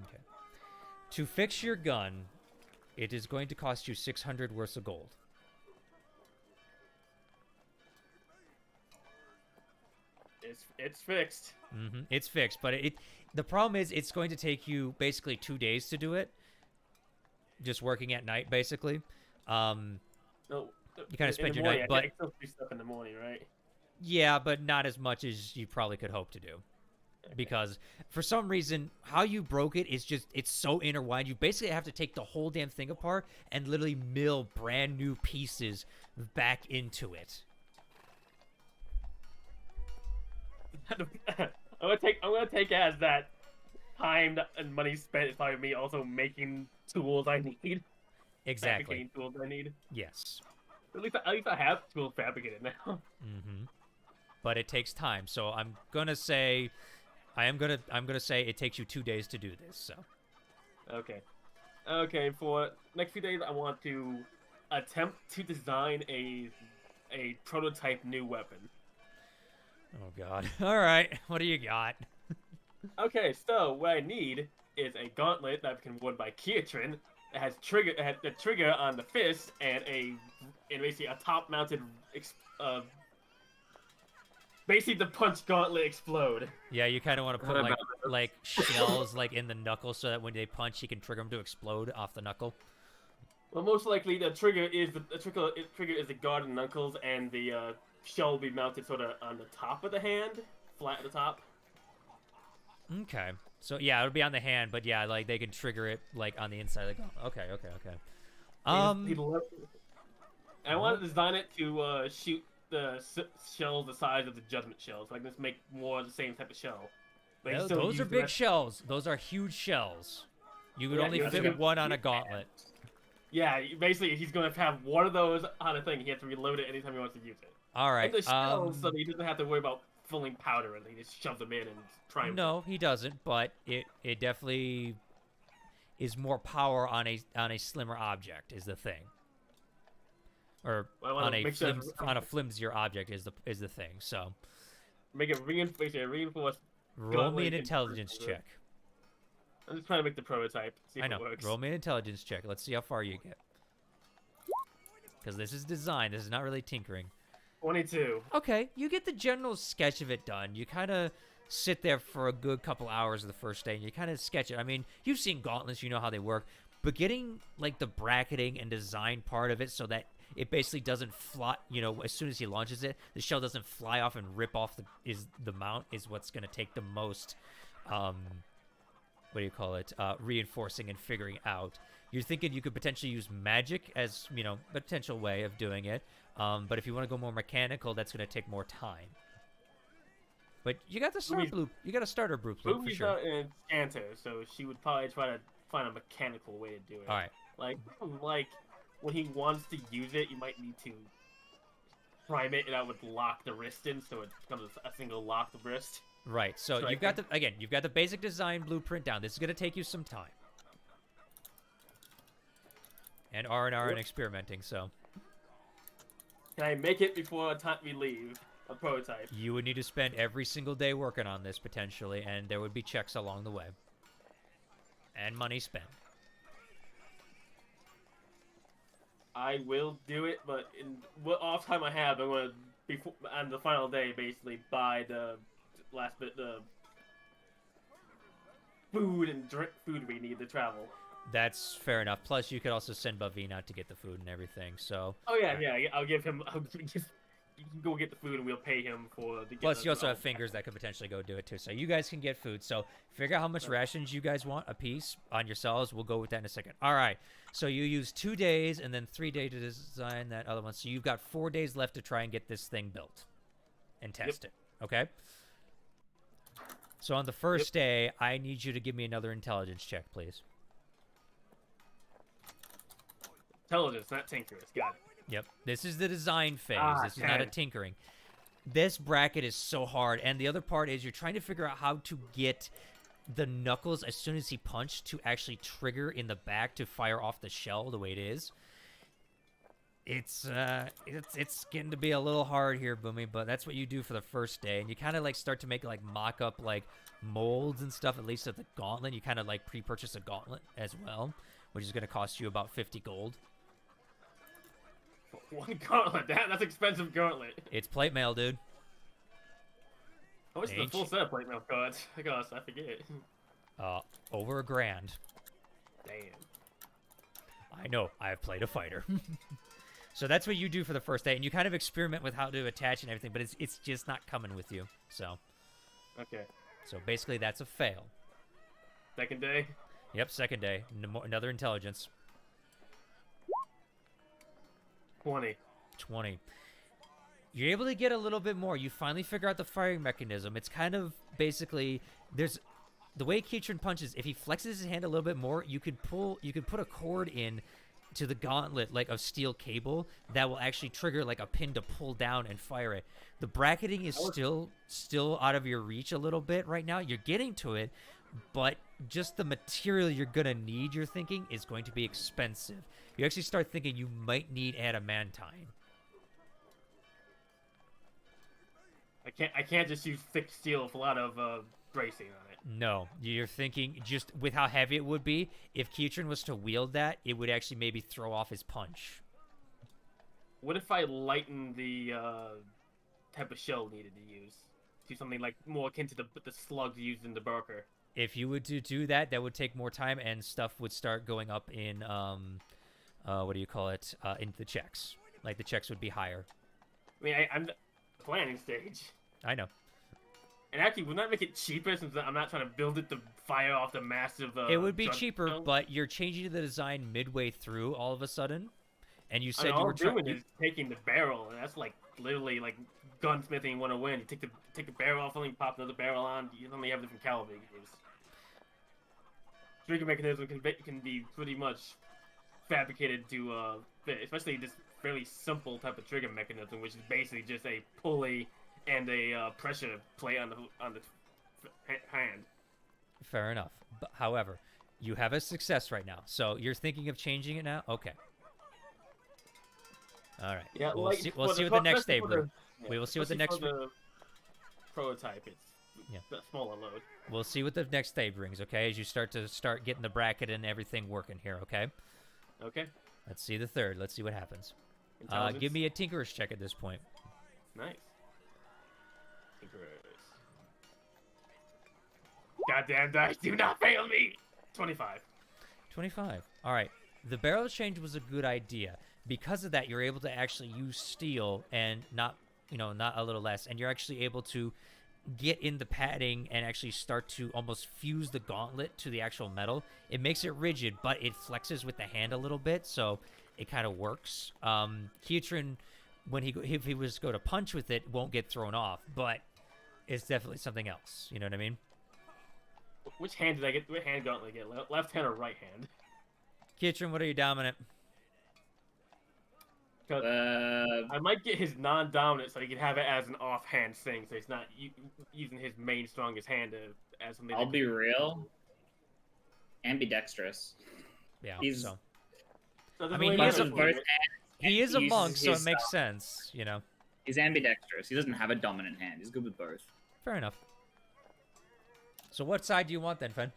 Okay. To fix your gun, it is going to cost you 600 worth of gold. It's fixed. It's fixed, but the problem is it's going to take you basically 2 days to do it. Just working at night, basically. No, You kinda spend your morning, night, but- I still do stuff in the morning, right? Yeah, but not as much as you probably could hope to do. Because for some reason, how you broke it is just, it's so intertwined. You basically have to take the whole damn thing apart and literally mill brand new pieces back into it. I'm gonna take as that time and money spent is probably me also making tools I need. Exactly. Fabricating tools I need. Yes. At least I have tools fabricated now. But it takes time, so I'm gonna say it takes you 2 days to do this. So. Okay. For next few days, I want to attempt to design a prototype new weapon. Oh God. All right. What do you got? Okay, so what I need is a gauntlet that can be worn by Kiatrin. It has a trigger on the fist and basically a top-mounted basically the punch gauntlet explode. Yeah, you kind of want to put like shells like in the knuckle so that when they punch, he can trigger them to explode off the knuckle. Well, most likely the trigger is the guard and knuckles, and the shell will be mounted sort of on the top of the hand, flat at the top. Okay. So yeah, it would be on the hand, but yeah, like they can trigger it like on the inside of the gun. Okay. And I want to design it to shoot the shells the size of the judgment shells. So I can just make more of the same type of shell. But Yeah, those are big shells. Those are huge shells. You would Yeah, only you fit have to- one on a gauntlet. Yeah, basically he's going to have one of those on a thing. He has to reload it anytime he wants to use it. All right. And the shells, so that he doesn't have to worry about filling powder, and he just shoves them in and try them. No, he doesn't. But it definitely is more power on a slimmer object is the thing, or Well, I wanna make sure on a flimsier object is the thing. So make it reinforced. roll me Gauntlet an and intelligence trigger. check. I'm just trying to make the prototype. See if I know. it works. Roll me an intelligence check. Let's see how far you get. Because this is design. This is not really tinkering. 22. Okay, you get the general sketch of it done. You kind of sit there for a good couple hours the first day, and you kind of sketch it. I mean, you've seen gauntlets, you know how they work, but getting like the bracketing and design part of it so that it basically doesn't fly. You know, as soon as he launches it, the shell doesn't fly off and rip off the mount is what's going to take the most. What do you call it? Reinforcing and figuring out. You're thinking you could potentially use magic as, you know, a potential way of doing it. But if you want to go more mechanical, that's going to take more time. But you got the you got a starter blueprint for Ruby's sure. not an enchanter, so she would probably try to find a mechanical way to do it. All right. Like when he wants to use it, you might need to prime it, and that would lock the wrist in, so it becomes a single locked wrist. Right. So So you've got you've got the basic design blueprint down. This is gonna take you some time. And R&R and experimenting, so. Can I make it before time we leave? A prototype. You would need to spend every single day working on this, potentially, and there would be checks along the way. And money spent. I will do it, but in what off time I have, I'm gonna before on the final day basically buy the last bit the food and drink food we need to travel. That's fair enough. Plus, you could also send Bavine out to get the food and everything, so. Oh yeah, I'll give him. You can go get the food and we'll pay him for the. Plus, you also have fingers that could potentially go do it too. So you guys can get food. So figure out how much rations you guys want a piece on yourselves. We'll go with that in a second. All right. So you use 2 days and then 3 days to design that other one. So you've got 4 days left to try and get this thing built and test it. Okay. So on the first day, I need you to give me another intelligence check, please. Intelligence, not tinkerers. Got it. Yep. This is the design phase. This is not a 10. tinkering. This bracket is so hard. And the other part is you're trying to figure out how to get the knuckles as soon as he punched to actually trigger in the back to fire off the shell the way it is. It's getting to be a little hard here, Boomy, but that's what you do for the first day. And you kind of like start to make like mock up like molds and stuff, at least of the gauntlet. You kind of like pre-purchase a gauntlet as well, which is going to cost you about 50 gold. One gauntlet. That's expensive gauntlet. It's plate mail, dude. How much is the full set of plate mail cards? Gosh, I forget. Over $1,000. Damn. I know. I've played a fighter. So that's what you do for the first day, and you kind of experiment with how to attach and everything, but it's just not coming with you. So. Okay. So basically, that's a fail. Second day. Yep, second day. Another intelligence. 20. 20. You're able to get a little bit more. You finally figure out the firing mechanism. It's kind of basically the way Keitron punches. If he flexes his hand a little bit more, you could put a cord in to the gauntlet like of steel cable that will actually trigger like a pin to pull down and fire it. The bracketing is still out of your reach a little bit right now. You're getting to it, but just the material you're gonna need, you're thinking, is going to be expensive. You actually start thinking you might need adamantine. I can't just use thick steel with a lot of bracing on it. No, you're thinking just with how heavy it would be, if Keitron was to wield that, it would actually maybe throw off his punch. What if I lighten the type of shell needed to use? Do something like more akin to the slugs used in the Barker. If you would do that, that would take more time and stuff would start going up in, what do you call it, in the checks. Like the checks would be higher. I mean, I'm the planning stage. I know. And actually, would that make it cheaper since I'm not trying to build it to fire off the massive... it would be cheaper, but you're changing the design midway through all of a sudden. And you said you were trying to... taking the barrel, and that's like literally like gunsmithing 101. You take the barrel off, and pop another barrel on. You only have different caliber you use. Trigger mechanism can be pretty much fabricated to fit, especially this fairly simple type of trigger mechanism, which is basically just a pulley and a pressure plate on the hand. Fair enough. But, however, you have a success right now, so you're thinking of changing it now. Okay. All right. Yeah, we'll see what the next day brings. We will see what the next prototype is. Yeah. A smaller load. We'll see what the next day brings. Okay, as you start getting the bracket and everything working here. Okay. Okay. Let's see the third. Let's see what happens. Give me a tinkerer's check at this point. Nice. Tinkerers. Goddamn dice, do not fail me! 25. 25. All right. The barrel change was a good idea. Because of that, you're able to actually use steel and not a little less. And you're actually able to get in the padding and actually start to almost fuse the gauntlet to the actual metal. It makes it rigid, but it flexes with the hand a little bit, so it kind of works. Keitron, if he was to go to punch with it, won't get thrown off, but it's definitely something else. You know what I mean? Which hand did I get? What hand gauntlet did I get? Left hand or right hand? Keitron, what are you dominant? 'Cause I might get his non-dominant so he can have it as an offhand thing, so he's not using his main strongest hand as something. I'll be real. Ambidextrous. Yeah. He's- So So I mean, He he's uses a- both hands. he is a uses monk, so his it makes sense. You know. He's ambidextrous. He doesn't have a dominant hand. He's good with both. Fair enough. So what side do you want then, Fen?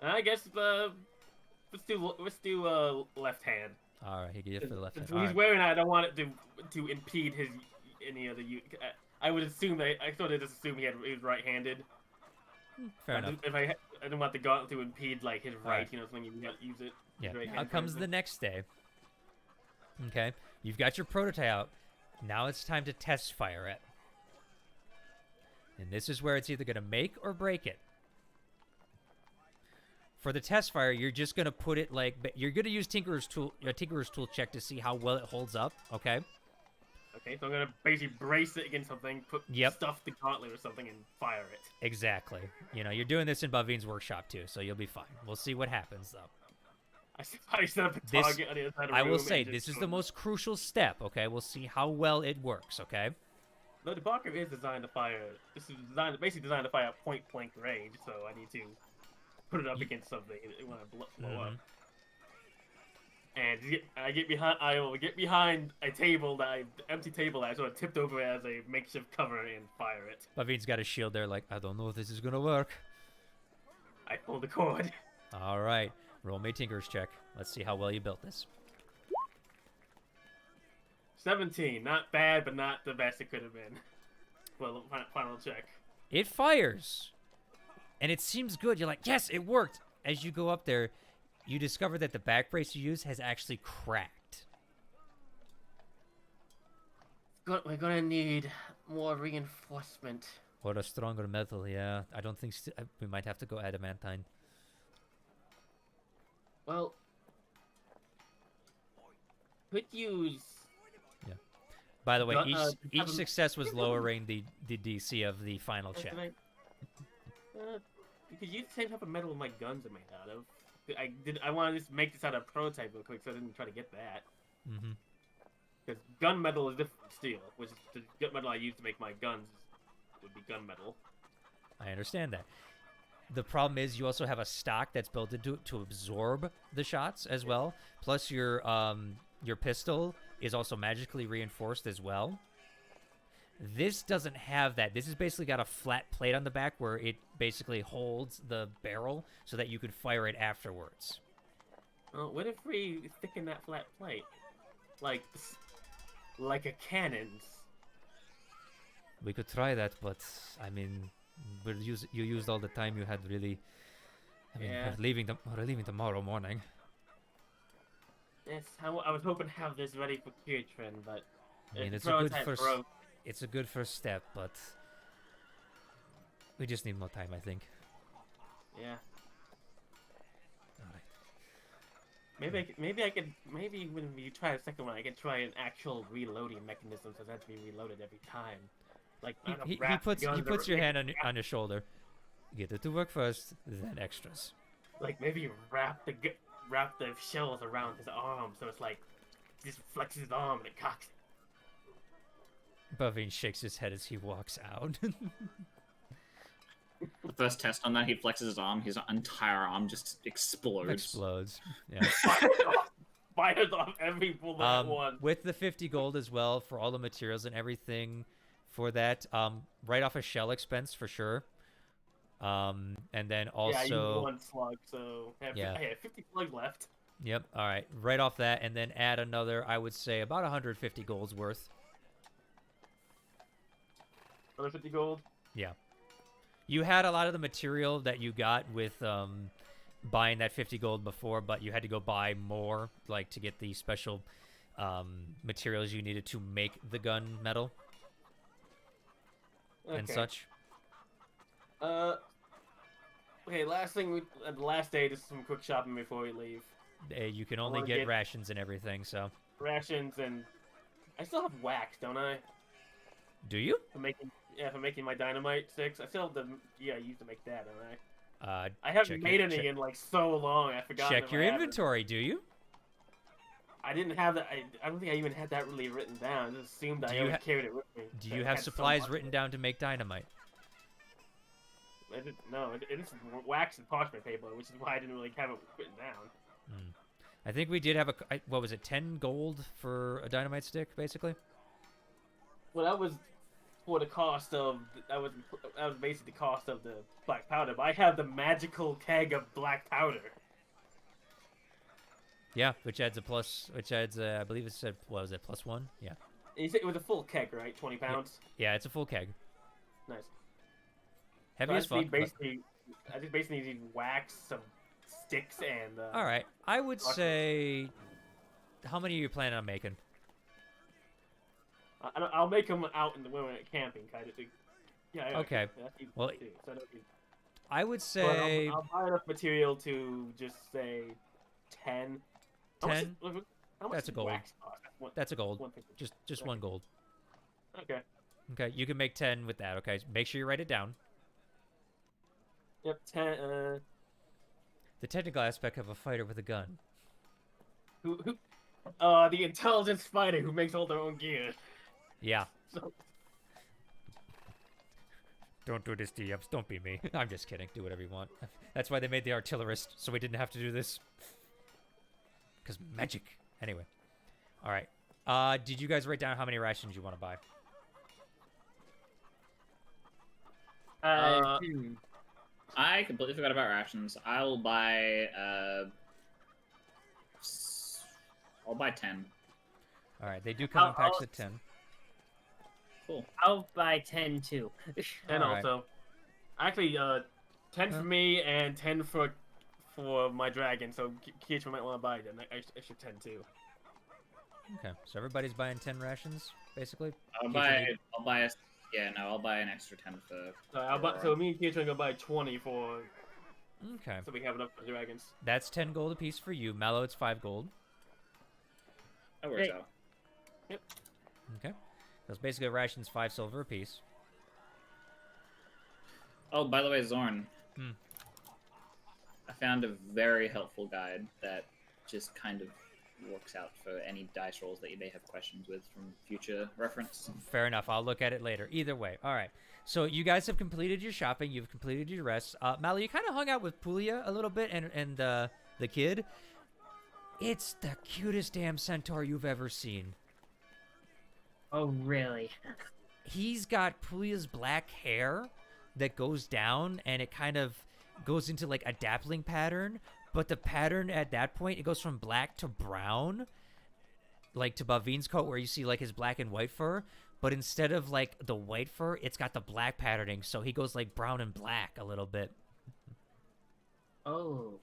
I guess let's do left hand. All right, he gets for the left hand. Since All he's right. wearing it, I don't want it to impede his any other use. I would assume that I sort of just assume he was right-handed. Fair enough. If I didn't want the gauntlet to impede like his right, Alright. you know, so when you use it. Yeah. right Now hand comes person. the next day. Okay, you've got your prototype out. Now it's time to test fire it. And this is where it's either going to make or break it. For the test fire, you're just going to put it like you're going to use Tinkerer's tool check to see how well it holds up. Okay. Okay, so I'm gonna basically brace it against something, stuff the gauntlet or something, and fire it. Exactly. You know, you're doing this in Bavin's workshop too, so you'll be fine. We'll see what happens though. I set up a This- target on the other side of the I room. will say and this just is the most crucial step. Okay, we'll see how well it works. Okay. No, the Barker is designed to fire. This is basically designed to fire at point blank range, so I need to put it up against something when I blow up. And I will get behind a table empty table that I sort of tipped over as a makeshift cover and fire it. Bavin's got a shield there, like I don't know if this is gonna work. I pull the cord. All right, roll me Tinker's check. Let's see how well you built this. 17, not bad, but not the best it could have been. Well, final check. It fires, and it seems good. You're like, yes, it worked. As you go up there, you discover that the back brace you use has actually cracked. We're gonna need more reinforcement. Or a stronger metal, yeah. I don't think we might have to go adamantine. Well, could use. By the way, Gu- each have a- success was lowering the DC of the final check. You could use the same type of metal my guns are made out of. I want to just make this out of prototype real quick, so I didn't try to get that. Mm-hmm. Because gun metal is different from steel, which is the gun metal I use to make my guns would be gun metal. I understand that. The problem is you also have a stock that's built into it to absorb the shots as well. Plus your pistol is also magically reinforced as well. This doesn't have that. This has basically got a flat plate on the back where it basically holds the barrel so that you can fire it afterwards. Well, what if we thicken that flat plate? Like a cannon's? We could try that, but I mean, you used all the time you had really. I mean, Yeah. we're leaving tomorrow morning. Yes, I was hoping to have this ready for Kieran, but I mean, if it's the a good prototype first. broke, It's a good first step, but we just need more time, I think. yeah. All right. Maybe when we try the second one, I can try an actual reloading mechanism, so it has to be reloaded every time. Like He puts your hand on your shoulder. Get it to work first, then extras. Like maybe wrap the shells around his arm, so it's like just flexes his arm and it cocks. Bavine shakes his head as he walks out. The first test on that, he flexes his arm. His entire arm just explodes. Explodes. Yeah. Fires off every bullet at once. With the 50 gold as well for all the materials and everything for that. Right off a shell expense for sure. And then also. Yeah, I used one slug, so I have 50 slugs left. Yep. All right. Right off that, and then add another. I would say about 150 gold's worth. Another 50 gold. Yeah. You had a lot of the material that you got with buying that 50 gold before, but you had to go buy more, like to get the special materials you needed to make the gun metal and such. Okay, last thing, the last day, just some quick shopping before we leave. You can only wanna get get- rations and everything, so. Rations and I still have wax, don't I? Do you? For making my dynamite sticks. I still have the I used to make that, don't I? I check haven't made it- any in like so long. I forgot. Check your inventory, do you? I didn't have that. I don't think I even had that really written down. I just assumed I always carried it with me. Do you have supplies written down to make dynamite? I didn't. No, it is wax and parchment paper, which is why I didn't really have it written down. Hmm. I think we did have what was it, 10 gold for a dynamite stick, basically? Well, that was for the cost of that was basically the cost of the black powder. But I have the magical keg of black powder. Yeah, which adds I believe it said, what was it, +1? Yeah. You said it was a full keg, right? 20 pounds. Yeah, it's a full keg. Nice. Heavy So as fuck. I just basically need wax, some sticks, and. All right, I would say, how many are you planning on making? I'll make them out in the when we're camping, kind of thing. Yeah. Okay. Well, too, so I would say I'll buy enough material to just say 10. 10. How much That's does a gold. wax cost? That's a gold. 150. Just 1 gold. Okay. Okay, you can make 10 with that. Okay, make sure you write it down. Yep. 10. The technical aspect of a fighter with a gun. Who? The intelligence fighter who makes all their own gear. Yeah. So, Don't do this, DMs. Don't be me. I'm just kidding. Do whatever you want. That's why they made the artillerist, so we didn't have to do this. Because magic. Anyway. All right. Did you guys write down how many rations you want to buy? I completely forgot about rations. I'll buy 10. All right. They do come in packs of 10. Cool. I'll buy 10 too. 10 All right. also. Actually, 10 for me and 10 for my dragon. So Kiichiro might want to buy an extra 10 too. Okay. So everybody's buying 10 rations, basically? I'll Kiichiro, buy I'll buy an extra 10 for. So me and Kiichiro are gonna buy 20 for. Okay. So we have enough for the dragons. That's 10 gold apiece for you. Mallow, it's 5 gold. That works out. Yep. Okay. That's basically rations 5 silver apiece. Oh, by the way, Zorn. Hmm. I found a very helpful guide that just kind of works out for any dice rolls that you may have questions with from future reference. Fair enough. I'll look at it later. Either way. All right. So you guys have completed your shopping. You've completed your rest. Mallow, you kind of hung out with Pulia a little bit and the kid. It's the cutest damn centaur you've ever seen. Oh, really? He's got Pulia's black hair that goes down, and it kind of goes into like a dappling pattern. But the pattern at that point, it goes from black to brown, like to Bavin's coat, where you see like his black and white fur. But instead of like the white fur, it's got the black patterning, so he goes like brown and black a little bit. Oh,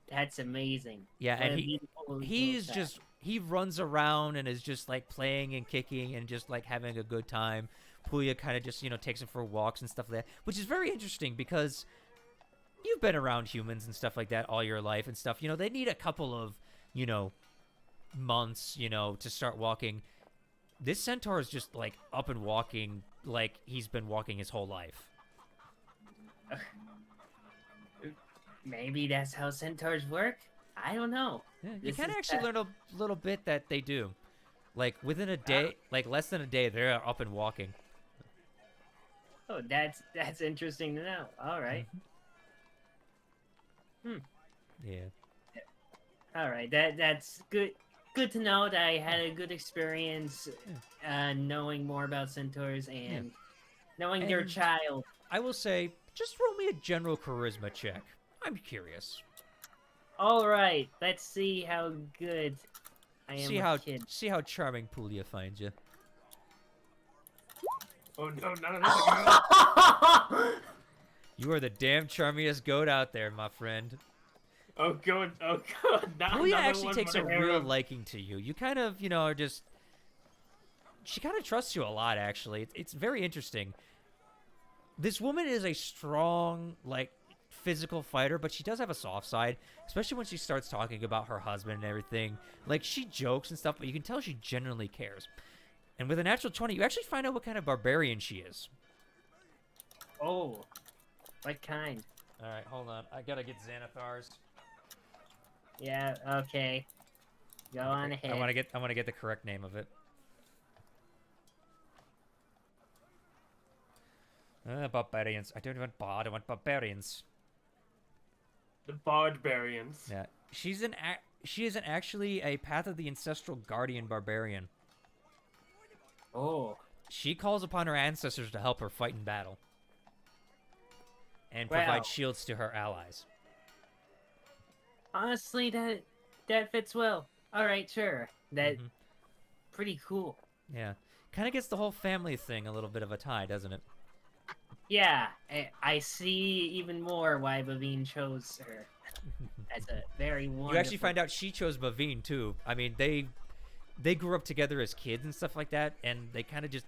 that's amazing. Yeah, What and a beautiful he's little just, he runs around and is just like playing and kicking and just like having a good time. Puya kind of just, takes him for walks and stuff like that, which is very interesting because you've been around humans and stuff like that all your life and stuff. They need a couple of, months, to start walking. This centaur is just like up and walking like he's been walking his whole life. Maybe that's how centaurs work? I don't know. Yeah, you This can is actually learn a little bit that they do. Like within a day, like less than a day, they're up and walking. Oh, that's interesting to know. All right. Yeah. All right. That's good. Good to know that I had a good experience knowing more about centaurs and knowing your And- child. I will say, just roll me a general charisma check. I'm curious. All right. Let's see how good I am with kids. See how charming Pulia finds you. Oh no, none of this. You are the damn charmingest goat out there, my friend. Oh god. Pulia actually takes a real liking to you. You kind of, are just. She kind of trusts you a lot, actually. It's very interesting. This woman is a strong, physical fighter, but she does have a soft side, especially when she starts talking about her husband and everything. Like, she jokes and stuff, but you can tell she genuinely cares. And with a natural 20, you actually find out what kind of barbarian she is. Oh, what kind? All right, hold on. I gotta get Xanathar's. Yeah. Okay. Go on ahead. I want to get the correct name of it. Barbarians. I don't want bard. I want barbarians. The Barbarians. Yeah, she isn't actually a Path of the Ancestral Guardian barbarian. Oh. She calls upon her ancestors to help her fight in battle. And Wow. provide shields to her allies. Honestly, that fits well. All right, sure. That Mhm. pretty cool. Yeah. Kind of gets the whole family thing a little bit of a tie, doesn't it? Yeah, I see even more why Bavine chose her. That's a very wonderful. You actually find out she chose Bavine too. I mean, they grew up together as kids and stuff like that, and they kind of just,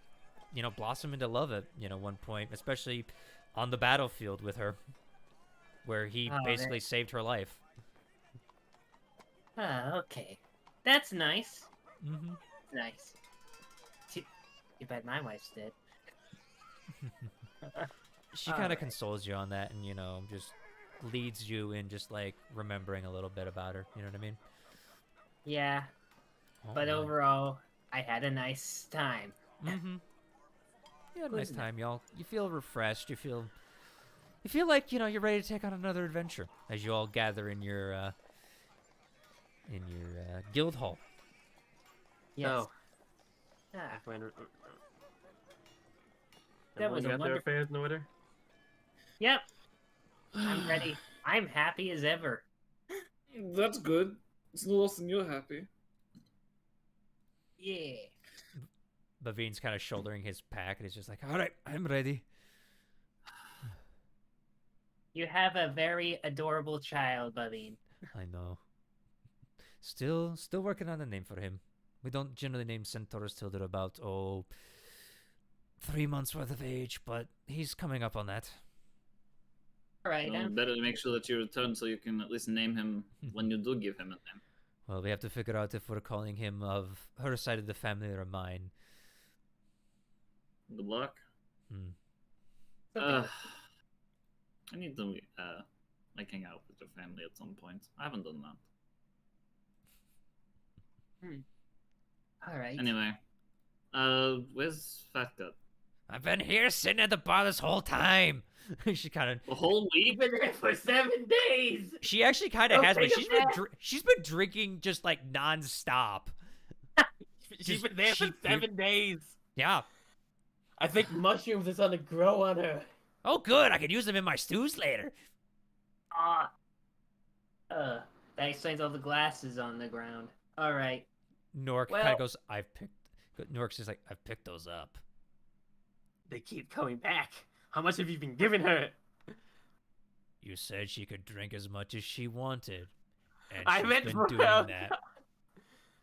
blossom into love at, one point, especially on the battlefield with her, where he basically saved her life. Okay. That's nice. Mm-hmm. Nice. You bet my wife's dead. She kind of Alright. consoles you on that, and just leads you in just like remembering a little bit about her. You know what I mean? Yeah, Oh, but my. overall, I had a nice time. Mm-hmm. You had a nice Wasn't it? time, y'all. You feel refreshed. You feel like you're ready to take on another adventure as you all gather in your guild hall. Yes. Oh. Ah, When, That was a got their wonderful- affairs in order. yep. I'm ready. I'm happy as ever. That's good. It's no less than you're happy. Yeah. Bavine's kind of shouldering his pack, and he's just like, "All right, I'm ready." You have a very adorable child, Bavine. I know. Still working on a name for him. We don't generally name centaurs till they're about 3 months worth of age, but he's coming up on that. All right. Well, better to make sure that you return so you can at least name him when you do give him a name. Well, we have to figure out if we're calling him of her side of the family or mine. Good luck. Hmm. I need to hang out with your family at some point. I haven't done that. All right. Anyway, where's Fat Gut? I've been here sitting at the bar this whole time. She kind of, The whole week? You've been there for 7 days. she actually kind of has, but take a she's been drinking just like nonstop. She's been there for she- 7 days. Yeah. I think mushrooms is gonna grow on her. Oh, good. I could use them in my stews later. Ah. That explains all the glasses on the ground. All right. Nork Well- kind of goes, Nork's just like, "I've picked those up." They keep coming back. How much have you been giving her? You said she could drink as much as she wanted, and I she's meant been for doing her. that.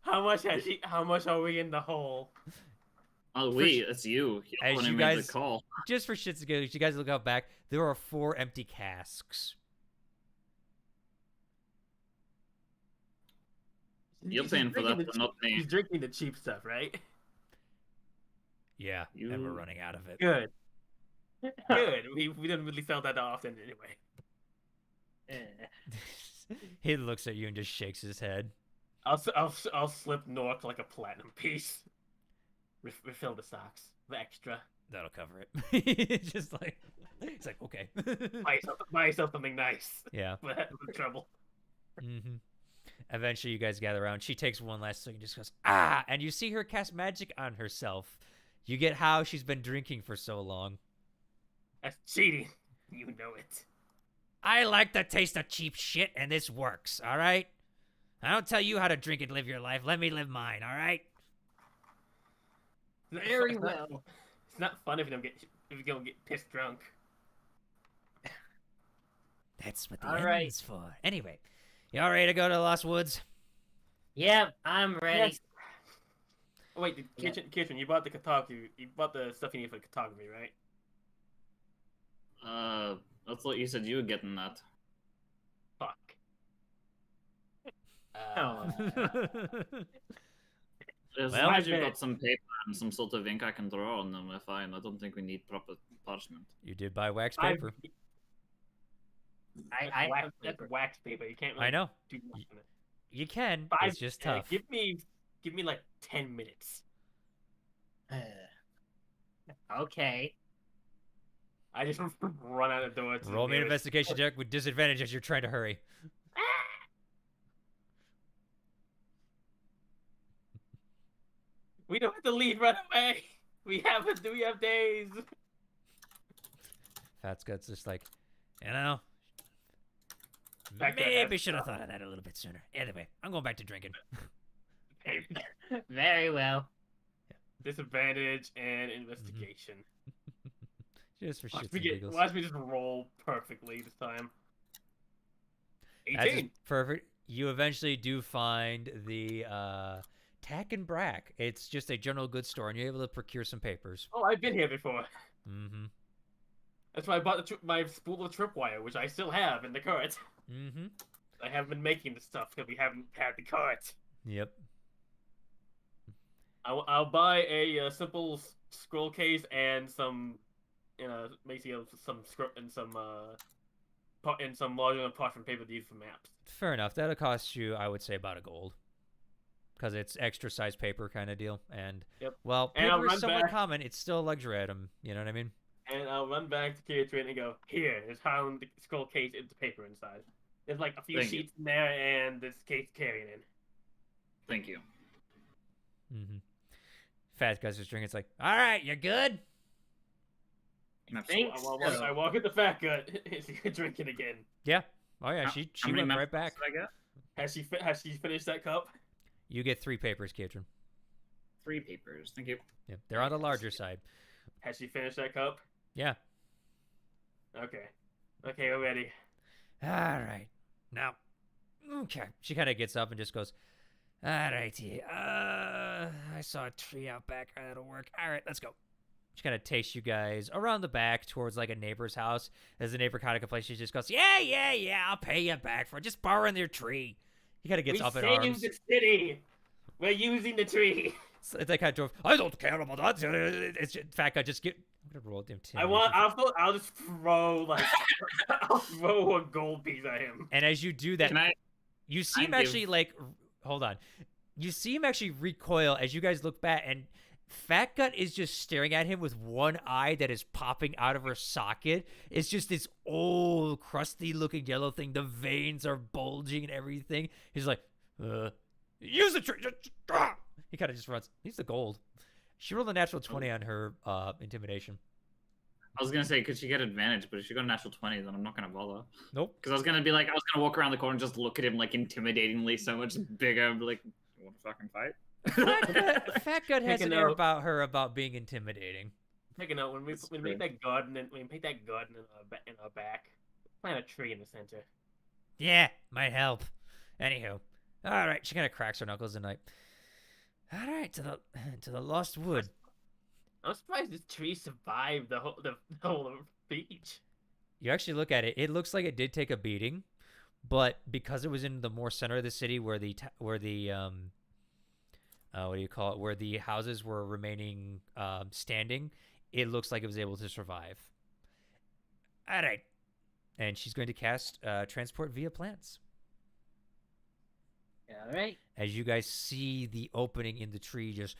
How much has she? How much are we in the hole? Oh, it's you. You're the As one who you made guys- the call. Just for shits and giggles, you guys look out back. There are 4 empty casks. You're She's paying for drinking that, the but not me. She's drinking the cheap stuff, right? Yeah, and we're You- running out of it. Good. Good. We don't really sell that often anyway. He looks at you and just shakes his head. I'll slip Nork like a platinum piece. Refill the stocks. The extra. That'll cover it. Just like, he's like, okay. Buy yourself something nice. Yeah. But that's the trouble. Mm-hmm. Eventually, you guys gather around. She takes one last swing and just goes, "Ah!" And you see her cast magic on herself. You get how she's been drinking for so long. That's cheating. You know it. I like the taste of cheap shit, and this works, all right? I don't tell you how to drink and live your life. Let me live mine, all right? Very It's not- well. It's not fun if you don't get pissed drunk. That's what the All right. end's for. Anyway, you all ready to go to the Lost Woods? Yep, I'm ready. Yes. Oh, wait, kitchen, you bought the cartography. You bought the stuff you need for the cartography, right? I thought you said you were getting that. Fuck. Oh. As Well, long as you've okay. got some paper and some sort of ink I can draw on them, we're fine. I don't think we need proper parchment. You did buy wax I- paper. I wax, have that's paper. wax paper. You can't really I know. do much with it. You can. It's just Yeah, tough. give me like 10 minutes. Okay. I just run out the door. To Roll the me an nearest- investigation check with disadvantage as you're trying to hurry. We don't have to leave right away. We have days. Fat Scott's just like, you know, That guy maybe has should have thought of that a little bit sooner. Anyway, I'm going back to drinking. Very well. Disadvantage and investigation. Just for Watch shits me and get, giggles. watch me just roll perfectly this time. That's 18. just perfect. You eventually do find the Tack and Brack. It's just a general goods store, and you're able to procure some papers. Oh, I've been here before. Mm-hmm. That's why I bought my spool of tripwire, which I still have in the cart. Mm-hmm. I haven't been making the stuff because we haven't had the cart. Yep. I'll buy a simple scroll case and some, basically some script and some large enough parchment paper to use for maps. Fair enough. That'll cost you, I would say, about a gold. Because it's extra size paper kind of deal. And, Yep. well, And I'll paper is run somewhat back- common. It's still a luxury item. You know what I mean? And I'll run back to Kiritrin and go, here, there's how the scroll case is the paper inside. There's like a few Thank you. sheets in there and this case carrying in. Thank you. Mm-hmm. Fat guy's just drinking. It's like, all right, you good? Absolutely. Thanks. I walk in the fat gut. Is he drinking again? Yeah. Oh, yeah. How- She how many went maps right back. did I get? Has she finished that cup? You get 3 papers, Katrin. 3 papers. Thank you. Yeah. They're on the larger side. Has she finished that cup? Yeah. Okay. Okay, we're ready. All right. Now, okay. She kind of gets up and just goes, all righty. I saw a tree out back. That'll work. All right, let's go. She kind of takes you guys around the back towards like a neighbor's house. As the neighbor kind of complains, she just goes, yeah, I'll pay you back for just borrowing their tree. He kind of gets We up in saved arms. the city. We're using the tree. So they kind of drove, I don't care about that. It's just, fat guy, just get. I'm gonna roll intimidation. I'll just throw like I'll throw a gold piece at him. And as you do that, Can I? you see him give- actually like, hold on. You see him actually recoil as you guys look back, and Fat Gut is just staring at him with one eye that is popping out of her socket. It's just this old, crusty-looking yellow thing. The veins are bulging and everything. He's like, use the tree. He kind of just runs. He's the gold. She rolled a natural 20 on her intimidation. I was gonna say, could she get advantage? But if she got a natural 20, then I'm not gonna bother. Nope. Because I was gonna be like, I was gonna walk around the corner and just look at him like intimidatingly, so much bigger. And be like, you want to fucking fight? Fat Gut has Take an a air note. about her about being intimidating. Take a note when we That's make fair. that garden in our back. Plant a tree in the center. Yeah, might help. Anywho, all right. She kind of cracks her knuckles and like, all right, to the lost wood. I'm surprised this tree survived the whole beach. You actually look at it. It looks like it did take a beating, but because it was in the more center of the city, where the what do you call it? Where the houses were remaining standing, it looks like it was able to survive. All right, and she's going to cast transport via plants. All right. As you guys see the opening in the tree just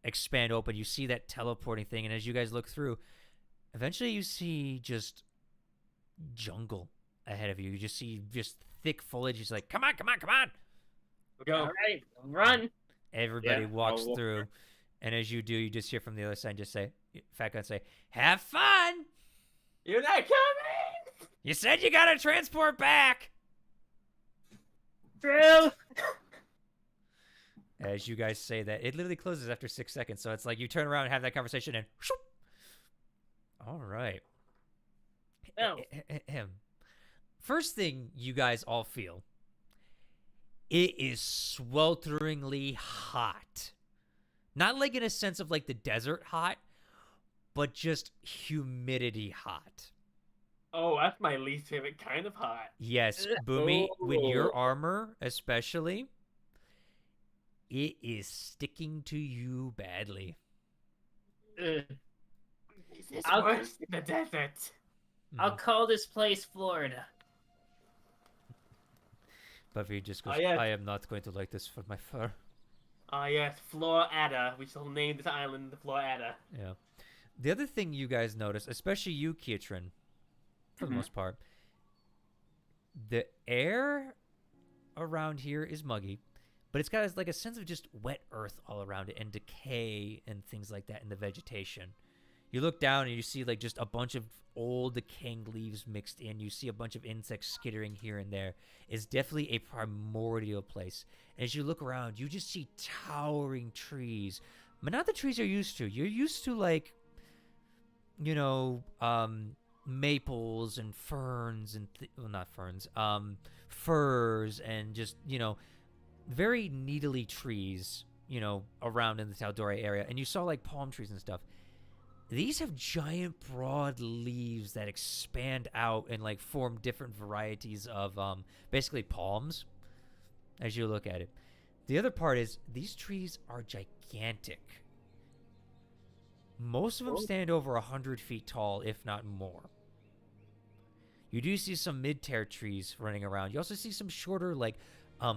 expand open, you see that teleporting thing, and as you guys look through, eventually you see just jungle ahead of you. You just see just thick foliage. It's like, come on. We go. All right. Run. Everybody Yeah, walks I'll walk through, and as you do, you just hear from the other side, just say, Fat Gun say, have fun! You're not coming. You said you gotta transport back! True. As you guys say that, it literally closes after 6 seconds, so it's like you turn around and have that conversation, and whoop. All right. Oh. First thing you guys all feel, it is swelteringly hot. Not like in a sense of like the desert hot, but just humidity hot. Oh, that's my least favorite kind of hot. Yes, Boomy, with your armor especially, it is sticking to you badly. Ugh. Is this I'll- worse than the desert? I'll call this place Florida. Buffy just goes, yes. I am not going to like this for my fur. Ah, yes, Florada. We shall name this island the Florada. Yeah. The other thing you guys notice, especially you, Kietrin, for the most part, the air around here is muggy, but it's got like a sense of just wet earth all around it and decay and things like that in the vegetation. You look down and you see like just a bunch of old decaying leaves mixed in. You see a bunch of insects skittering here and there. It's definitely a primordial place. And as you look around, you just see towering trees, but not the trees you're used to. You're used to like, you know, maples and ferns and well, not ferns, firs and just, you know, very needly trees, you know, around in the tal'dorei area. And you saw like palm trees and stuff. These have giant broad leaves that expand out and like form different varieties of basically palms as you look at it. The other part is these trees are gigantic. Most of them stand over 100 feet tall, if not more. You do see some mid-tier trees running around. You also see some shorter like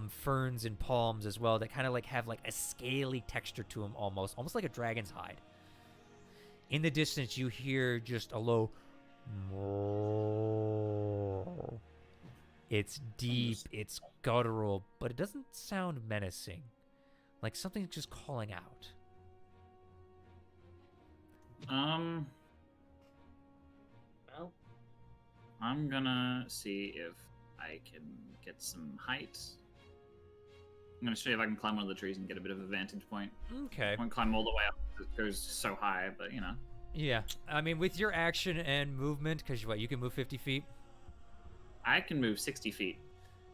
ferns and palms as well that kind of like have like a scaly texture to them almost like a dragon's hide. In the distance, you hear just a low moo. It's deep, it's guttural, but it doesn't sound menacing. Like something's just calling out. Well, I'm gonna see if I can get some height. I'm gonna see if I can climb one of the trees and get a bit of a vantage point. Okay. I won't climb all the way up. It goes so high, but you know. Yeah, I mean, with your action and movement, because what, you can move 50 feet? I can move 60 feet.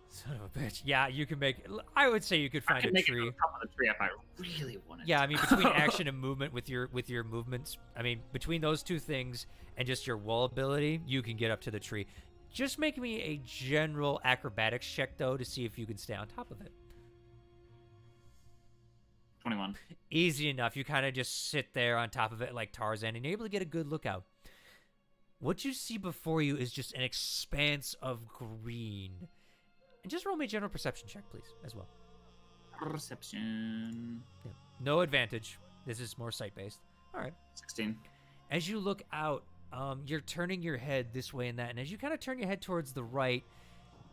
Son of a bitch. Yeah, you can make, I would say you could I find can a make it tree. to the top of the tree if I really wanted Yeah, to. I mean, between action and movement with your movements, I mean, between those two things and just your wall ability, you can get up to the tree. Just make me a general acrobatics check, though, to see if you can stay on top of it. 21. Easy enough. You kind of just sit there on top of it like Tarzan, and you're able to get a good lookout. What you see before you is just an expanse of green. And just roll me a general perception check, please, as well. Perception. Yeah. No advantage. This is more sight-based. All right. 16. As you look out, you're turning your head this way and that, and as you kind of turn your head towards the right,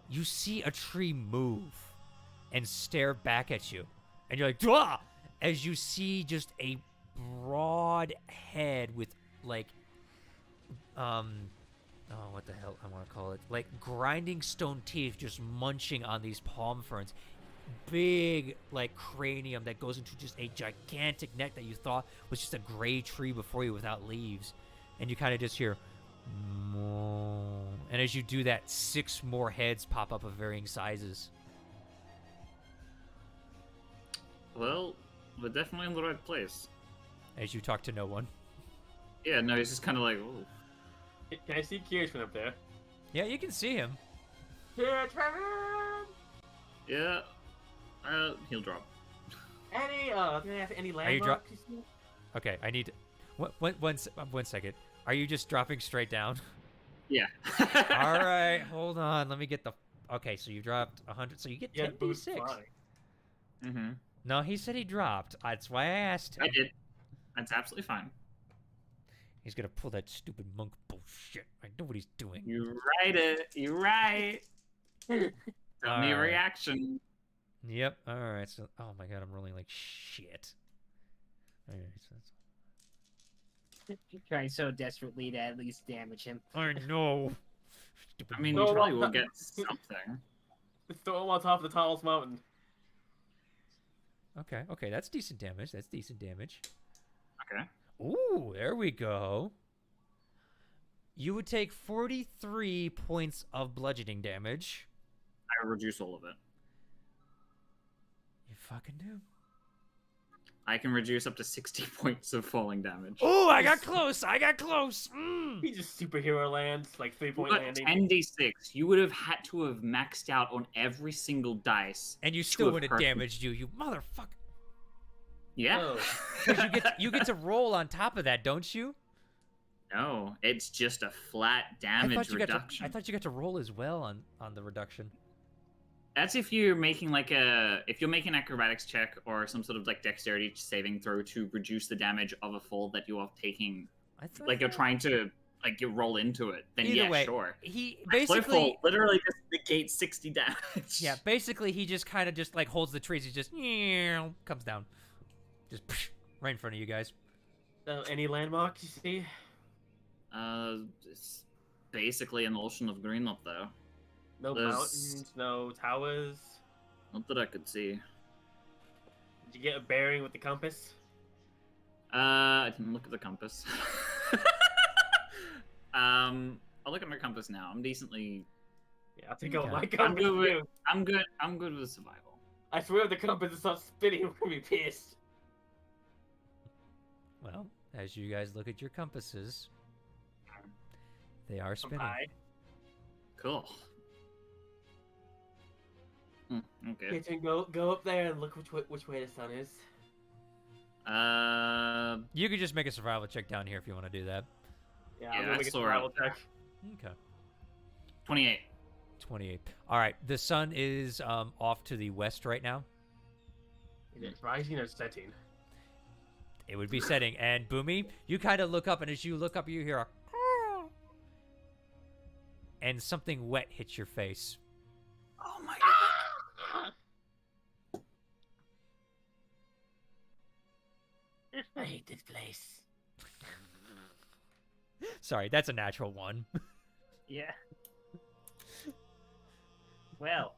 you see a tree move and stare back at you. And you're like, "Dwah!" As you see just a broad head with, like, what the hell I want to call it? Like, grinding stone teeth just munching on these palm ferns. Big, like, cranium that goes into just a gigantic neck that you thought was just a gray tree before you without leaves. And you kind of just hear, moo. And as you do that, 6 more heads pop up of varying sizes. Well, we're definitely in the right place. As you talk to no one. Yeah, no, he's just kind of like, ooh. Can I see Kiers from up there? Yeah, you can see him. Here, Trevor! Yeah, he'll drop. Any, can I ask any Are you landmarks you see? Okay, I need to... One second. Are you just dropping straight down? Yeah. All right, hold on. Let me get the... Okay, so you dropped 100, so you get 10d6. Mm-hmm. No, he said he dropped. That's why I asked him. I did. That's absolutely fine. He's gonna pull that stupid monk bullshit. I know what he's doing. You right it. You right. Tell me a Alright. reaction. Yep. All right. So, oh my god, I'm rolling like shit. All right. So that's... Trying so desperately to at least damage him. I know. Stupid I mean, monk. you probably will get something. Let's throw him on top of the tallest mountain. Okay, that's decent damage. Okay. Ooh, there we go. You would take 43 points of bludgeoning damage. I reduce all of it. You fucking do. I can reduce up to 60 points of falling damage. Oh, I got close. Mm. He just superhero lands, like 3-point But landing. 10d6, you would have had to have maxed out on every single dice. And you to still have wouldn't have hurt me. damaged you motherfucker. Yeah. Oh. 'Cause you get to roll on top of that, don't you? No, it's just a flat damage reduction. I thought you got to roll as well on the reduction. That's if you're making like if you're making an acrobatics check or some sort of like dexterity saving throw to reduce the damage of a fall that you are taking, I thought like you're that- trying to like you roll into it. Then Either yeah, way, sure. he Slow basically fall literally just negates 60 damage. yeah, basically he just kind of just like holds the trees. He just comes down, just right in front of you guys. So, any landmarks you see? It's basically an ocean of green up there. No There's- mountains, no towers. Not that I could see. Did you get a bearing with the compass? I didn't look at the compass. I'll look at my compass now. I'm decently. Yeah, I'll take out Okay. my I'm compass good with. too. I'm good with survival. I swear if the compass is not spinning, I'm gonna be pissed. Well, as you guys look at your compasses, they are spinning. Bye. Cool. Okay. Kitchen, go up there and look which way the sun is. You could just make a survival check down here if you want to do that. Yeah, Yeah, I'm gonna I make a saw survival it. check. Okay. 28. 28. All right, the sun is off to the west right now. Is it rising or setting? It would be setting. And Boomy, you kind of look up, and as you look up, you hear a and something wet hits your face. Oh my I hate this place. Sorry, that's a natural one. Yeah. Well.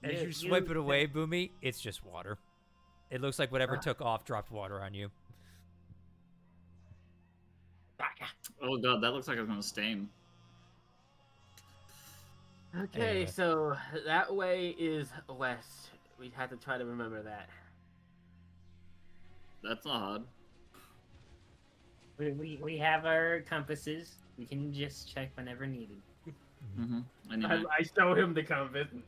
As you swipe it away, Boomy, it's just water. It looks like whatever took off dropped water on you. Oh god, that looks like it's gonna stain. Okay, Anyway. so that way is west. We had to try to remember that. That's not hard. We have our compasses. We can just check whenever needed. Mm-hmm. Anyway. I show him the compass and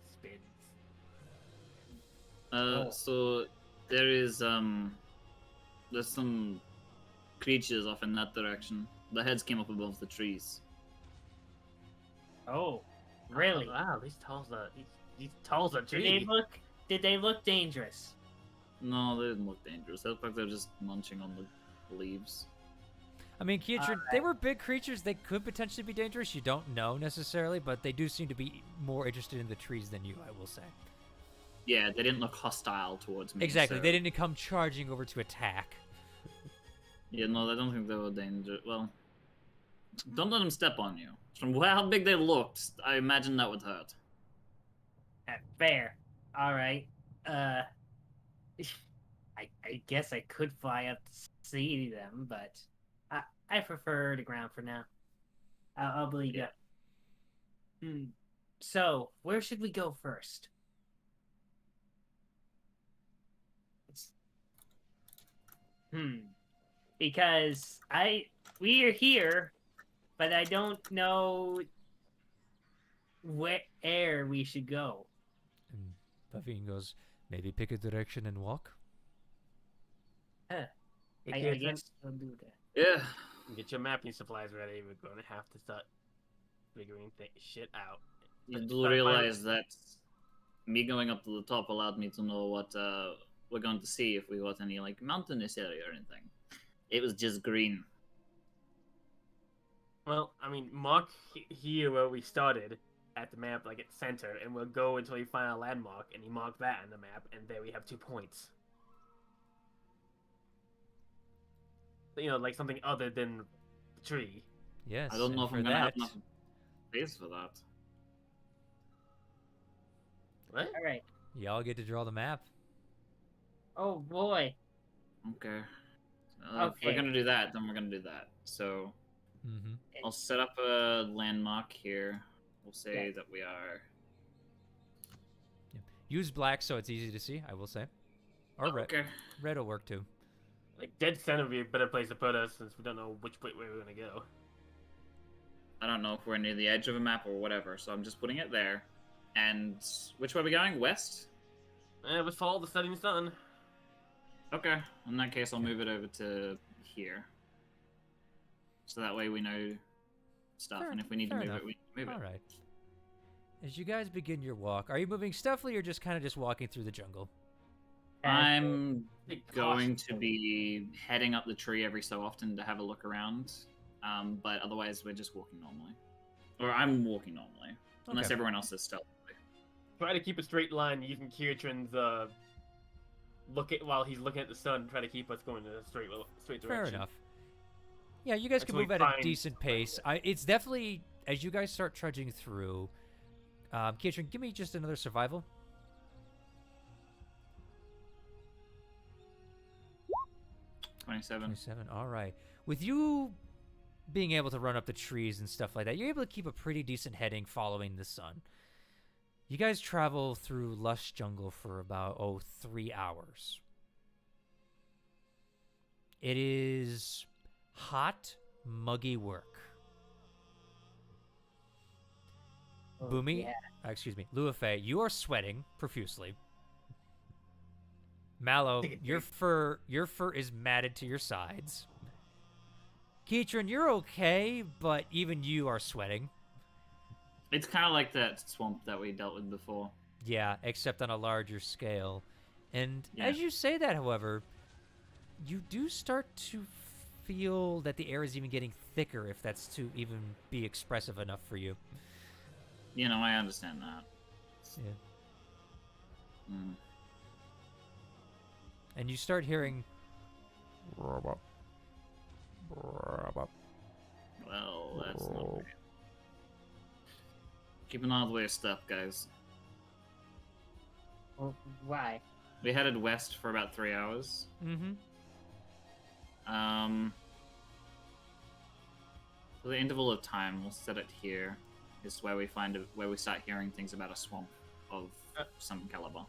spins. So there is there's some creatures off in that direction. The heads came up above the trees. Oh, really? Oh, wow, these talls are Did they look? Did they look dangerous? No, they didn't look dangerous. They looked like they're just munching on the leaves. I mean, they were big creatures. They could potentially be dangerous. You don't know necessarily, but they do seem to be more interested in the trees than you, I will say. Yeah, they didn't look hostile towards me. Exactly. so- They didn't come charging over to attack. Yeah, no, I don't think they were dangerous. Well, don't let them step on you. From how big they looked, I imagine that would hurt. Fair. All right. I guess I could fly up to see them, but I prefer the ground for now. I'll believe Yeah. you. So, where should we go first? Because we are here, but I don't know where we should go. And Buffy goes, maybe pick a direction and walk. I guess I'll do that. Yeah. Get your mapping supplies ready. We're going to have to start figuring shit out. You Let's do start realize that me going up to the top allowed me to know what we're going to see if we got any like mountainous area or anything. It was just green. Well, I mean, mark here where we started at the map, like at center, and we'll go until we find a landmark, and you mark that on the map, and there we have 2 points. You know, like something other than the tree. Yes. I don't know if and I'm for gonna have that, enough space for that. What? All right. y'all get to draw the map. Oh boy. Okay. If we're Okay. gonna do that, then we're gonna do that. So Mm-hmm. I'll set up a landmark here. We'll say Yeah. that we are. Use black so it's easy to see, I will say. Or red. Okay. Red will work too. Like, dead center would be a better place to put us, since we don't know which way we're gonna go. I don't know if we're near the edge of a map or whatever, so I'm just putting it there. And which way are we going? West? We follow the setting sun. Okay. In that case, I'll move it over to here. So that way we know stuff, and if we need to fair move enough. it, we move it. All right. As you guys begin your walk, are you moving stealthily or just kind of just walking through the jungle? I'm Big going caution. to be heading up the tree every so often to have a look around, but otherwise we're just walking normally. Or I'm walking normally, unless Okay. everyone else is stealthily. Try to keep a straight line using Kiritrin's while he's looking at the sun. Try to keep us going in a straight direction. Fair enough. Yeah, you guys can Until we move at a find decent pace. It's definitely, as you guys start trudging through, Kietrin, give me just another survival. 27. 27, all right. With you being able to run up the trees and stuff like that, you're able to keep a pretty decent heading following the sun. You guys travel through lush jungle for about, 3 hours. It is hot, muggy work. Boomy, Yeah. excuse me, Luafei, you are sweating profusely. Mallow, your fur is matted to your sides. Kietrin, you're okay, but even you are sweating. It's kind of like that swamp that we dealt with before. Yeah, except on a larger scale. And Yeah. as you say that, however, you do start to feel that the air is even getting thicker, if that's to even be expressive enough for you. You know, I understand that. Yeah. Mm. And you start hearing. Well, that's not great. Keep an eye on the way of stuff, guys. Well, why? We headed west for about 3 hours. Mm-hmm. For the interval of time, we'll set it here. Is where we where we start hearing things about a swamp of some caliber.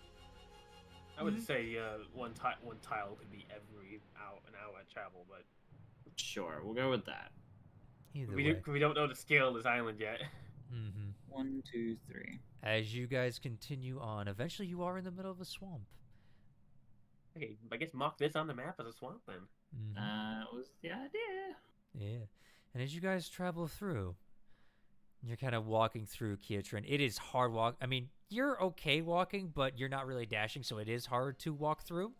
I would say one tile could be every an hour travel, but Sure, we'll go with that. Either we, way. we don't know the scale of this island yet. Mm-hmm. 1, 2, 3. As you guys continue on, eventually you are in the middle of a swamp. Okay, I guess mark this on the map as a swamp then. Mm-hmm. Was the idea. Yeah. And as you guys travel through, you're kind of walking through Kietrin. It is hard walk. I mean, you're okay walking, but you're not really dashing, so it is hard to walk through.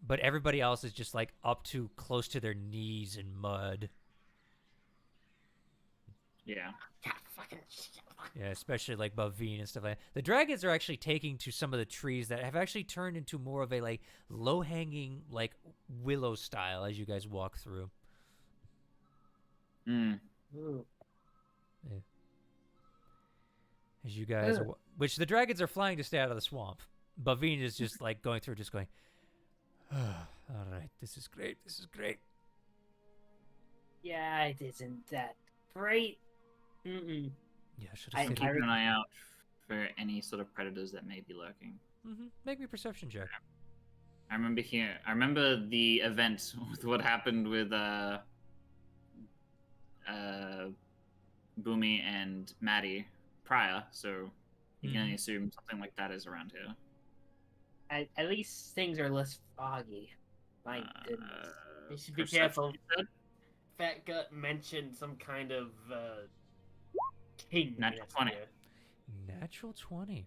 But everybody else is just like up to close to their knees in mud. Yeah. God, fucking shit. Yeah, especially like Bavine and stuff like that. The dragons are actually taking to some of the trees that have actually turned into more of a like low-hanging like willow style as you guys walk through. Mm. Ooh. As you guys, Ugh. which the dragons are flying to stay out of the swamp. Bavine is just like going through, just going, all right, this is great, this is great. Yeah, it isn't that great. Mm-mm. Yeah, should I- have Keep said an eye out for any sort of predators that may be lurking. Make me a perception check. I remember the event with what happened with Boomy and Maddie prior, so you can only assume something like that is around here. At least things are less foggy. My goodness. You should be Perception, careful. you said? Fat Gut mentioned some kind of king. Natural next 20. year. Natural 20.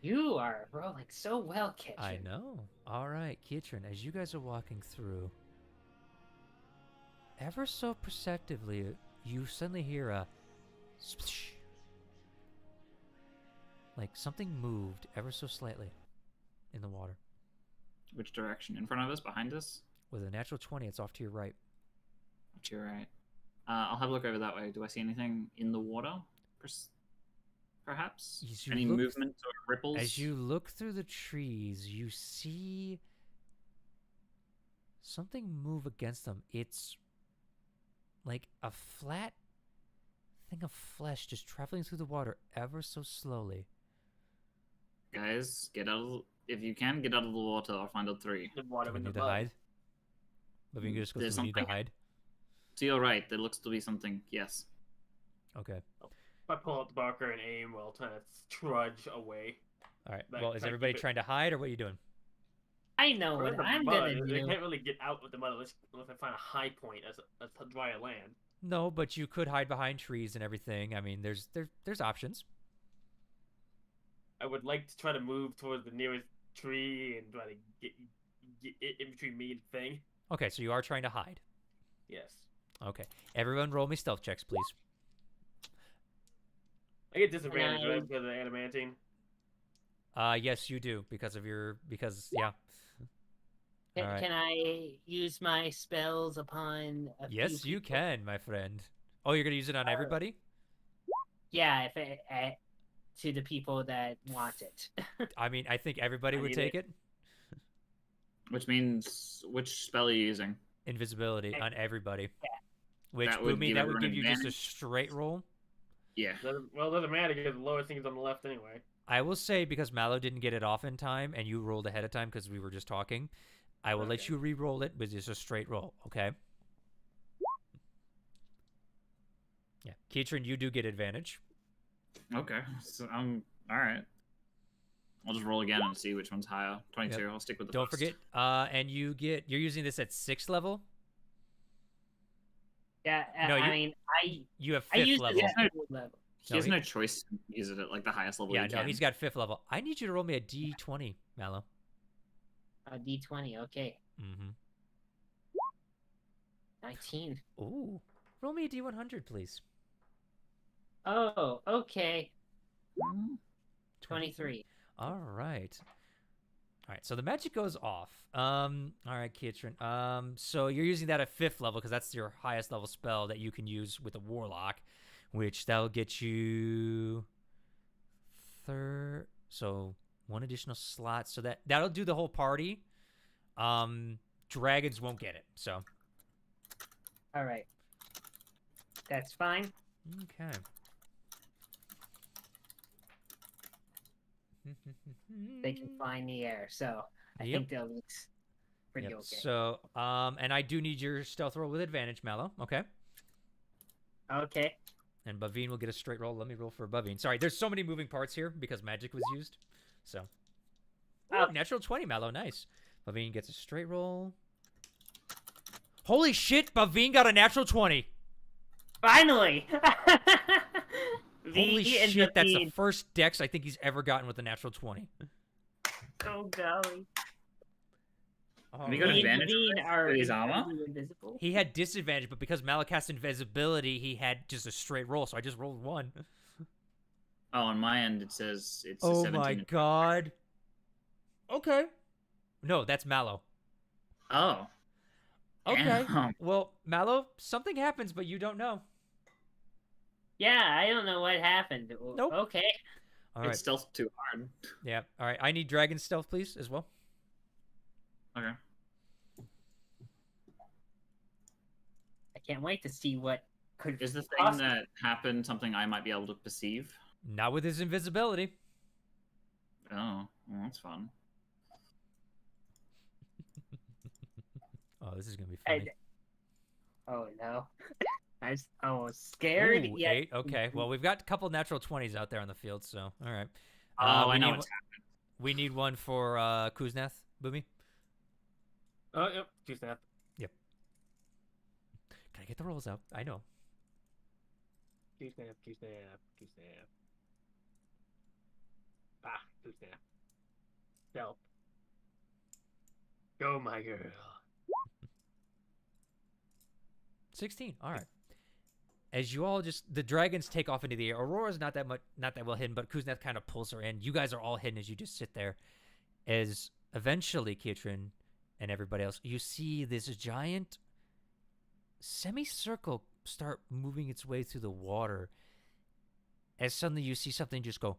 You are rolling so well, Kitchen. I know. All right, Kietrin, as you guys are walking through, ever so perceptively, you suddenly hear a splish. Like something moved ever so slightly in the water. Which direction? In front of us? Behind us? With a natural 20, it's off to your right. To your right. I'll have a look over that way. Do I see anything in the water? Perhaps? As you Any look- movement or ripples? As you look through the trees, you see something move against them. It's like a flat thing of flesh just traveling through the water ever so slowly. Guys, get out of if you can, get out of the water. I'll find out 3. The water Do we in the need to mud. hide? Maybe you can just go There's through, we need to something- hide? To your right, there looks to be something. Yes. Okay. I pull out the barker and aim while trying to trudge away. All right. Like, Well, is try to everybody keep it- trying to hide, or what are you doing? I know We're what in the I'm mud. gonna They do. can't really get out with the mud unless I find a high point as a drier land. No, but you could hide behind trees and everything. I mean, there's options. I would like to try to move towards the nearest tree and try to get it in between me and the thing. Okay, so you are trying to hide. Yes. Okay, everyone, roll me stealth checks, please. I get disadvantage, And I- right, because of the adamantine. Yes, you do because yeah. Can, All right. can I use my spells upon a few Yes, you people? can, my friend. Oh, you're gonna use it on everybody? Yeah, if to the people that want it. I mean, I think everybody I would need take it. Which means, which spell are you using? Invisibility on everybody. Which That would Boomy, give that would everyone give you just a advantage? straight roll. Yeah. Well, it doesn't matter because the lowest thing is on the left anyway. I will say because Mallow didn't get it off in time and you rolled ahead of time because we were just talking, I will let Okay. you re-roll it with just a straight roll, okay? Yeah, Keatron, you do get advantage. Okay. So all right. I'll just roll again and see which one's higher. 22. Yep. I'll stick with the Don't first. forget, and you're using this at 6th level. Yeah, No, I mean, You have I 5th used level. it at full level. He No, has he- no choice to use it at like the highest level Yeah, he no, can. he's got 5th level. I need you to roll me a D20, Mallow. D20, okay. Mm-hmm. 19. Ooh. Roll me a D100, please. Oh, okay. Mm. 23. All right. All right, so the magic goes off. All right, Kitron. So you're using that at 5th level because that's your highest level spell that you can use with a warlock, which that'll get you so 1 additional slot. So that'll do the whole party. Dragons won't get it. So All right. That's fine. okay. They can fly in the air, so I Yep. think they'll look pretty Yep. okay. So and I do need your stealth roll with advantage, Mallow. Okay. Okay. And Bavine will get a straight roll. Let me roll for Bavine. Sorry, there's so many moving parts here because magic was used. So, Oh. natural 20, Mallow. Nice. Bavine gets a straight roll. Holy shit, Bavine got a natural 20. Finally! Holy V and shit, that's the Bavine. first dex I think he's ever gotten with a natural 20. Oh, golly. Oh, Have you got V and advantage Bavine with are his armor? incredibly invisible. He had disadvantage, but because Mallow cast invisibility, he had just a straight roll, so I just rolled 1. Oh, on my end it says it's a Oh 17. my god. Okay. No, that's Mallow. Oh. Okay. Damn. Well, Mallow, something happens, but you don't know. Yeah, I don't know what happened. Nope. Okay. All right. It's stealth too hard. Yeah. All right. I need dragon stealth, please, as well. Okay. I can't wait to see what could Is the thing Awesome. that happened something I might be able to perceive? Not with his invisibility. Oh, well, that's fun. Oh, this is gonna be I- funny. Oh no. I was scared. Ooh, Yeah. 8. Okay. Well, we've got a couple natural 20s out there on the field, so all right. Oh, we I know need what's we need one for Kuznath, Boomy. Oh, yep. Two snap. Can I get the rolls out? I know. Two snap. Two snap. Two snap. Ah, two snap. Stealth. Go, my girl. 16. All right. As you all the dragons take off into the air. Aurora's not that well hidden, but Kuznath kind of pulls her in. You guys are all hidden as you just sit there. As eventually, Kitron and everybody else, you see this giant semicircle start moving its way through the water. As suddenly you see something just go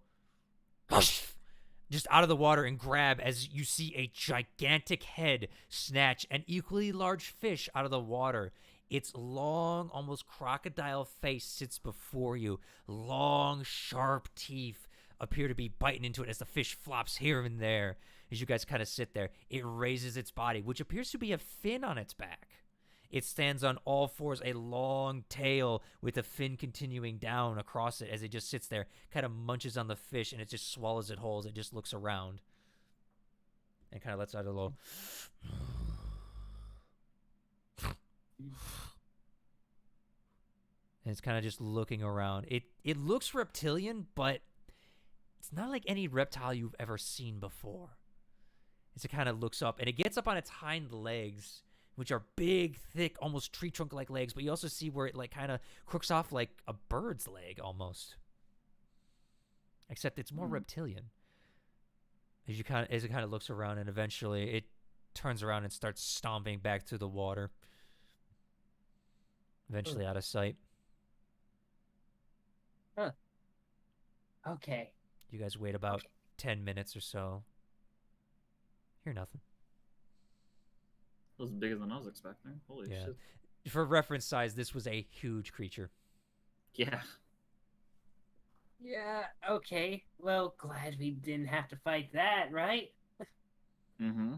just out of the water and grab as you see a gigantic head snatch an equally large fish out of the water. Its long, almost crocodile face sits before you. Long, sharp teeth appear to be biting into it as the fish flops here and there. As you guys kind of sit there, it raises its body, which appears to be a fin on its back. It stands on all fours, a long tail with a fin continuing down across it as it just sits there, kind of munches on the fish, and it just swallows it whole as it just looks around. And kind of lets out a little... And it's kind of just looking around. It looks reptilian, but it's not like any reptile you've ever seen before. As it kind of looks up, and it gets up on its hind legs, which are big, thick, almost tree trunk-like legs, but you also see where it like kind of crooks off like a bird's leg almost. Except it's more reptilian. As it kind of looks around, and eventually it turns around and starts stomping back through the water. Eventually out of sight. Huh. Okay. You guys wait about 10 minutes or so. Hear nothing. That was bigger than I was expecting. Holy Yeah. shit. For reference size, this was a huge creature. Yeah. Yeah, okay. Well, glad we didn't have to fight that, right? Mm-hmm.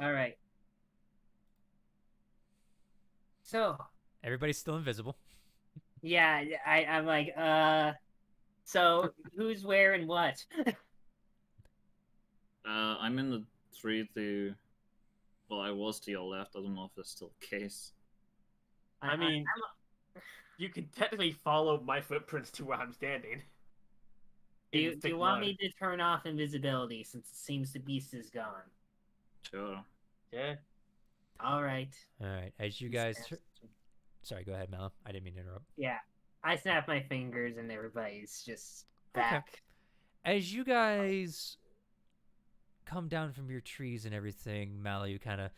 Alright. So, Everybody's still invisible. yeah, I'm like, so who's wearing what? I'm in the tree to... Well, I was to your left. I don't know if that's still the case. I mean, you can technically follow my footprints to where I'm standing. do In you, the do thick you want mud. me to turn off invisibility since it seems the beast is gone? Sure. Yeah. Alright. All right. As you guys... Sorry, go ahead, Malum. I didn't mean to interrupt. Yeah. I snap my fingers and everybody's just back. As you guys come down from your trees and everything, Mallow, you kind of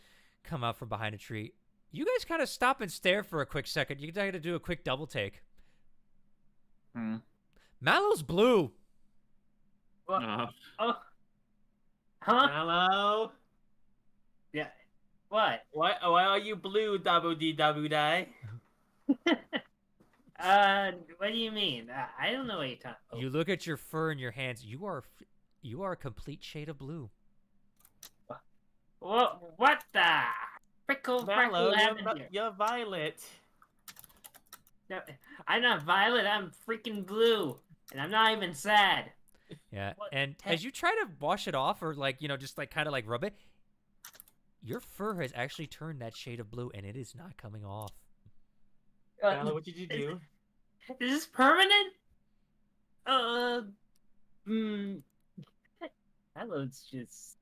come out from behind a tree. You guys kind of stop and stare for a quick second. You got to do a quick double take. Hmm. Mallow's blue. What? Uh, Oh. Huh? Hello? Yeah. What? Why are you blue, Dabu-dee-dabu-die? What do you mean? I don't know what you're talking about. You look at your fur and your hands. You are a complete shade of blue. What the? Freckle Mallow, happened here? you're violet. No, I'm not violet, I'm freaking blue. And I'm not even sad. Yeah. What And the- as you try to wash it off or like, just like kind of like rub it, your fur has actually turned that shade of blue and it is not coming off. Mallow, what did you do? Is this permanent? Hello's just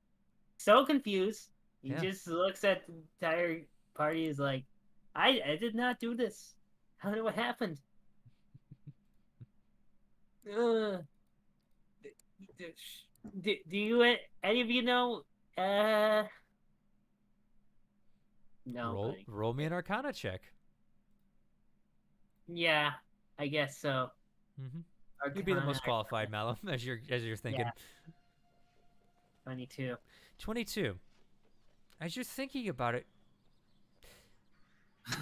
so confused. He Yeah. just looks at the entire party is like, I did not do this. I don't know what happened. Do you any of you know? No. buddy. Roll me an Arcana check. Yeah, I guess so. Mm-hmm. You'd be the most qualified, Malum, as you're thinking. Yeah. 22. 22. As you're thinking about it,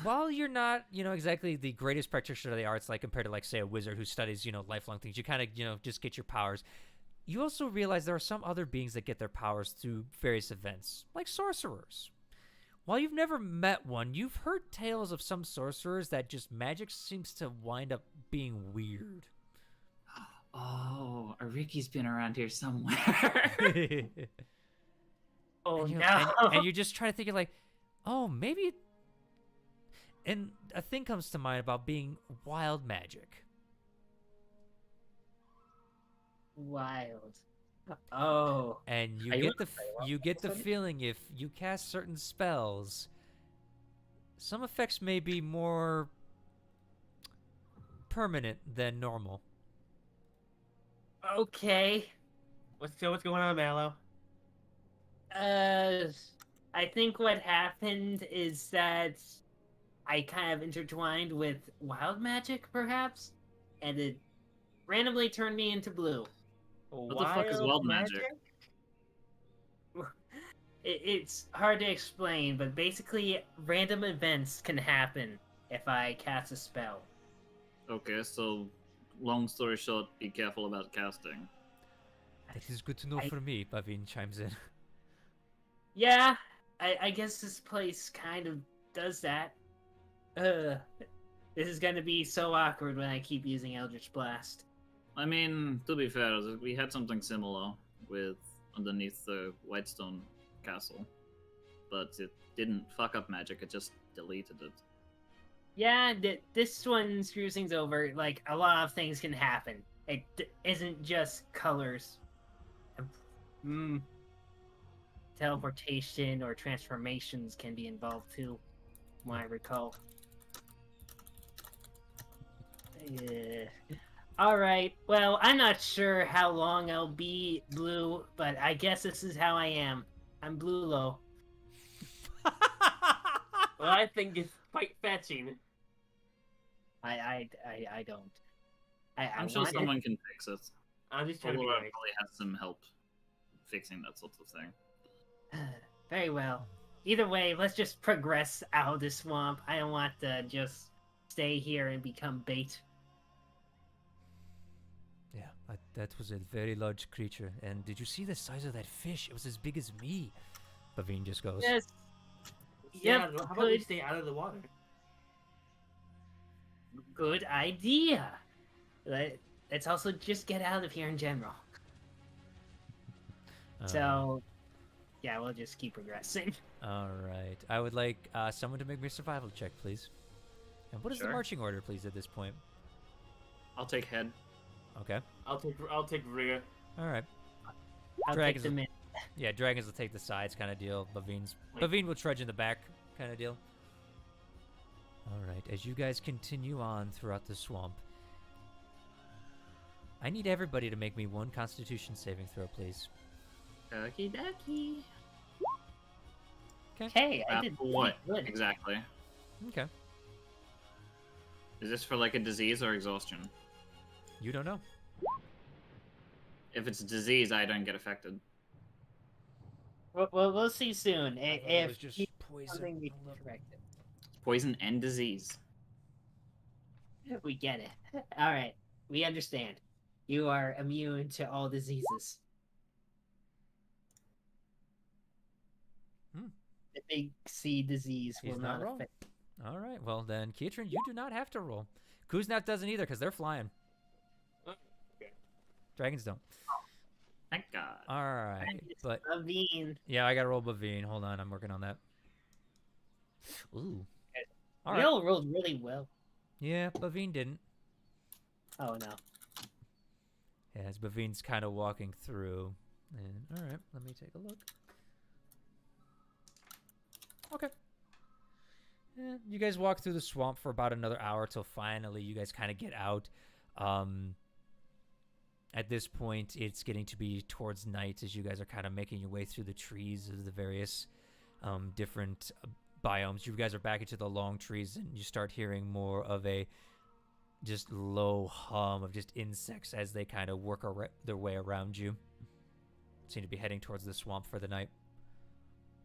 while you're not, exactly the greatest practitioner of the arts, like compared to, like, say, a wizard who studies, lifelong things, you kind of, just get your powers. You also realize there are some other beings that get their powers through various events, like sorcerers. While you've never met one, you've heard tales of some sorcerers that just magic seems to wind up being weird. oh, Ricky's been around here somewhere. Oh and no! and you just try to think of like, oh, maybe. And a thing comes to mind about being wild magic. Wild. Oh. And you Are you get gonna the play wild you get the magic? feeling if you cast certain spells, some effects may be more permanent than normal. Okay. What's going on, Mallow? I think what happened is that I kind of intertwined with wild magic, perhaps, and it randomly turned me into blue. What the fuck is wild magic? It's hard to explain, but basically, random events can happen if I cast a spell. Okay, so long story short, be careful about casting. That is good to know I- for me, Bavin chimes in. Yeah, I guess this place kind of does that. This is gonna be so awkward when I keep using Eldritch Blast. I mean, to be fair, we had something similar with underneath the Whitestone Castle, but it didn't fuck up magic. It just deleted it. Yeah, this one screws things over. Like, a lot of things can happen. It isn't just colors. Mm, teleportation or transformations can be involved too, from what I recall. Alright, well, I'm not sure how long I'll be blue, but I guess this is how I am. I'm blue low. Well, I think it's quite fetching. I don't. I'm sure someone can fix it. I'm just trying to be Laura nice. probably has some help fixing that sort of thing. Very well. Either way, let's just progress out of the swamp. I don't want to just stay here and become bait. Yeah, that was a very large creature. And did you see the size of that fish? It was as big as me. Bavine just goes. Yes. Yeah, Yep, how about we good. stay out of the water? Good idea. Let's also just get out of here in general. So, yeah, we'll just keep progressing. All right. I would like someone to make me a survival check, please. And what is the Sure. marching order, please, at this point? I'll take head. Okay. I'll take rear. All right. I'll Dragons take the mid. Yeah, dragons will take the sides, kind of deal. Wait. Bavine will trudge in the back, kind of deal. All right. As you guys continue on throughout the swamp, I need everybody to make me one Constitution saving throw, please. Okie dokie. Hey, I did For what? good. Exactly. Okay. Is this for like a disease or exhaustion? You don't know. If it's a disease, I don't get affected. We'll see soon. it was If just he's poison. something we can correct it. It's poison and disease. We get it. All right, we understand. You are immune to all diseases. Hmm. The big C disease He's will not not wrong. affect. All right. Well, then, Keatron, you do not have to roll. Kuznat doesn't either, because they're flying. Okay. Dragons don't. Thank God. All right. But Levine. yeah, I got to roll Bavine. Hold on. I'm working on that. Ooh. All We right. all rolled really well. Yeah, Bavine didn't. Oh no. Yeah, as Bavine's kind of walking through. And, all right, let me take a look. Okay. Yeah, you guys walk through the swamp for about another hour till finally you guys kind of get out. At this point, it's getting to be towards night as you guys are kind of making your way through the trees of the various different biomes. You guys are back into the long trees, and you start hearing more of a just low hum of just insects as they kind of work their way around you. Seem to be heading towards the swamp for the night.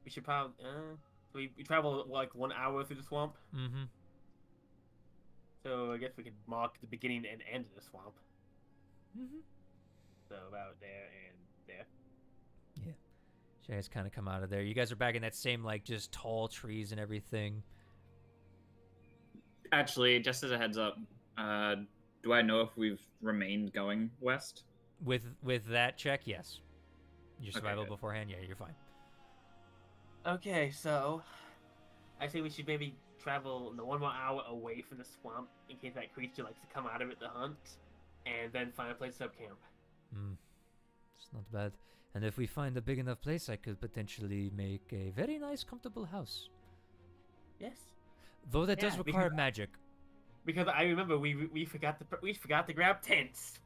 We should probably. We travel like 1 hour through the swamp, Mm-hmm. so I guess we could mark the beginning and end of the swamp. Mm-hmm. So about there and there. Yeah. So you guys kind of come out of there. You guys are back in that same, like, just tall trees and everything. Actually, just as a heads up, do I know if we've remained going west? With that check, yes. Your Okay, survival good. beforehand, yeah, you're fine. Okay, so I say we should maybe travel 1 more hour away from the swamp in case that creature likes to come out of it to hunt, and then find a place to camp. It's not bad. And if we find a big enough place, I could potentially make a very nice, comfortable house. Yes, Though that does Yeah, require because- magic. because I remember we forgot to grab tents.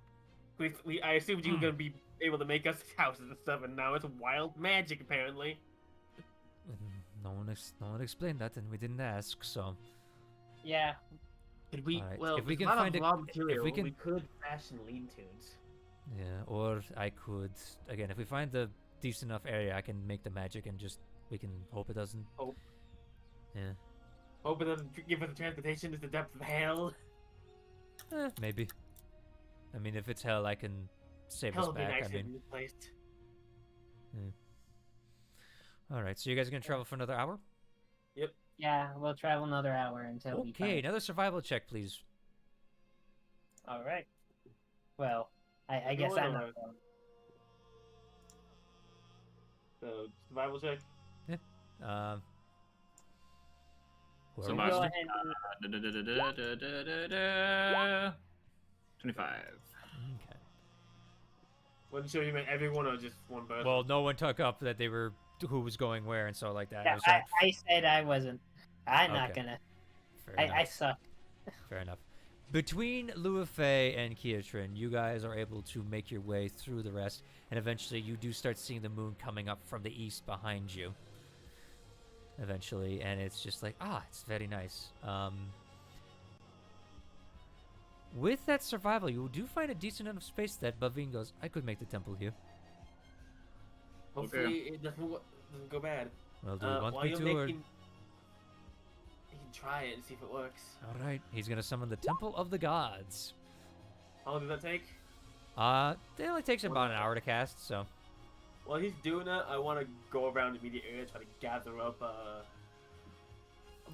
I assumed you were gonna be able to make us houses and stuff, and now it's wild magic apparently. No one explained that, and we didn't ask. So Yeah. Could we? Alright, Well, if we there's can a lot find of a- raw if material. we can- We could fashion lean-tos. yeah, or I could again, if we find the decent enough area, I can make the magic and just we can hope it doesn't. Hope. Yeah, Hope it doesn't give us the transportation to the depths of hell. maybe. I mean, if it's hell, I can save Hell us would be back. nice I in mean, this place. all right. So you guys are gonna travel for another hour? Yeah, we'll travel another hour until we Okay, find. another survival check, please. All right. Well, I You guess wanna I'm not run? going. So survival check. Um, Who So are we? March Go ahead and 25. Okay. Wasn't sure you meant everyone or just one person. Well, no one took up that they were who was going where and so like that. Yeah, was trying- I said I wasn't. I'm not Okay. gonna. Fair enough. I suck. Fair enough. Between Luafei and Kiatrin, you guys are able to make your way through the rest, and eventually you do start seeing the moon coming up from the east behind you. Eventually, and it's just like, it's very nice. With that survival, you do find a decent enough space that Bavine goes, I could make the temple here. Hopefully it doesn't go bad. Well, do you want While me you're to, or... making... You can try it and see if it works. Alright, he's gonna summon the Temple of the Gods. How long does that take? It only takes about an hour to cast, so... While he's doing that, I want to go around the immediate area, try to gather up a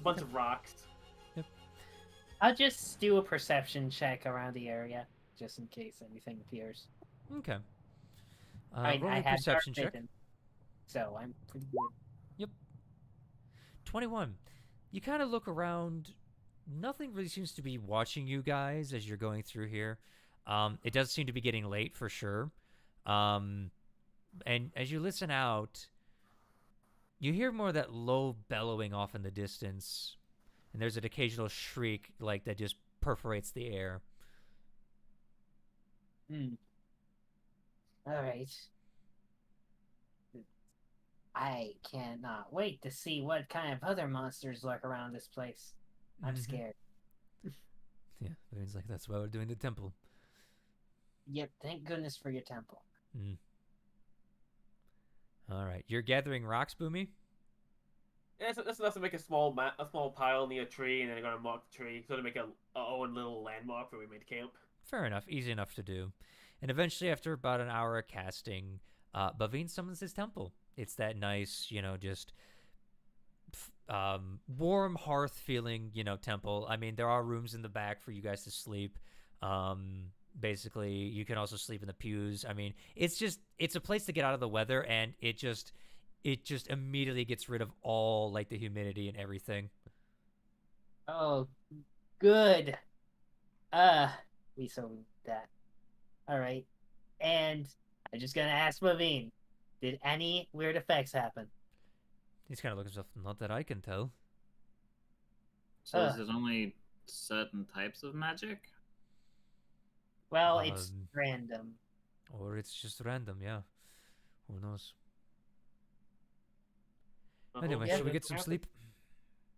bunch of rocks. I'll just do a perception check around the area, just in case anything appears. Okay. I Roll a have perception dark check. vision, so I'm pretty good. 21. You kind of look around. Nothing really seems to be watching you guys as you're going through here. It does seem to be getting late for sure. And as you listen out, you hear more of that low bellowing off in the distance. And there's an occasional shriek like that just perforates the air. Alright. I cannot wait to see what kind of other monsters lurk around this place. I'm Mhm. scared. Yeah, that means like that's why we're doing the temple. Yep, thank goodness for your temple. All right, you're gathering rocks, Boomy? Yeah, that's enough to make a small pile near a tree, and then I'm gonna mark the tree, so to make our own little landmark where we made camp. Fair enough, easy enough to do. And eventually, after about an hour of casting, Bavine summons his temple. It's that nice, just warm hearth feeling, temple. I mean, there are rooms in the back for you guys to sleep. Basically, you can also sleep in the pews. I mean, it's a place to get out of the weather, and it just immediately gets rid of all like the humidity and everything. Oh, good. We so that. Alright. And I'm just gonna ask Bavine, did any weird effects happen? He's kind of looking stuff. Not that I can tell. So is it only certain types of magic? Well, it's Um, random. Or it's just random, yeah. Who knows? Anyway, yeah, should we get that's some what sleep?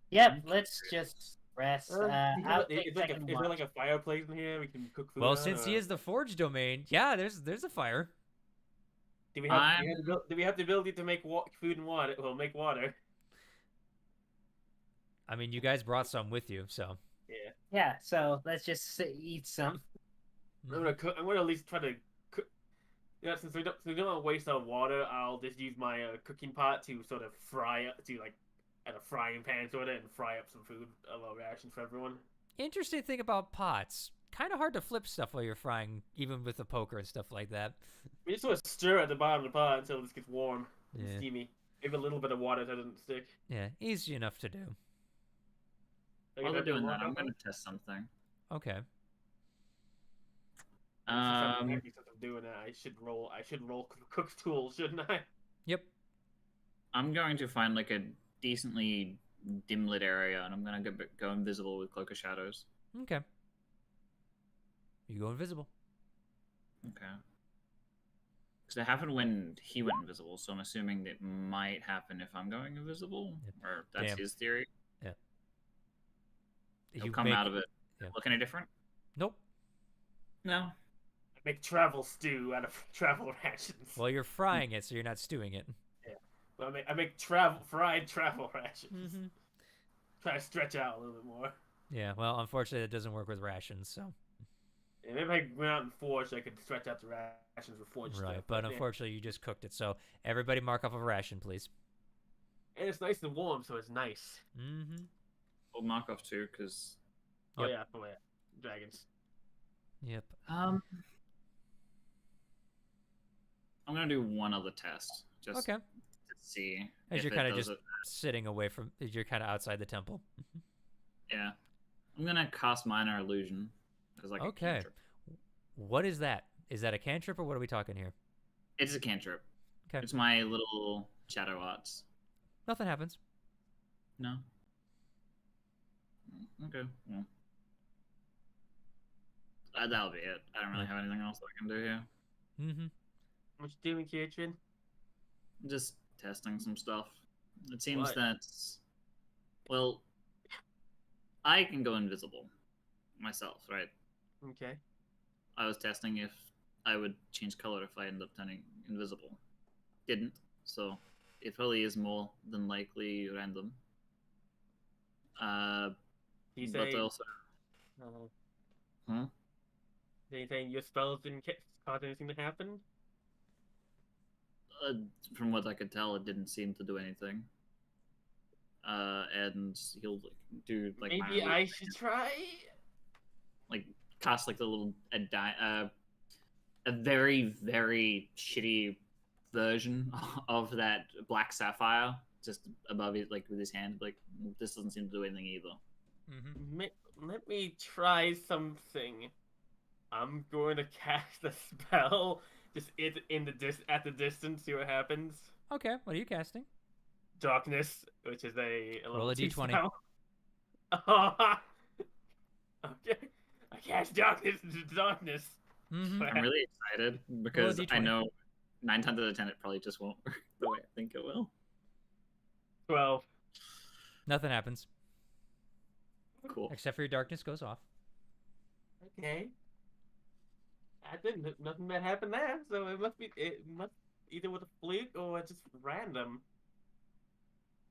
Yep, let's just rest. happened. I'll Is take there second like watch. a fireplace in here we can cook food Well, on, since or... he is the Forge domain, yeah, there's a fire. Do we have the ability to make food and water? Well, make water. I mean, you guys brought some with you, so. Yeah. Yeah, so let's just eat some. I'm gonna cook. I'm gonna at least try to cook. Yeah, since we don't want to waste our water, I'll just use my cooking pot to sort of at a frying pan sort of, and fry up some food, a little ration for everyone. Interesting thing about pots. Kind of hard to flip stuff while you're frying, even with a poker and stuff like that. We just sort of stir at the bottom of the pot until this gets warm and Yeah. steamy. Maybe a little bit of water so it doesn't stick. Yeah, easy enough to do. While they're doing that, I'm going to test something. Okay. Since I'm doing that, I should roll cook's tools, shouldn't I? Yep. I'm going to find like a decently dim lit area, and I'm going to go invisible with Cloak of Shadows. Okay. You go invisible. Okay. Because it happened when he went invisible, so I'm assuming that might happen if I'm going invisible, Yep. or that's Damn. his theory. He'll You come make- out of it yeah. looking different. Nope. No. I make travel stew out of travel rations. Well, you're frying it, so you're not stewing it. Well, I make fried travel rations. Mm-hmm. Try to stretch out a little bit more. Yeah, well, unfortunately, it doesn't work with rations, so. And if I went out and forged, I could stretch out the rations with forged Right, stuff. but yeah. unfortunately, you just cooked it, so everybody mark off a ration, please. And it's nice and warm, so it's nice. Mm-hmm. We'll mark off too, because Oh Yep. yeah, dragons. Yep. I'm gonna do one other test just Okay. to see As if you're it kind of does just it. sitting away from, you're kind of outside the temple. Yeah. I'm gonna cast Minor Illusion. As like a Okay. cantrip. What is that? Is that a cantrip or what are we talking here? It's a cantrip. Okay. It's my little shadow arts. Nothing happens. No? Okay. Well. That'll be it. I don't really have anything else that I can do here. Mm-hmm. What you doing, Kitchen? Just testing some stuff. It seems What? that, well, I can go invisible myself, right? Okay. I was testing if I would change color if I end up turning invisible. Didn't, so it probably is more than likely random. You But say, also, anything your spells didn't cause anything to happen? from what I could tell, it didn't seem to do anything. And he'll do like Maybe minor I should try. like cast like the little a very very shitty version of that black sapphire just above it, like with his hand. Like this doesn't seem to do anything either. Mm-hmm. Let me try something. I'm going to cast a spell. Just at the distance. See what happens. Okay, what are you casting? Darkness, which is a Roll a level 2 d20. spell. Okay, I cast darkness into darkness. Mm-hmm. I'm really excited because I D20. know 9 times out of 10 it probably just won't work the way I think it will. 12. Nothing happens. Cool. Except for your darkness goes off. Okay. Nothing bad happened there, so it must either with a fluke or just random.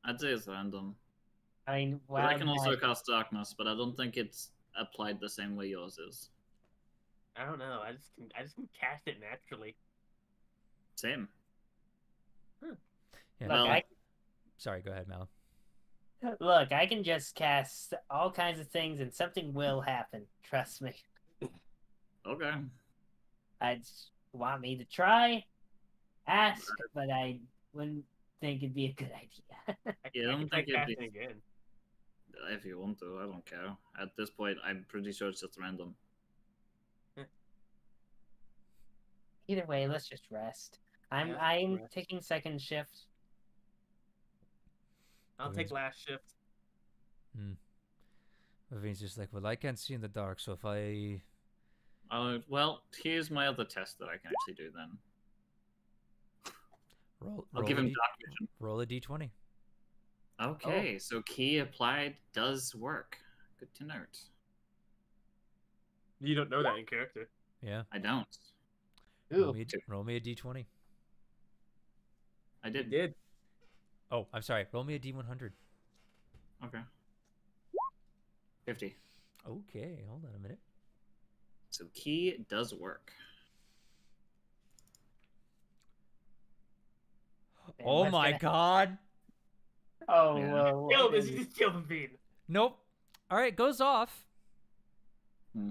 I'd say it's random. I mean, But I can wild also magic. cast darkness, but I don't think it's applied the same way yours is. I don't know. I just can cast it naturally. Same. Yeah. Look, Well, Sorry, go ahead, Mal. Look, I can just cast all kinds of things and something will happen. Trust me. Okay. I just want me to try, ask, but I wouldn't think it'd be a good idea. Yeah, I don't can try think it'd be- casting again. If you want to, I don't care. At this point, I'm pretty sure it's just random. Either way, let's just rest. I'm Yeah, I'm rest. taking second shift. I'll Okay. take last shift. Vivian's just like, well, I can't see in the dark, so if I... Well, here's my other test that I can actually do then. I'll give a him D- dark vision. roll a d20. Okay, so key applied does work. Good to note. You don't know that in character. Yeah. I don't. Ooh, Roll me a d20. I did. Did. Oh, I'm sorry. Roll me a d100. Okay. 50. Okay, hold on a minute. So key does work. man, Oh what's my gonna- god! Oh, Yeah. whoa, Kill what this! is You it? just killed the bean. Nope. All right, goes off. Hmm.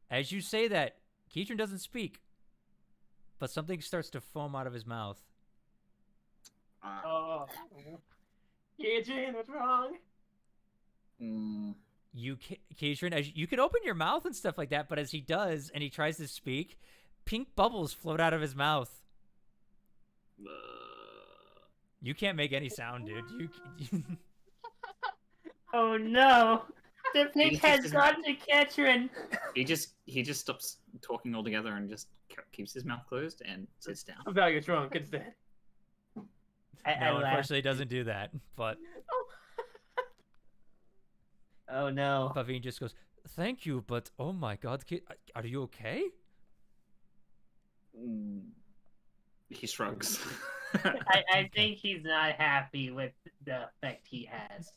As you say that, Keitron doesn't speak, but something starts to foam out of his mouth. Oh, Adrian, what's wrong? Keitron, as you can open your mouth and stuff like that, but as he does and he tries to speak, pink bubbles float out of his mouth. You can't make any sound, dude. You oh no! The pig just has doesn't- gone to Ketrin. he just stops talking altogether and just keeps his mouth closed and sits down. I'm value drunk instead. I no, laughed. unfortunately, doesn't do that. But Oh no! Pavine just goes, "Thank you, but oh my god, are you okay?" He shrugs. I think he's not happy with the effect he has.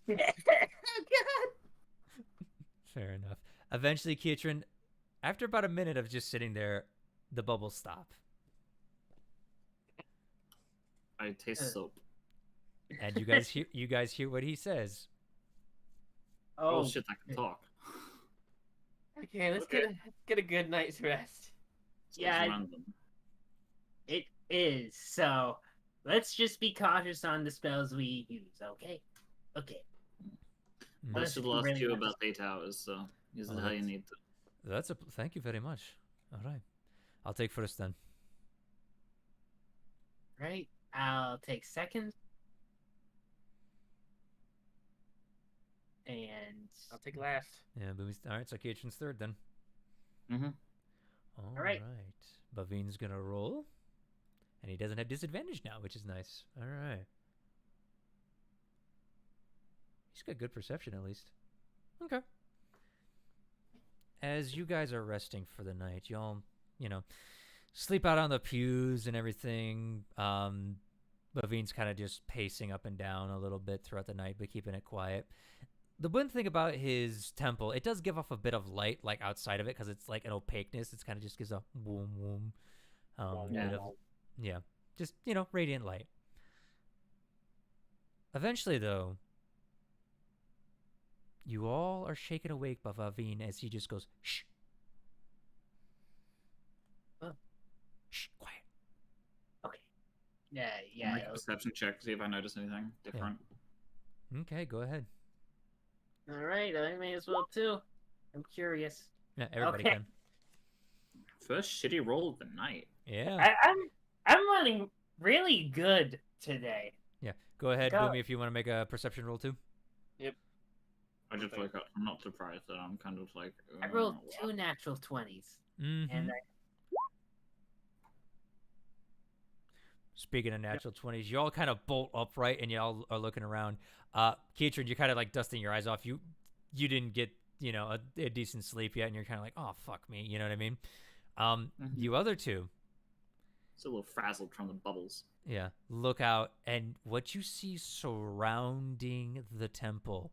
Fair enough. Eventually, Keitron, after about a minute of just sitting there, the bubbles stop. I taste soap. And you guys hear what he says. Oh shit, I can talk. Okay, let's get a good night's rest. So Yeah, it's random. it is. So let's just be cautious on the spells we use, okay? Okay. I Unless should you ask really you want to- about 8 hours, so this is Oh, how you that's- need to. That's a thank you very much. All right, I'll take first then. Right. I'll take second. And I'll take last. Yeah, Boomy's all right. So Katrin's third then. Mm-hmm. All right. Baveen's gonna roll, and he doesn't have disadvantage now, which is nice. All right. He's got good perception at least. Okay. As you guys are resting for the night, y'all, sleep out on the pews and everything. Baveen's kind of just pacing up and down a little bit throughout the night, but keeping it quiet. The one thing about his temple, it does give off a bit of light, like outside of it, because it's like an opaqueness. It's kind of just gives a boom, boom. Just radiant light. Eventually, though, you all are shaken awake by Baveen as he just goes, shh. Shh, quiet. okay. Yeah. Make a perception check, see if I notice anything different. Okay, go ahead. All right. I may as well too. I'm curious. Yeah, everybody Okay. can. First shitty roll of the night. Yeah. I'm running really good today. Yeah. Go ahead, Go. Boomy, if you want to make a perception roll too. I just like I'm not surprised that I'm kind of like. I rolled what? 2 natural 20s, Mm-hmm. and Speaking of natural 20s, you all kind of bolt upright and you all are looking around. Katrin, you're kind of like dusting your eyes off. You didn't get, a decent sleep yet, and you're kind of like, oh, fuck me. You know what I mean? You other two, It's a little frazzled from the bubbles. yeah, look out, and what you see surrounding the temple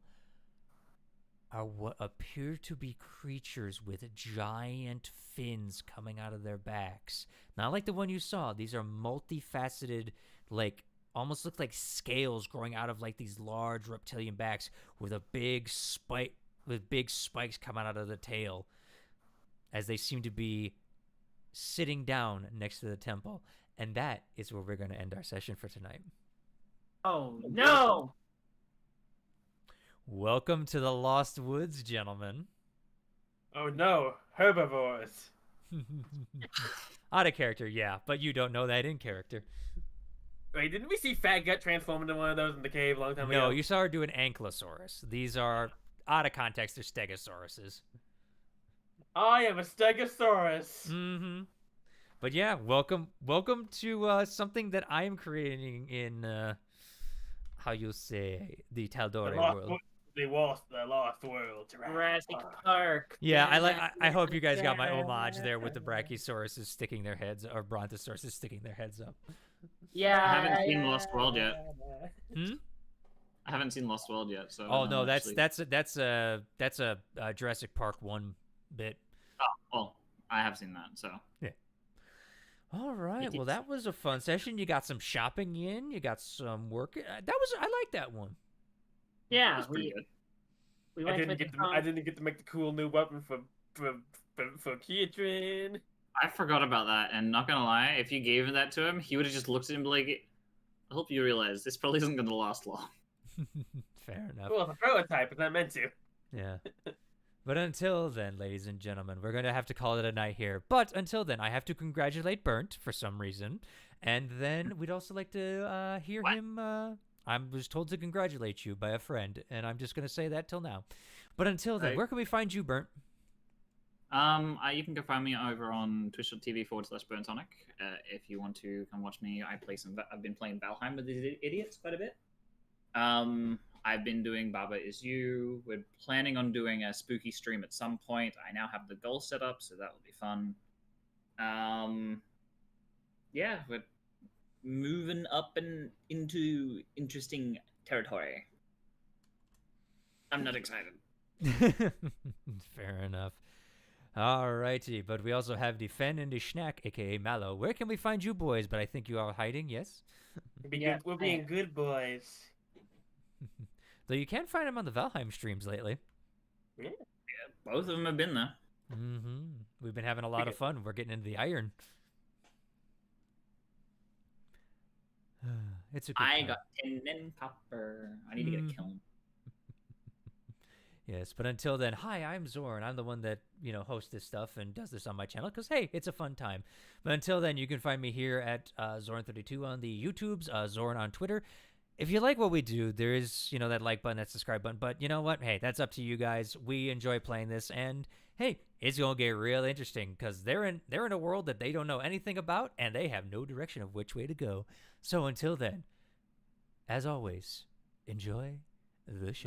are what appear to be creatures with giant fins coming out of their backs. Not like the one you saw. These are multifaceted, like almost look like scales growing out of like these large reptilian backs with a big spike, with big spikes coming out of the tail, as they seem to be sitting down next to the temple. And that is where we're going to end our session for tonight. oh no! Welcome to the Lost Woods, gentlemen. Oh no, herbivores. Out of character, yeah, but you don't know that in character. Wait, didn't we see Fat Gut transform into one of those in the cave a long time ago? No, you saw her do an ankylosaurus. These are, out of context, they're stegosauruses. I am a Stegosaurus. Mm-hmm. But yeah, welcome to something that I am creating in, how you say, the tal'dorei world. The lost world. Jurassic Park. Yeah, I hope you guys got my homage there with the brachiosauruses sticking their heads, or brontosauruses sticking their heads up. Yeah. I haven't seen Lost World yet. Hmm? I haven't seen Lost World yet, so. Oh no, that's actually... that's a Jurassic Park 1 bit. Oh, well, I have seen that, so. All right, well that was a fun session. You got some shopping in, you got some work. I like that one. Yeah, That was pretty good. we I went didn't with get the to. I didn't get to make the cool new weapon for Katrin. I forgot about that, and not gonna lie, if you gave that to him, he would have just looked at him like, I hope you realize this probably isn't gonna last long. Fair enough. Well, it's a prototype, it's not meant to. Yeah. But until then, ladies and gentlemen, we're going to have to call it a night here. But until then, I have to congratulate Burnt for some reason. And then we'd also like to hear him. I was told to congratulate you by a friend, and I'm just going to say that till now. But until then, Right. where can we find you, Burnt? You can go find me over on twitch.tv/BurnTonic. If you want to come watch me, I've been playing Valheim with these idiots quite a bit. I've been doing Baba Is You. We're planning on doing a spooky stream at some point. I now have the goal set up, so that will be fun. Yeah, we're moving up and into interesting territory. I'm not excited. Fair enough. Alrighty, but we also have the Fen and the Schnack, aka Mallow. Where can we find you boys? But I think you are hiding, yes? We're being good boys. Though you can find him on the Valheim streams lately. Yeah. Yeah, both of them have been there. Mm-hmm. We've been having a lot of fun. We're getting into the iron. It's a good I time. got tin and copper. I need to get a kiln. Yes, but until then, hi, I'm Zorn. I'm the one that, hosts this stuff and does this on my channel because, hey, it's a fun time. But until then, you can find me here at Zorn32 on the YouTubes, Zorn on Twitter. If you like what we do, there is, that like button, that subscribe button. But you know what? Hey, that's up to you guys. We enjoy playing this. And, hey, it's going to get real interesting because they're in a world that they don't know anything about and they have no direction of which way to go. So until then, as always, enjoy the show.